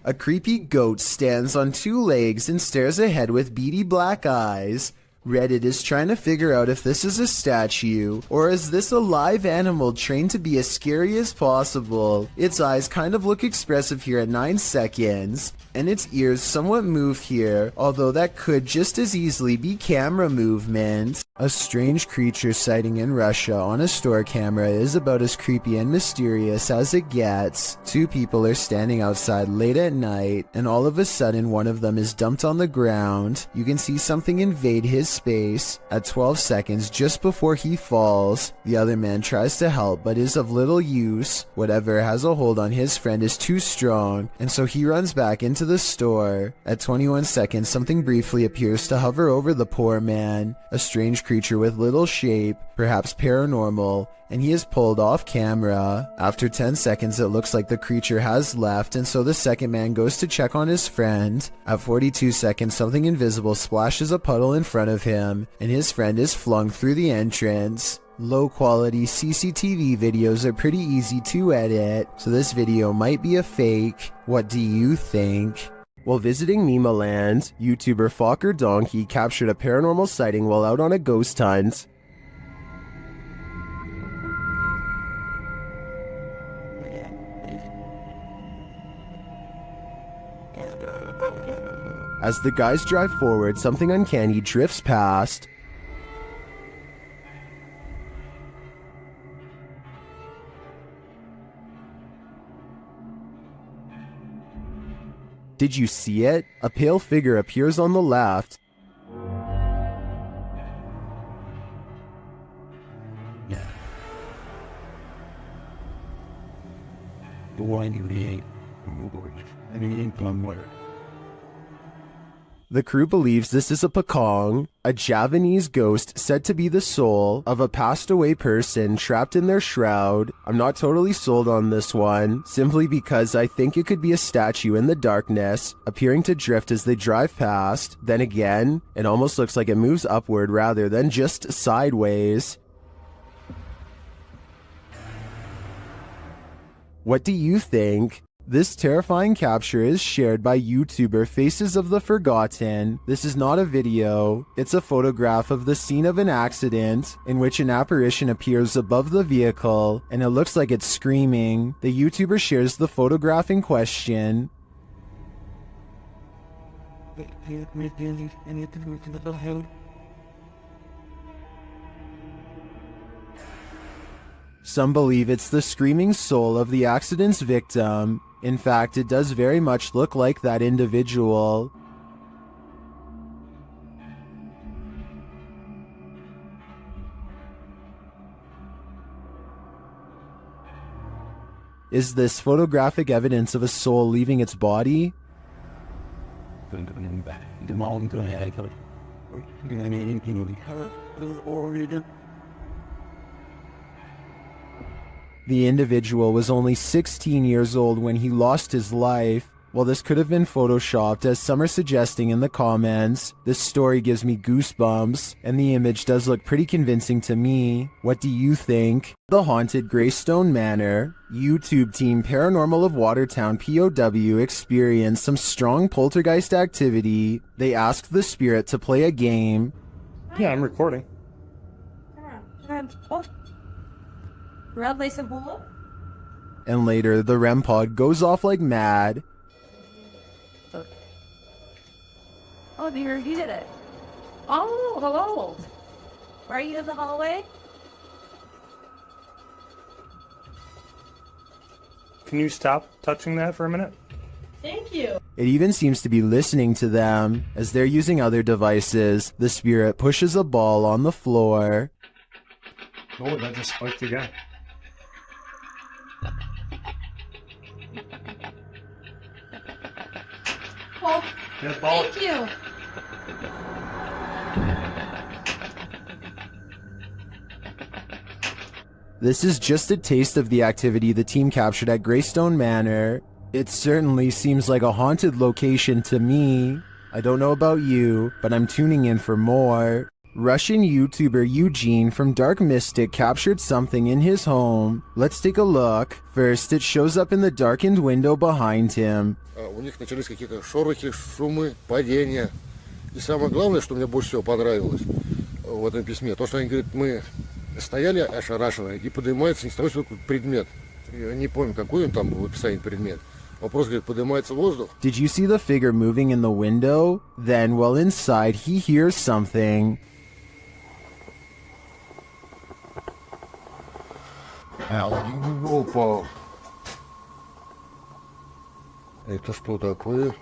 A creepy goat stands on two legs and stares ahead with beady black eyes. Reddit is trying to figure out if this is a statue, or is this a live animal trained to be as scary as possible. Its eyes kind of look expressive here at 9 seconds, and its ears somewhat move here, although that could just as easily be camera movement. A strange creature sighting in Russia on a store camera is about as creepy and mysterious as it gets. Two people are standing outside late at night, and all of a sudden one of them is dumped on the ground. You can see something invade his space. At 12 seconds, just before he falls, the other man tries to help but is of little use. Whatever has a hold on his friend is too strong, and so he runs back into the store. At 21 seconds, something briefly appears to hover over the poor man. A strange creature with little shape, perhaps paranormal, and he is pulled off camera. After 10 seconds, it looks like the creature has left, and so the second man goes to check on his friend. At 42 seconds, something invisible splashes a puddle in front of him, and his friend is flung through the entrance. Low quality CCTV videos are pretty easy to edit, so this video might be a fake. What do you think? While visiting Memeland, YouTuber Fokker Donkey captured a paranormal sighting while out on a ghost hunt. As the guys drive forward, something uncanny drifts past. Did you see it? A pale figure appears on the left. The crew believes this is a Pakong, a Javanese ghost said to be the soul of a passed away person trapped in their shroud. I'm not totally sold on this one, simply because I think it could be a statue in the darkness, appearing to drift as they drive past. Then again, it almost looks like it moves upward rather than just sideways. What do you think? This terrifying capture is shared by YouTuber Faces of the Forgotten. This is not a video, it's a photograph of the scene of an accident in which an apparition appears above the vehicle and it looks like it's screaming. The YouTuber shares the photograph in question. Some believe it's the screaming soul of the accident's victim. In fact, it does very much look like that individual. Is this photographic evidence of a soul leaving its body? The individual was only 16 years old when he lost his life. While this could have been photoshopped, as some are suggesting in the comments, this story gives me goosebumps, and the image does look pretty convincing to me. What do you think? The haunted Greystone Manor. YouTube team Paranormal of Watertown POW experienced some strong poltergeist activity. They asked the spirit to play a game. Yeah, I'm recording. And later, the REM pod goes off like mad. Oh, dear, he did it. Oh, hello. Are you in the hallway? Can you stop touching that for a minute? Thank you. It even seems to be listening to them. As they're using other devices, the spirit pushes a ball on the floor. Oh, that just spiked again. Well, Yeah, ball. thank you. This is just a taste of the activity the team captured at Greystone Manor. It certainly seems like a haunted location to me. I don't know about you, but I'm tuning in for more. Russian YouTuber Eugene from Dark Mystic captured something in his home. Let's take a look. First, it shows up in the darkened window behind him. У них начались какие-то шорохи, шумы, падения. И самое главное, что мне больше всего понравилось в этом письме, то, что они говорят, мы стояли ошарашенные, и поднимается ни с того ни с сего предмет. Я не помню, какой он там был в описании предмет. Вопрос, говорит, поднимается воздух. Did you see the figure moving in the window? Then, while inside, he hears something. Опа! Это что такое?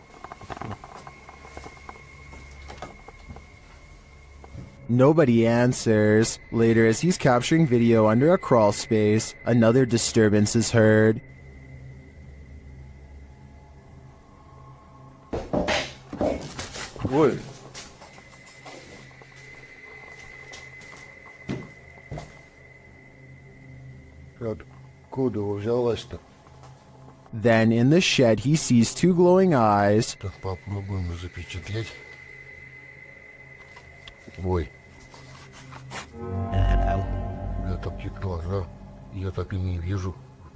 Nobody answers. Later, as he's capturing video under a crawl space, another disturbance is heard. Ой! Откуда взялась-то? Then, in the shed, he sees two glowing eyes. Так попробуем запечатлеть. Ой. Я такие глаза, я так и не вижу.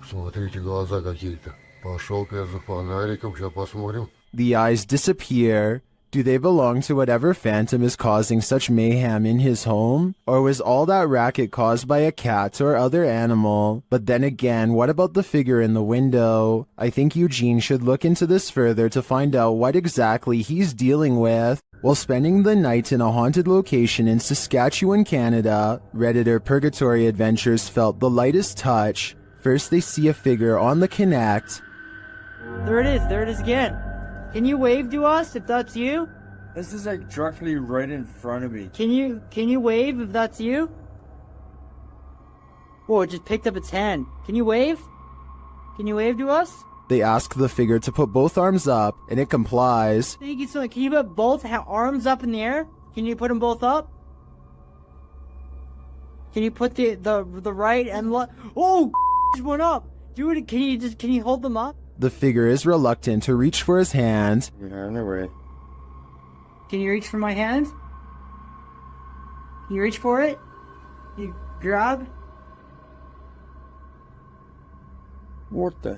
Смотрите, глаза какие-то. Пошел-ка я за фонариком, сейчас посмотрим. The eyes disappear. Do they belong to whatever phantom is causing such mayhem in his home? Or was all that racket caused by a cat or other animal? But then again, what about the figure in the window? I think Eugene should look into this further to find out what exactly he's dealing with. While spending the night in a haunted location in Saskatchewan, Canada, Redditor Purgatory Adventures felt the lightest touch. First they see a figure on the Connect. There it is again. Can you wave to us if that's you? This is like directly right in front of me. Can you wave if that's you? Whoa, it just picked up its hand. Can you wave? Can you wave to us? They ask the figure to put both arms up, and it complies. Thank you so much. Can you put both arms up in the air? Can you put them both up? Can you put the right and left? Oh, just went up. Dude, can you hold them up? The figure is reluctant to reach for his hand. Yeah, no way. Can you reach for my hand? Can you reach for it? You grab? What the?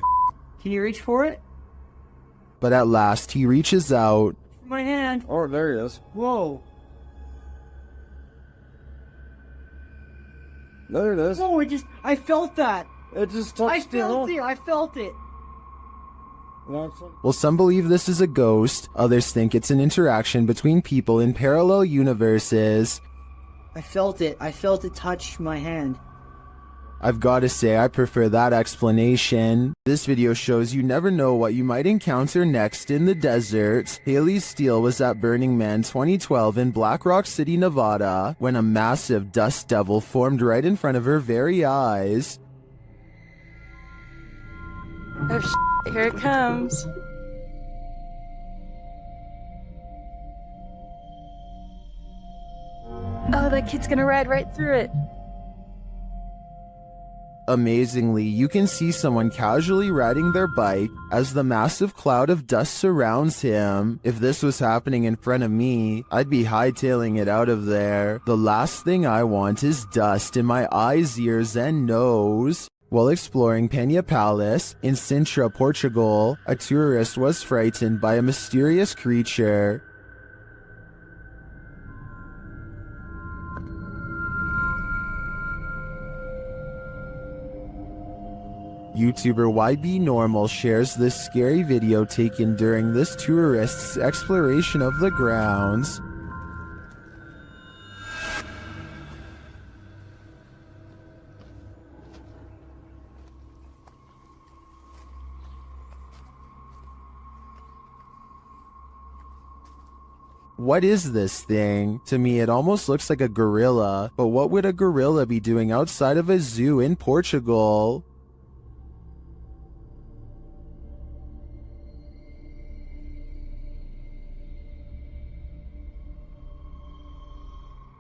Can you reach for it? But at last he reaches out. My hand. Oh, there he is. Whoa. There it is. Oh, I felt that. It just touched I felt it. Well, some believe this is a ghost, others think it's an interaction between people in parallel universes. I felt it touch my hand. I've got to say, I prefer that explanation. This video shows you never know what you might encounter next in the desert. Haley Steele was at Burning Man 2012 in Black Rock City, Nevada, when a massive dust devil formed right in front of her very eyes. Oh, here it comes. Oh, that kid's gonna ride right through it. Amazingly, you can see someone casually riding their bike as the massive cloud of dust surrounds him. If this was happening in front of me, I'd be hightailing it out of there. The last thing I want is dust in my eyes, ears, and nose. While exploring Penha Palace in Sintra, Portugal, a tourist was frightened by a mysterious creature. YouTuber YB Normal shares this scary video taken during this tourist's exploration of the grounds. What is this thing? To me, it almost looks like a gorilla, but what would a gorilla be doing outside of a zoo in Portugal?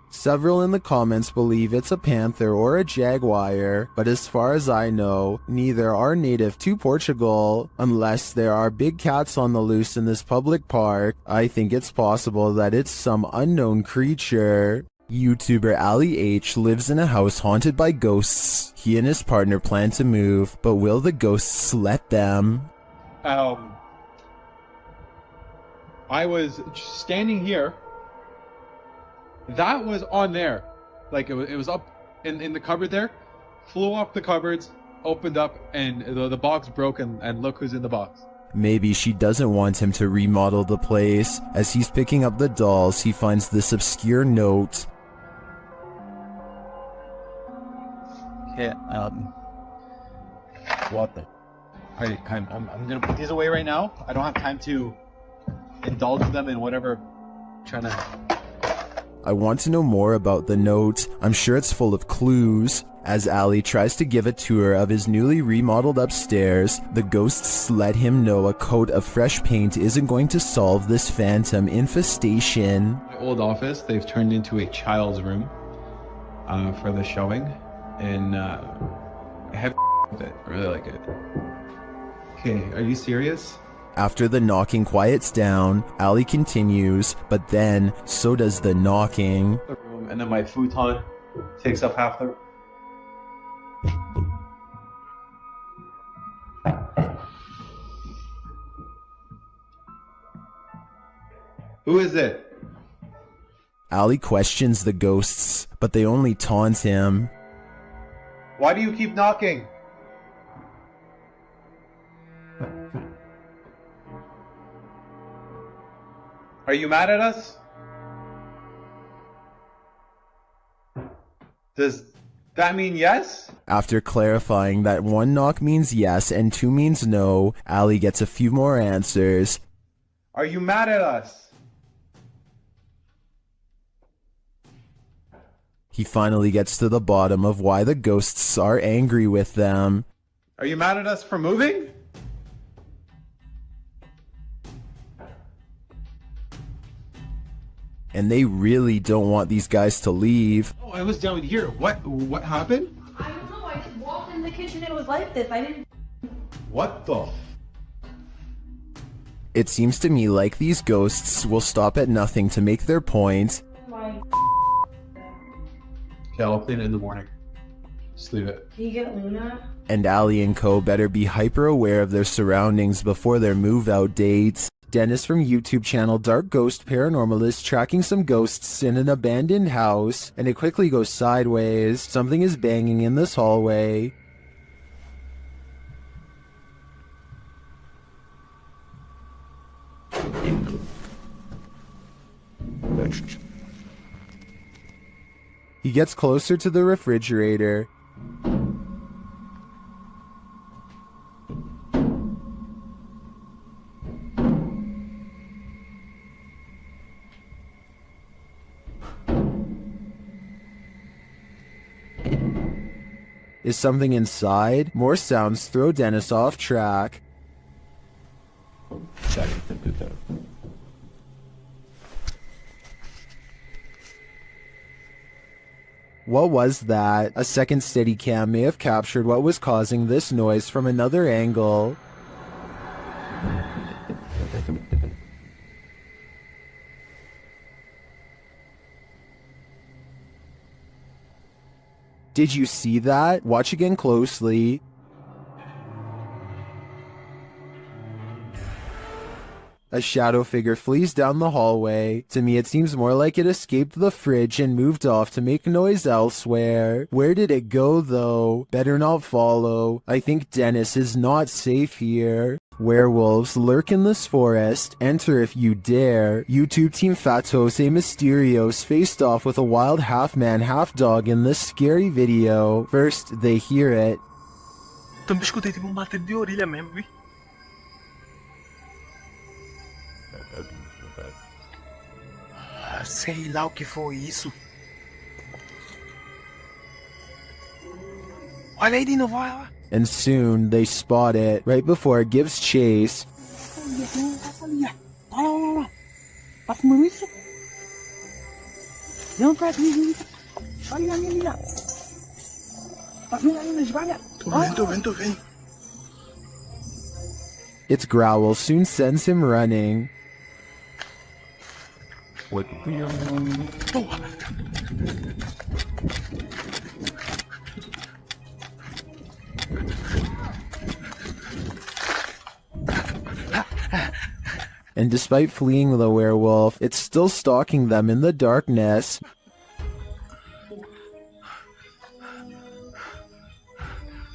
Several in the comments believe it's a panther or a jaguar, but as far as I know, neither are native to Portugal. Unless there are big cats on the loose in this public park, I think it's possible that it's some unknown creature. YouTuber Ali H lives in a house haunted by ghosts. He and his partner plan to move, but will the ghosts let them? I was standing here. That was on there. Like, it was up in the cupboard there. Flew off the cupboards, opened up, and the box broke, and look who's in the box. Maybe she doesn't want him to remodel the place. As he's picking up the dolls, he finds this obscure note. Okay, what the? Alright, I'm gonna put these away right now. I don't have time to indulge them in whatever trying to... I want to know more about the note. I'm sure it's full of clues. As Ali tries to give a tour of his newly remodeled upstairs, the ghosts let him know a coat of fresh paint isn't going to solve this phantom infestation. My old office, they've turned into a child's room for the showing, and I have with it. I really like it. Okay, are you serious? After the knocking quiets down, Ali continues, but then so does the knocking. The room, and then my futon takes up half the... Who is it? Ali questions the ghosts, but they only taunt him. Why do you keep knocking? Are you mad at us? Does that mean yes? After clarifying that 1 knock means yes and 2 means no, Ali gets a few more answers. Are you mad at us? He finally gets to the bottom of why the ghosts are angry with them. Are you mad at us for moving? And they really don't want these guys to leave. Oh, I was down here. What happened? I don't know. I just walked in the kitchen and it was like this. I didn't. What the? It seems to me like these ghosts will stop at nothing to make their point. Okay, I'll clean it in the morning. Just leave it. Can you get Luna? And Ali and co better be hyper aware of their surroundings before their move out date. Dennis from YouTube channel Dark Ghost Paranormal is tracking some ghosts in an abandoned house, and it quickly goes sideways. Something is banging in this hallway. He gets closer to the refrigerator. Is something inside? More sounds throw Dennis off track. What was that? A second Steadicam may have captured what was causing this noise from another angle. Did you see that? Watch again closely. A shadow figure flees down the hallway. To me, it seems more like it escaped the fridge and moved off to make noise elsewhere. Where did it go, though? Better not follow. I think Dennis is not safe here. Werewolves lurk in this forest. Enter if you dare. YouTube team Fatos et Mysterios faced off with a wild half-man, half-dog in this scary video. First, they hear it. Sei lá o que foi isso. Olha aí de novo, olha lá. And soon, they spot it right before it gives chase. Tô vendo. Its growl soon sends him running. And despite fleeing the werewolf, it's still stalking them in the darkness.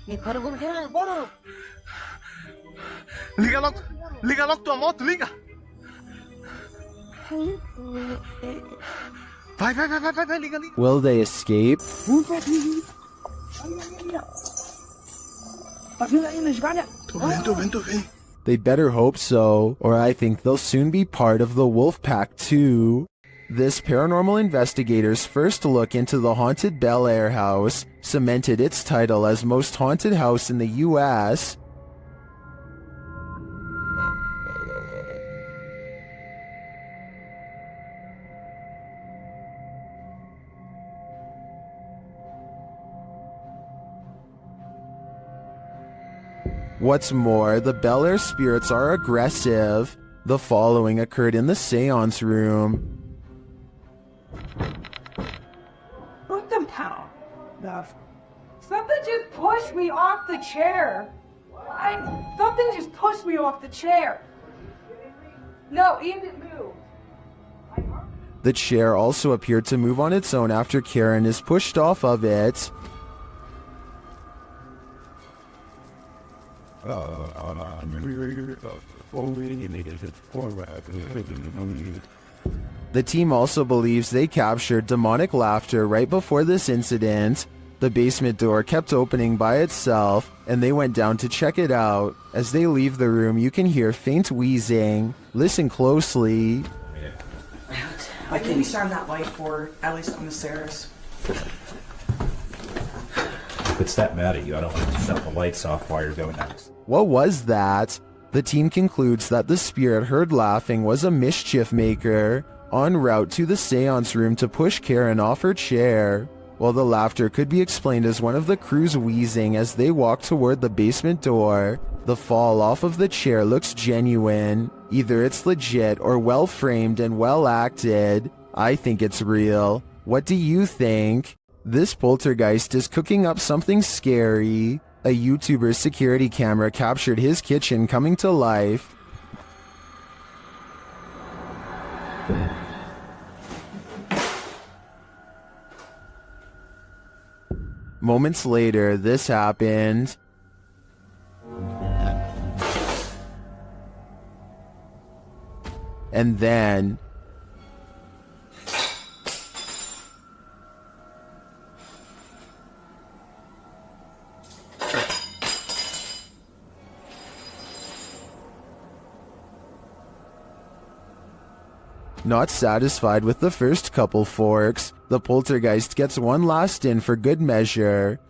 Liga logo tua moto, liga. Vai, liga. Will they escape? Tô vendo. They better hope so, or I think they'll soon be part of the wolf pack too. This paranormal investigator's first look into the haunted Bel Air house cemented its title as most haunted house in the US. What's more, the Bel Air spirits are aggressive. The following occurred in the seance room. Put them down. Something just pushed me off the chair. Something just pushed me off the chair. No, Ian didn't move. The chair also appeared to move on its own after Karen is pushed off of it. The team also believes they captured demonic laughter right before this incident. The basement door kept opening by itself, and they went down to check it out. As they leave the room, you can hear faint wheezing. Listen closely. I think we shine that light for at least on the stairs. If it's that mad at you, I don't want to shut the lights off while you're doing that. What was that? The team concludes that the spirit heard laughing was a mischief maker en route to the seance room to push Karen off her chair. While the laughter could be explained as one of the crew's wheezing as they walk toward the basement door, the fall off of the chair looks genuine. Either it's legit or well framed and well acted. I think it's real. What do you think? This poltergeist is cooking up something scary. A YouTuber's security camera captured his kitchen coming to life. Moments later, this happened. And then... Not satisfied with the first couple forks, the poltergeist gets one last in for good measure.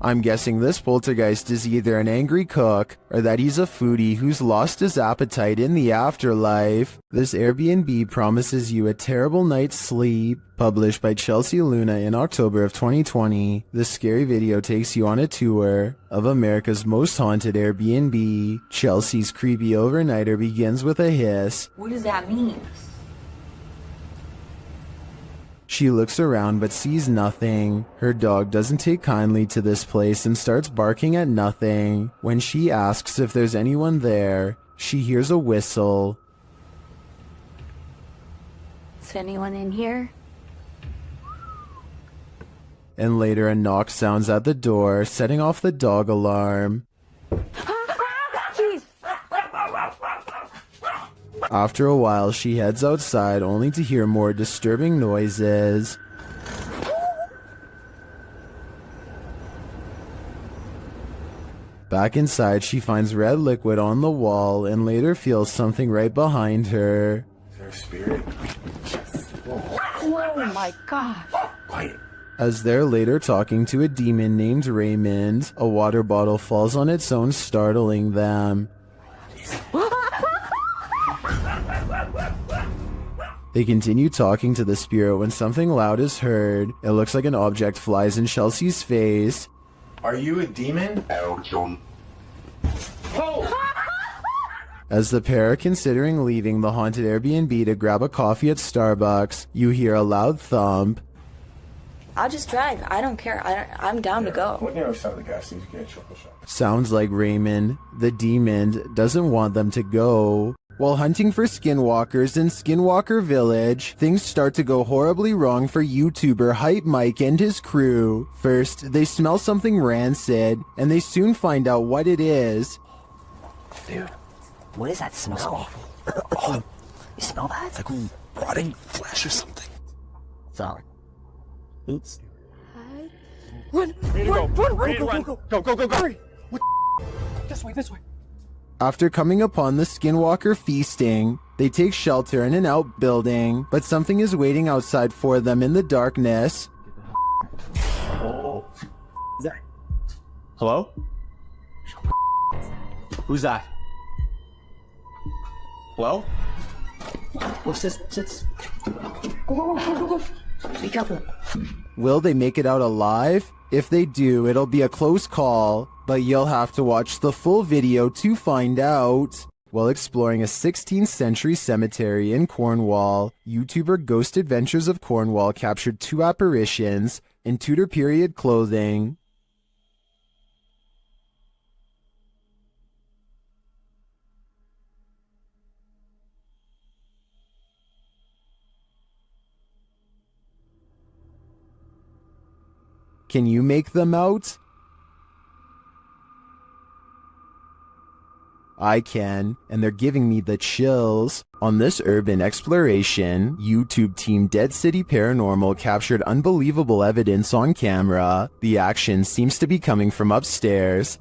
I'm guessing this poltergeist is either an angry cook or that he's a foodie who's lost his appetite in the afterlife. This Airbnb promises you a terrible night's sleep. Published by Chelsea Luna in October of 2020, this scary video takes you on a tour of America's most haunted Airbnb. Chelsea's creepy overnighter begins with a hiss. What does that mean? She looks around but sees nothing. Her dog doesn't take kindly to this place and starts barking at nothing. When she asks if there's anyone there, she hears a whistle. Is anyone in here? And later a knock sounds at the door, setting off the dog alarm. Jeez. After a while, she heads outside only to hear more disturbing noises. Back inside, she finds red liquid on the wall and later feels something right behind her. Is there a spirit? Oh my gosh. Quiet. As they're later talking to a demon named Raymond, a water bottle falls on its own, startling them. They continue talking to the spirit when something loud is heard. It looks like an object flies in Chelsea's face. Are you a demon? As the pair are considering leaving the haunted Airbnb to grab a coffee at Starbucks, you hear a loud thump. I'll just drive. I don't care. I'm down to go. What near side of the gas station get chocolate shop? Sounds like Raymond, the demon, doesn't want them to go. While hunting for skinwalkers in Skinwalker Village, things start to go horribly wrong for YouTuber Hype Mike and his crew. First, they smell something rancid, and they soon find out what it is. Dude, what is that smell? Oh, you smell that? It's like rotting flesh or something. Sorry. Oops. Run! Go! Hurry! What? This way. After coming upon the Skinwalker feasting, they take shelter in an outbuilding, but something is waiting outside for them in the darkness. Oh. Is that? Hello? Who's that? Hello? What's this? Go. Be careful. Will they make it out alive? If they do, it'll be a close call, but you'll have to watch the full video to find out. While exploring a 16th century cemetery in Cornwall, YouTuber Ghost Adventures of Cornwall captured two apparitions in Tudor period clothing. Can you make them out? I can, and they're giving me the chills. On this urban exploration, YouTube team Dead City Paranormal captured unbelievable evidence on camera. The action seems to be coming from upstairs.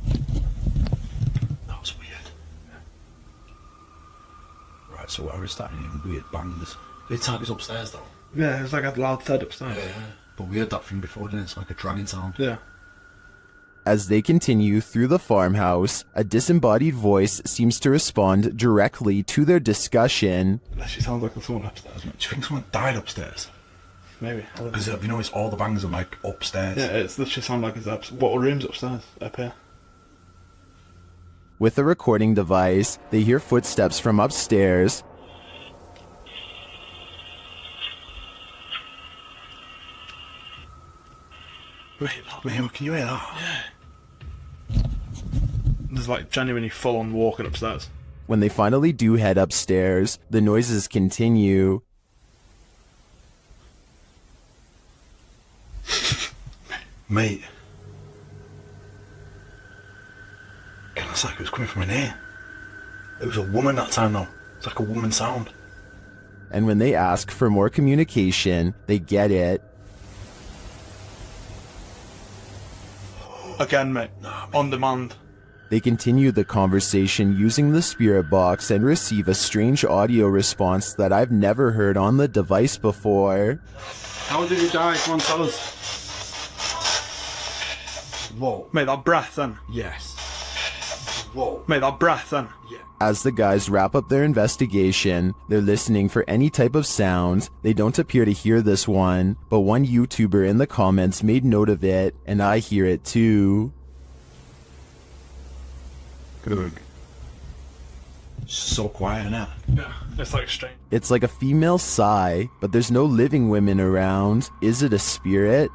That was weird. Right, so I was starting hearing weird bangs. It's like it's upstairs though. Yeah, it's like a loud thud upstairs. Yeah. But we heard that thing before, didn't it? It's like a dragging sound. Yeah. As they continue through the farmhouse, a disembodied voice seems to respond directly to their discussion. That actually sounds like someone upstairs. Do you think someone died upstairs? Maybe. Because you notice all the bangs are like upstairs. Yeah, it literally sounds like it's what room's upstairs? Up here. With a recording device, they hear footsteps from upstairs. Wait, can you hear that? Yeah. There's like genuinely full on walking upstairs. When they finally do head upstairs, the noises continue. Mate. It's like it was coming from in here. It was a woman that time though. It's like a woman sound. And when they ask for more communication, they get it. Again, mate. On demand. They continue the conversation using the spirit box and receive a strange audio response that I've never heard on the device before. How did you die? Come on, tell us. Whoa. Mate, that breath then. Yes. Whoa. Mate, that breath then. Yeah. As the guys wrap up their investigation, they're listening for any type of sound. They don't appear to hear this one, but one YouTuber in the comments made note of it, and I hear it too. Good. So quiet now. Yeah, it's like strange. It's like a female sigh, but there's no living women around. Is it a spirit?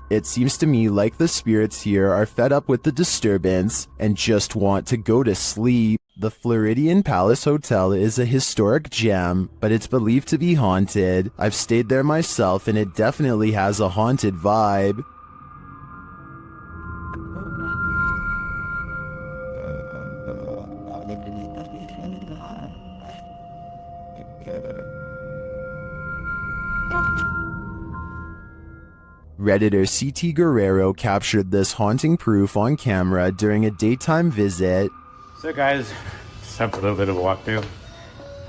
It seems to me like the spirits here are fed up with the disturbance and just want to go to sleep. The Floridian Palace Hotel is a historic gem, but it's believed to be haunted. I've stayed there myself and it definitely has a haunted vibe. Redditor CT Guerrero captured this haunting proof on camera during a daytime visit. So guys, just have a little bit of a walkthrough.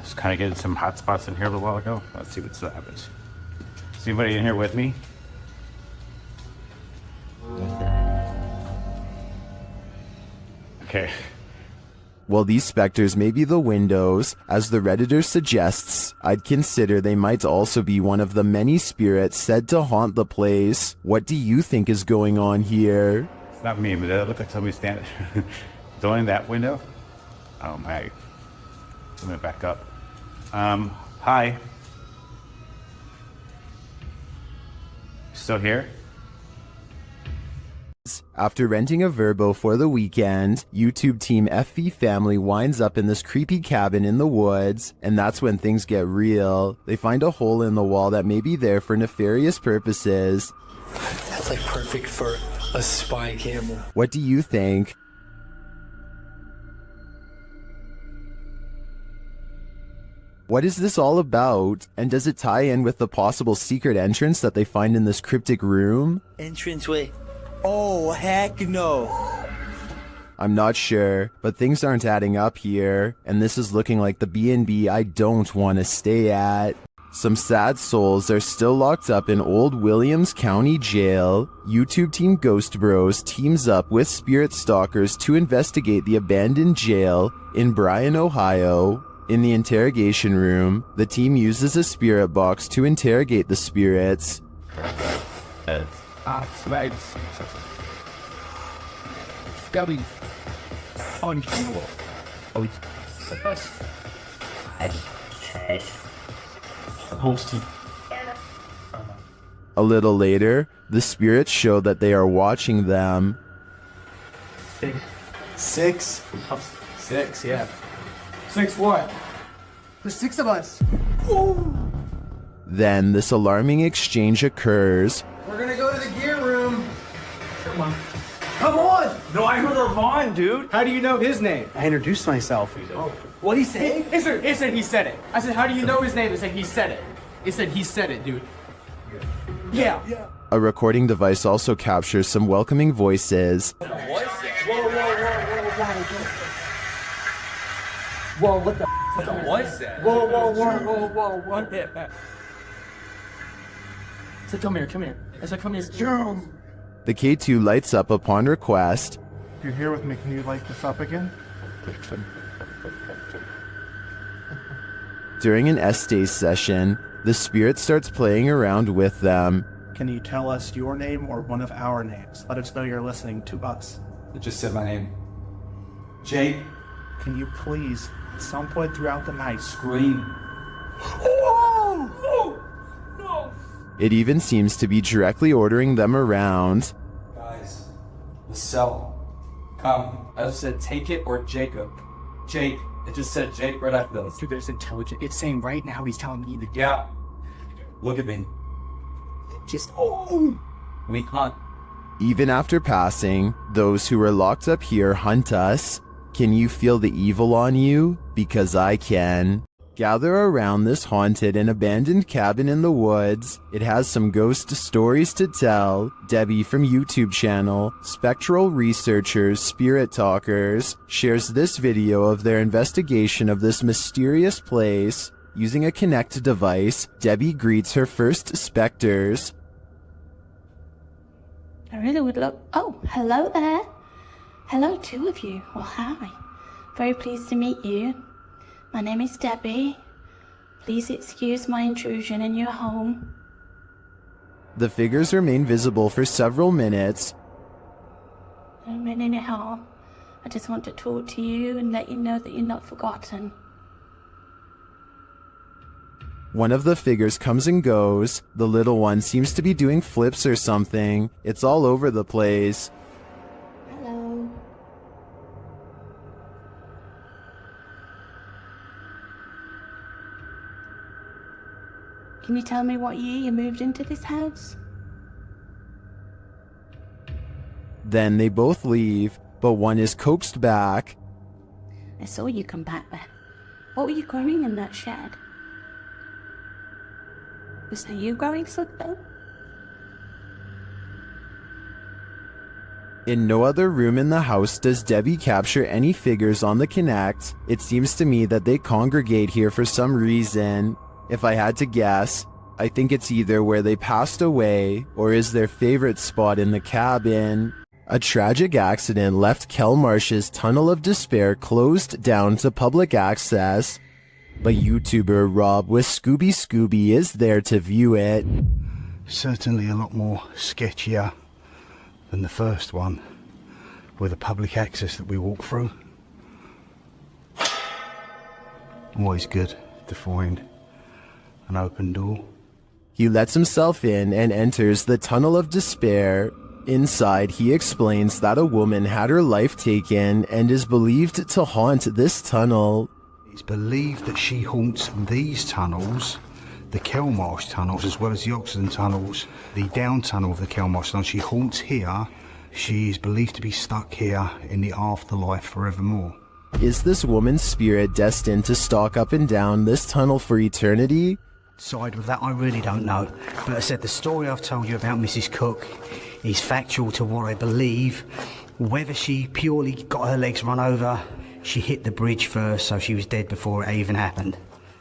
Just kind of getting some hot spots in here a little while ago. Let's see what happens. Is anybody in here with me? Okay. While these specters may be the windows, as the Redditor suggests, I'd consider they might also be one of the many spirits said to haunt the place. What do you think is going on here? It's not me, but that looks like somebody standing. Is only that window? Oh my. Let me back up. Hi. Still here? After renting a Verbo for the weekend, YouTube team FV Family winds up in this creepy cabin in the woods, and that's when things get real. They find a hole in the wall that may be there for nefarious purposes. That's like perfect for a spy camera. What do you think? What is this all about? And does it tie in with the possible secret entrance that they find in this cryptic room? Entranceway. Oh, heck no. I'm not sure, but things aren't adding up here, and this is looking like the B&B I don't want to stay at. Some sad souls are still locked up in Old Williams County Jail. YouTube team Ghost Bros teams up with spirit stalkers to investigate the abandoned jail in Bryan, Ohio. In the interrogation room, the team uses a spirit box to interrogate the spirits. Gabby. On fuel. Oh, A little later, the spirits show that they are watching them. Six? Six, yeah. 6 what? There's 6 of us. Ooh. Then this alarming exchange occurs. We're gonna go to the gear room. Come on. Come on! No, I heard Ravon, dude. How do you know his name? I introduced myself. Oh, what'd he say? It said he said it. I said, how do you know his name? It said he said it. It said he said it, dude. Yeah. A recording device also captures some welcoming voices. Whoa, what the What was that? Whoa, what the? So come here. I said, come here. The K2 lights up upon request. You're here with me. Can you light this up again? During an S-Day session, the spirit starts playing around with them. Can you tell us your name or one of our names? Let us know you're listening to us. It just said my name. Jake. Can you please, at some point throughout the night, Scream. Oh! No! It even seems to be directly ordering them around. Guys, the cell. Come. I just said take it or Jacob. Jake. It just said Jake right after those. Dude, there's intelligent. It's saying right now he's telling me the. Yeah. Look at me. Just. Oh! We hunt. Even after passing, those who are locked up here hunt us. Can you feel the evil on you? Because I can. Gather around this haunted and abandoned cabin in the woods. It has some ghost stories to tell. Debbie from YouTube channel, Spectral Researchers, Spirit Talkers, shares this video of their investigation of this mysterious place. Using a Kinect device, Debbie greets her first specters. I really would love... Oh, hello there. Hello, two of you. Well, hi. Very pleased to meet you. My name is Debbie. Please excuse my intrusion in your home. The figures remain visible for several minutes. No minute at all. I just want to talk to you and let you know that you're not forgotten. One of the figures comes and goes. The little one seems to be doing flips or something. It's all over the place. Hello. Can you tell me what year you moved into this house? Then they both leave, but one is coaxed back. I saw you come back there. What were you growing in that shed? Was that you growing something? In no other room in the house does Debbie capture any figures on the Kinect. It seems to me that they congregate here for some reason. If I had to guess, I think it's either where they passed away or is their favorite spot in the cabin. A tragic accident left Kelmarsh's Tunnel of Despair closed down to public access, but YouTuber Rob with Scooby is there to view it. Certainly a lot more sketchier than the first one with the public access that we walk through. Always good to find an open door. He lets himself in and enters the Tunnel of Despair. Inside, he explains that a woman had her life taken and is believed to haunt this tunnel. It's believed that she haunts these tunnels, the Kelmarsh tunnels, as well as the Oxenden tunnels, the down tunnel of the Kelmarsh tunnel. She haunts here. She is believed to be stuck here in the afterlife forevermore. Is this woman's spirit destined to stalk up and down this tunnel for eternity? Side with that, I really don't know. But I said the story I've told you about Mrs. Cook is factual to what I believe. Whether she purely got her legs run over, she hit the bridge first, so she was dead before it even happened.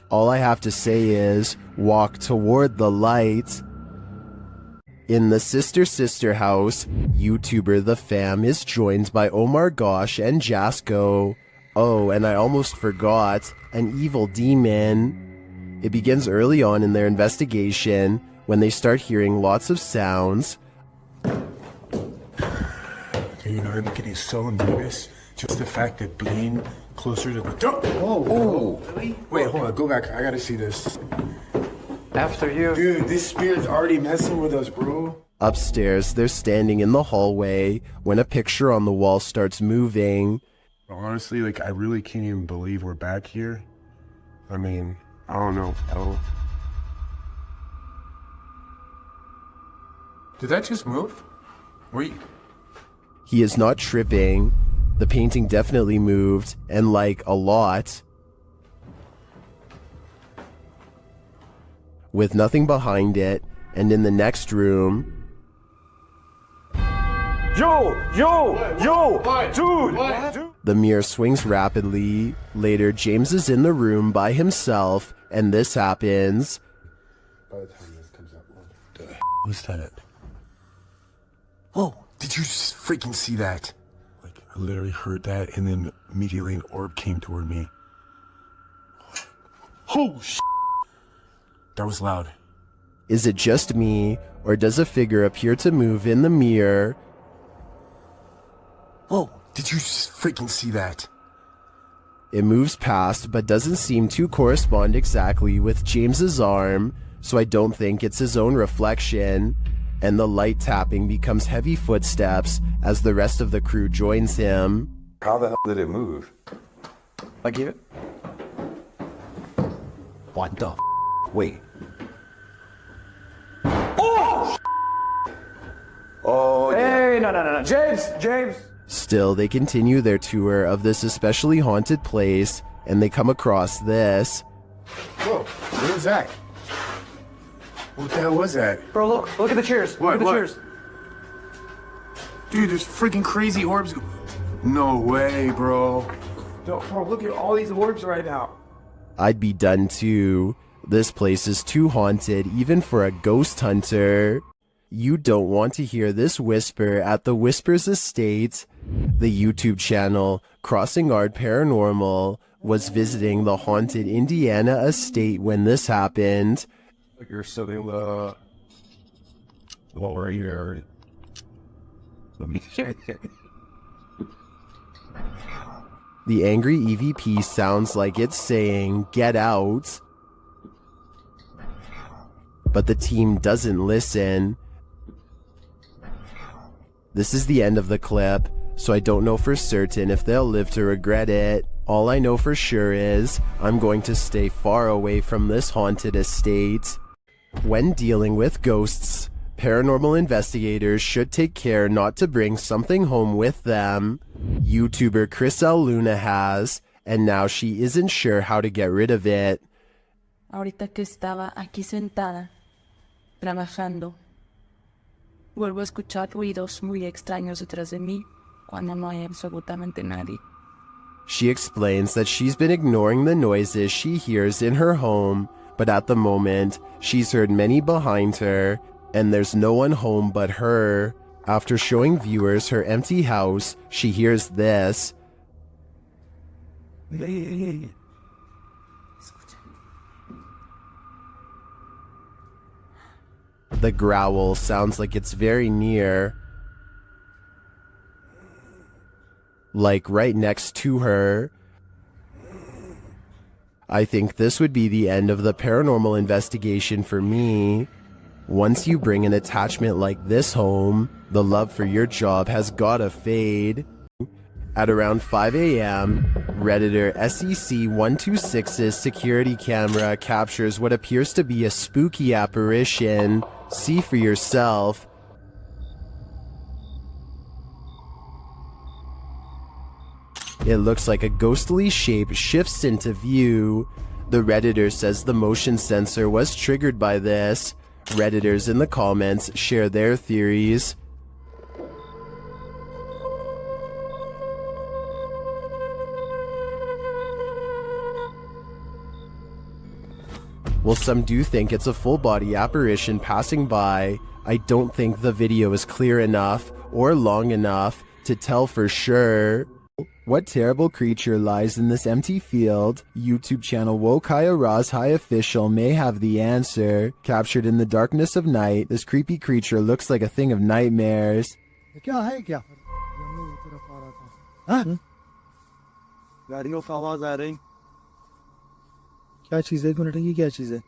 All I have to say is, walk toward the light. In the Sister house, YouTuber The Fam is joined by Omar Gosh and Jasko. Oh, and I almost forgot, an evil demon. It begins early on in their investigation, when they start hearing lots of sounds. You know, I'm getting so nervous. Just the fact that being closer to the... Oh, really? Wait, hold on, go back. I gotta see this. after you. Dude, this spirit's already messing with us, bro. Upstairs, they're standing in the hallway when a picture on the wall starts moving. Honestly, like, I really can't even believe we're back here. I mean, I don't know. Did that just move? He is not tripping. The painting definitely moved, and like a lot. With nothing behind it, and in the next room... Dude! The mirror swings rapidly. Later, James is in the room by himself, and this happens. By the time this comes out, what the was that? Oh, did you freaking see that? Like, I literally heard that, and then immediately an orb came toward me. Oh, that was loud. Is it just me, or does a figure appear to move in the mirror? Oh, did you freaking see that? It moves past, but doesn't seem to correspond exactly with James's arm, so I don't think it's his own reflection. And the light tapping becomes heavy footsteps as the rest of the crew joins him. How the hell did it move? Like it? What the Wait. Oh, Hey, no. James! Still, they continue their tour of this especially haunted place, and they come across this. Whoa, what was that? What the hell was that? Bro, look at the chairs. What? Look at the chairs. Dude, there's freaking crazy orbs. No way, bro. Bro, look at all these orbs right now. I'd be done too. This place is too haunted even for a ghost hunter. You don't want to hear this whisper at the Whispers Estate. The YouTube channel Crossing Art Paranormal was visiting the haunted Indiana estate when this happened. You're sitting what were you? Let me check. The angry EVP sounds like it's saying, "Get out." But the team doesn't listen. This is the end of the clip, so I don't know for certain if they'll live to regret it. All I know for sure is I'm going to stay far away from this haunted estate. When dealing with ghosts, paranormal investigators should take care not to bring something home with them. YouTuber Chris L. Luna has, and now she isn't sure how to get rid of it. Ahorita que estaba aquí sentada, trabajando, vuelvo a escuchar ruidos muy extraños detrás de mí cuando no hay absolutamente nadie. She explains that she's been ignoring the noises she hears in her home, but at the moment, she's heard many behind her, and there's no one home but her. After showing viewers her empty house, she hears this. The growl sounds like it's very near. Like right next to her. I think this would be the end of the paranormal investigation for me. Once you bring an attachment like this home, the love for your job has gotta fade. At around 5 a.m., Redditor SEC126's security camera captures what appears to be a spooky apparition. See for yourself. It looks like a ghostly shape shifts into view. The Redditor says the motion sensor was triggered by this. Redditors in the comments share their theories. While some do think it's a full-body apparition passing by, I don't think the video is clear enough or long enough to tell for sure. What terrible creature lies in this empty field? YouTube channel Wokaya Raz High Official may have the answer. Captured in the darkness of night, this creepy creature looks like a thing of nightmares. क्या है क्या? हाँ? गाड़ियों की आवाज आ रही। क्या चीज़ है? एक मिनट, ये क्या चीज़ है?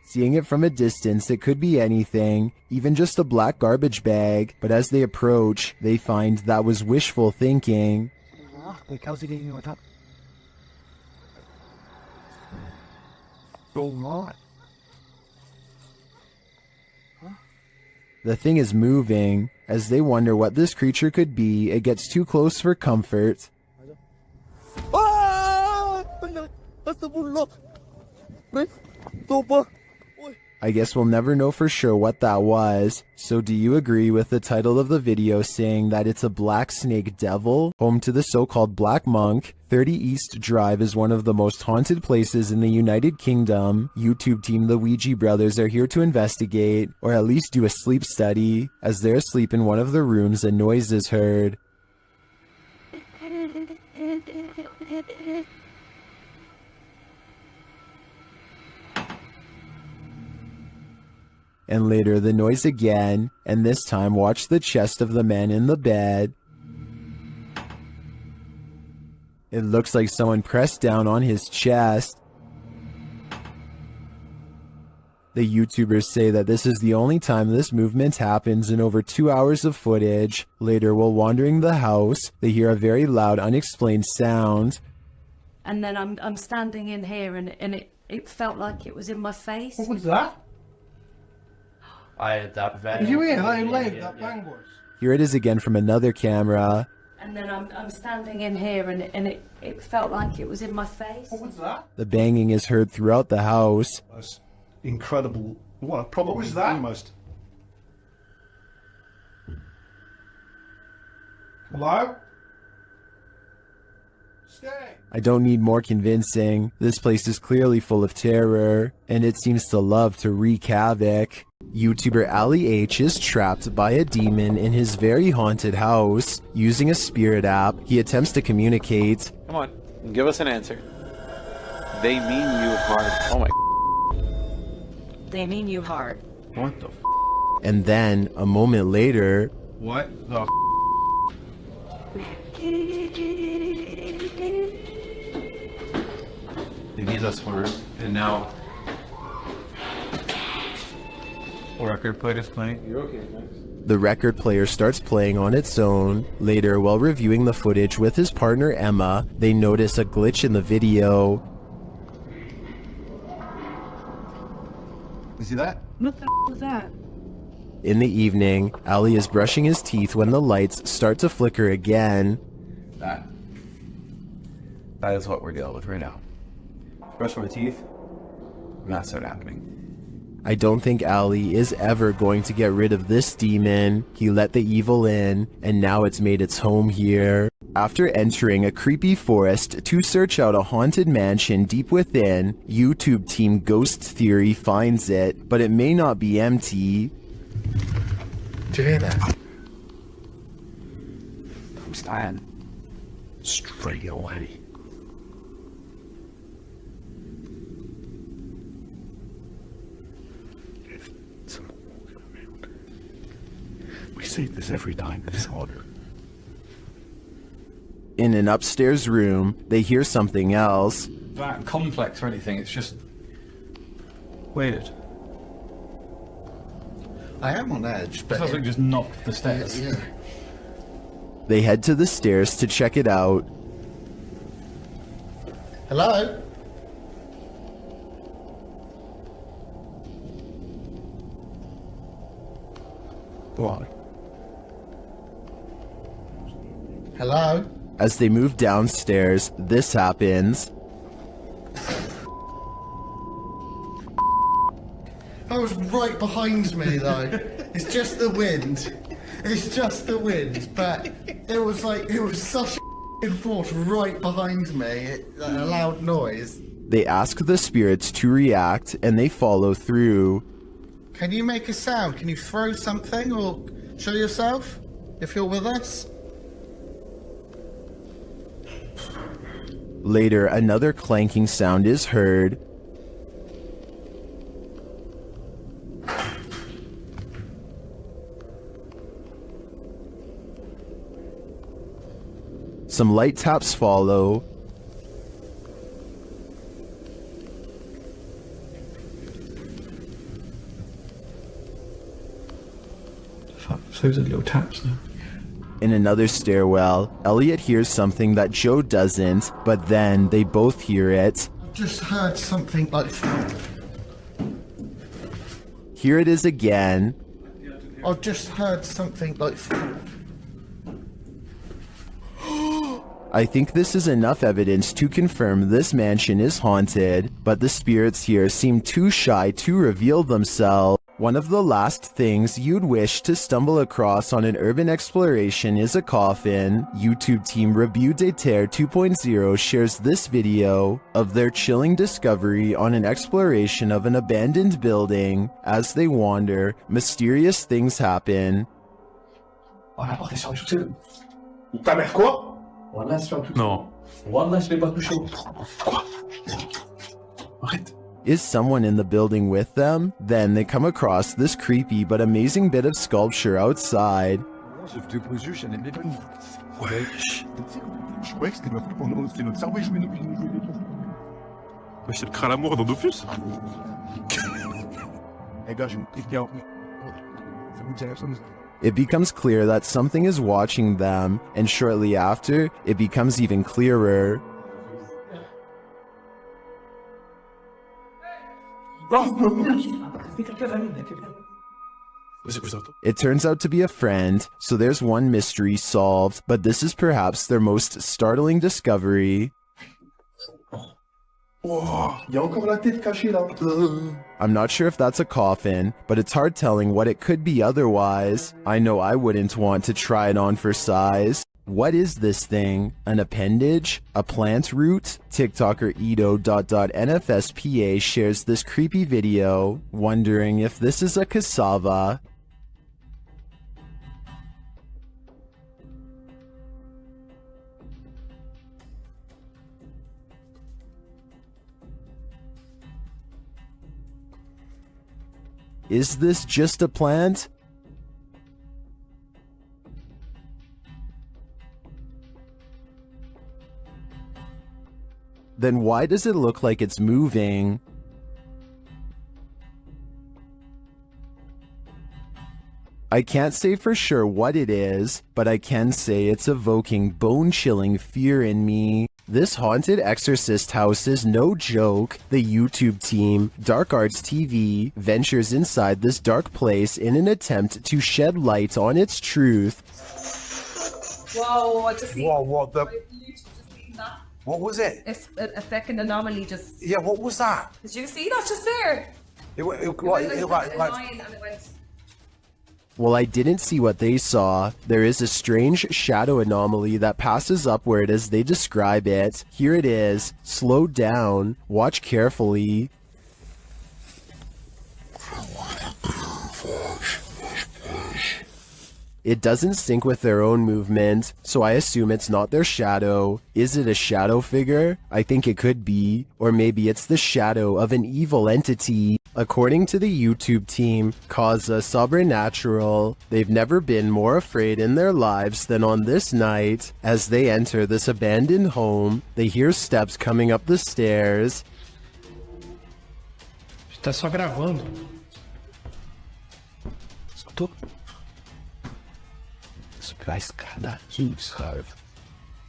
Seeing it from a distance, it could be anything, even just a black garbage bag, but as they approach, they find that was wishful thinking. Going on? The thing is moving. As they wonder what this creature could be, it gets too close for comfort. I guess we'll never know for sure what that was. So do you agree with the title of the video saying that it's a black snake devil, home to the so-called Black Monk? 30 East Drive is one of the most haunted places in the United Kingdom. YouTube team The Ouija Brothers are here to investigate, or at least do a sleep study. As they're asleep in one of the rooms, a noise is heard. And later the noise again, and this time watch the chest of the man in the bed. It looks like someone pressed down on his chest. The YouTubers say that this is the only time this movement happens in over 2 hours of footage. Later, while wandering the house, they hear a very loud, unexplained sound. And then I'm standing in here and it felt like it was in my face. What was that? Did you hear how loud that bang was? Here it is again from another camera. And then I'm standing in here and it felt like it was in my face. What was that? The banging is heard throughout the house. That's incredible. What? Probably What was that? almost. Hello? Stay. I don't need more convincing. This place is clearly full of terror, and it seems to love to wreak havoc. YouTuber Ali H is trapped by a demon in his very haunted house. Using a spirit app, he attempts to communicate. Come on, give us an answer. They mean you hard. Oh my. They mean you hard. What the? And then, a moment later, What the? They need us for it, and now. Record player is playing. You're okay, thanks. the record player starts playing on its own. Later, while reviewing the footage with his partner Emma, they notice a glitch in the video. You see that? What the f was that? In the evening, Ali is brushing his teeth when the lights start to flicker again. That is what we're dealing with right now. Brush my teeth, and that started happening. I don't think Ali is ever going to get rid of this demon. He let the evil in, and now it's made its home here. After entering a creepy forest to search out a haunted mansion deep within, YouTube team Ghost Theory finds it, but it may not be empty. Did you hear that? I'm dying. Straight away. There's someone walking around. We see this every time, but it's harder. In an upstairs room, they hear something else. That complex or anything, it's just weird. I am on edge, but... It sounds like just knocked the stairs. Yeah. They head to the stairs to check it out. Hello? What? Hello? As they move downstairs, this happens. That was right behind me, though. It's just the wind. It's just the wind, but it was such a force right behind me, a loud noise. They ask the spirits to react, and they follow through. Can you make a sound? Can you throw something or show yourself if you're with us? Later, another clanking sound is heard. Some light taps follow. So those are little taps now. In another stairwell, Elliot hears something that Joe doesn't, but then they both hear it. I just heard something like... Here it is again. I've just heard something like... I think this is enough evidence to confirm this mansion is haunted, but the spirits here seem too shy to reveal themselves. One of the last things you'd wish to stumble across on an urban exploration is a coffin. YouTube team Review de Terre 2.0 shares this video of their chilling discovery on an exploration of an abandoned building. As they wander, mysterious things happen. Ta mère quoi? Non. Arrête. Is someone in the building with them? Then they come across this creepy but amazing bit of sculpture outside. Wesh. Je croyais que c'était notre cerveau, il jouait des trucs. Wesh, c'est le crâne à mort dans Dofus. Hey gars, j'ai une question. Ça vous dirait ça? It becomes clear that something is watching them, and shortly after, it becomes even clearer. It turns out to be a friend, so there's one mystery solved, but this is perhaps their most startling discovery. Oh, il y a encore la tête cachée là. I'm not sure if that's a coffin, but it's hard telling what it could be otherwise. I know I wouldn't want to try it on for size. What is this thing? An appendage? A plant root? TikToker Edo.NFSPA shares this creepy video, wondering if this is a cassava. Is this just a plant? Then why does it look like it's moving? I can't say for sure what it is, but I can say it's evoking bone-chilling fear in me. This haunted exorcist house is no joke. The YouTube team, Dark Arts TV, ventures inside this dark place in an attempt to shed light on its truth. Whoa, I just Whoa, what the... that. What was it? It's a second anomaly just... Yeah, what was that? Did you see that just there? It It went like a line and it went... Well, I didn't see what they saw. There is a strange shadow anomaly that passes upward as they describe it. Here it is. Slow down. Watch carefully. It doesn't sync with their own movement, so I assume it's not their shadow. Is it a shadow figure? I think it could be. Or maybe it's the shadow of an evil entity. According to the YouTube team, Causa Sobrenatural, they've never been more afraid in their lives than on this night. As they enter this abandoned home, they hear steps coming up the stairs. Tá só gravando. Escutou? Subir a escada. Isso, cara.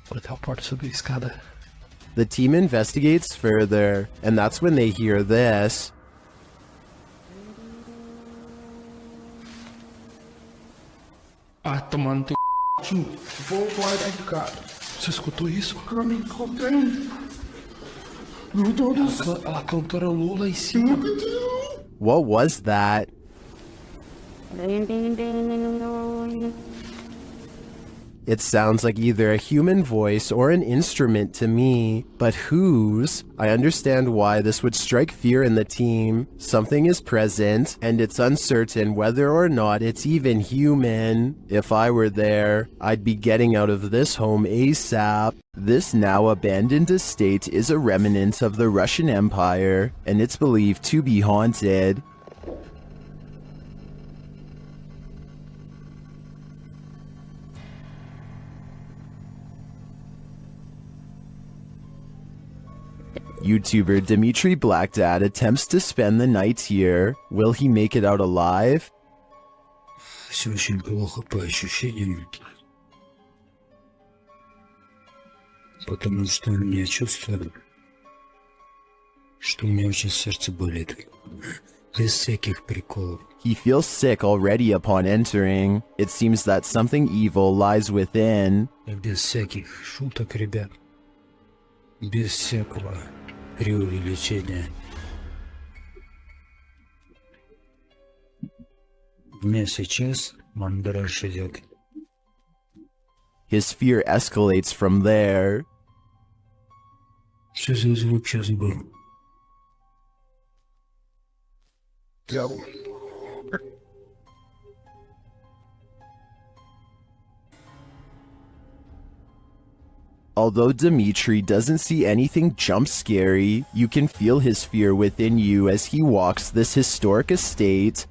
Vou até a porta subir a escada. The team investigates further, and that's when they hear this. Ah, tomando teu c... Vou guardar de cara. Você escutou isso? Eu me encontrei. Meu Deus. Ela cantarolou lá em cima. What was that? It sounds like either a human voice or an instrument to me, but whose? I understand why this would strike fear in the team. Something is present, and it's uncertain whether or not it's even human. If I were there, I'd be getting out of this home ASAP. This now abandoned estate is a remnant of the Russian Empire, and it's believed to be haunted. YouTuber Dimitri Blackdad attempts to spend the night here. Will he make it out alive? Все очень плохо по ощущениям. Потому что я чувствую, что у меня очень сердце болит. Без всяких приколов. He feels sick already upon entering. It seems that something evil lies within. Без всяких шуток, ребят. Без всякого преувеличения. Мне сейчас мандраж идет. His fear escalates from there. Что за звук сейчас был? Although Dimitri doesn't see anything jump scary, you can feel his fear within you as he walks this historic estate.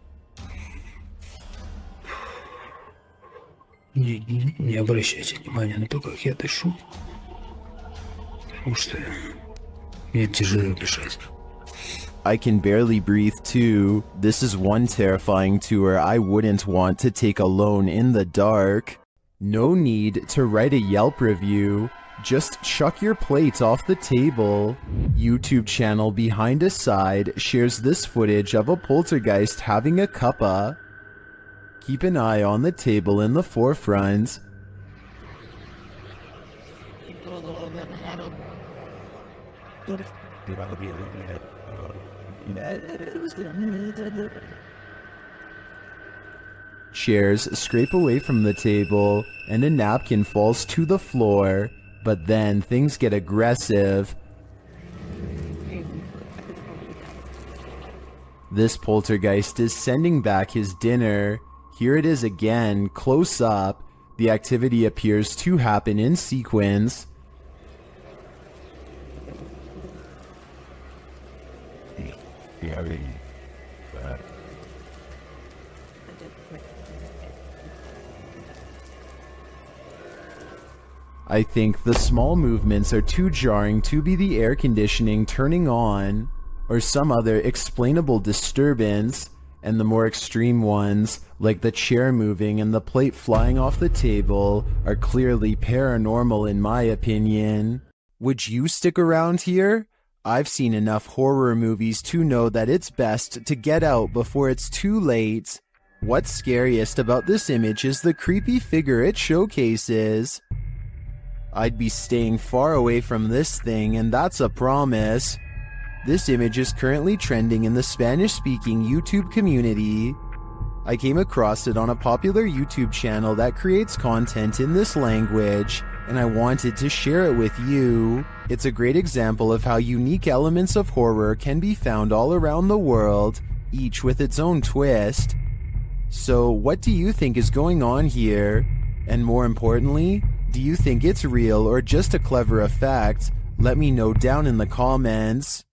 Не обращайте внимания на то, как я дышу. Потому что мне тяжело дышать. I can barely breathe too. This is one terrifying tour I wouldn't want to take alone in the dark. No need to write a Yelp review. Just chuck your plates off the table. YouTube channel Behind a Side shares this footage of a poltergeist having a cuppa. Keep an eye on the table in the forefront. Chairs scrape away from the table, and a napkin falls to the floor, but then things get aggressive. This poltergeist is sending back his dinner. Here it is again, close up. The activity appears to happen in sequence. I think the small movements are too jarring to be the air conditioning turning on, or some other explainable disturbance, and the more extreme ones, like the chair moving and the plate flying off the table, are clearly paranormal in my opinion. Would you stick around here? I've seen enough horror movies to know that it's best to get out before it's too late. What's scariest about this image is the creepy figure it showcases. I'd be staying far away from this thing, and that's a promise. This image is currently trending in the Spanish-speaking YouTube community. I came across it on a popular YouTube channel that creates content in this language, and I wanted to share it with you. It's a great example of how unique elements of horror can be found all around the world, each with its own twist. So, what do you think is going on here? And more importantly, do you think it's real or just a clever effect? Let me know down in the comments.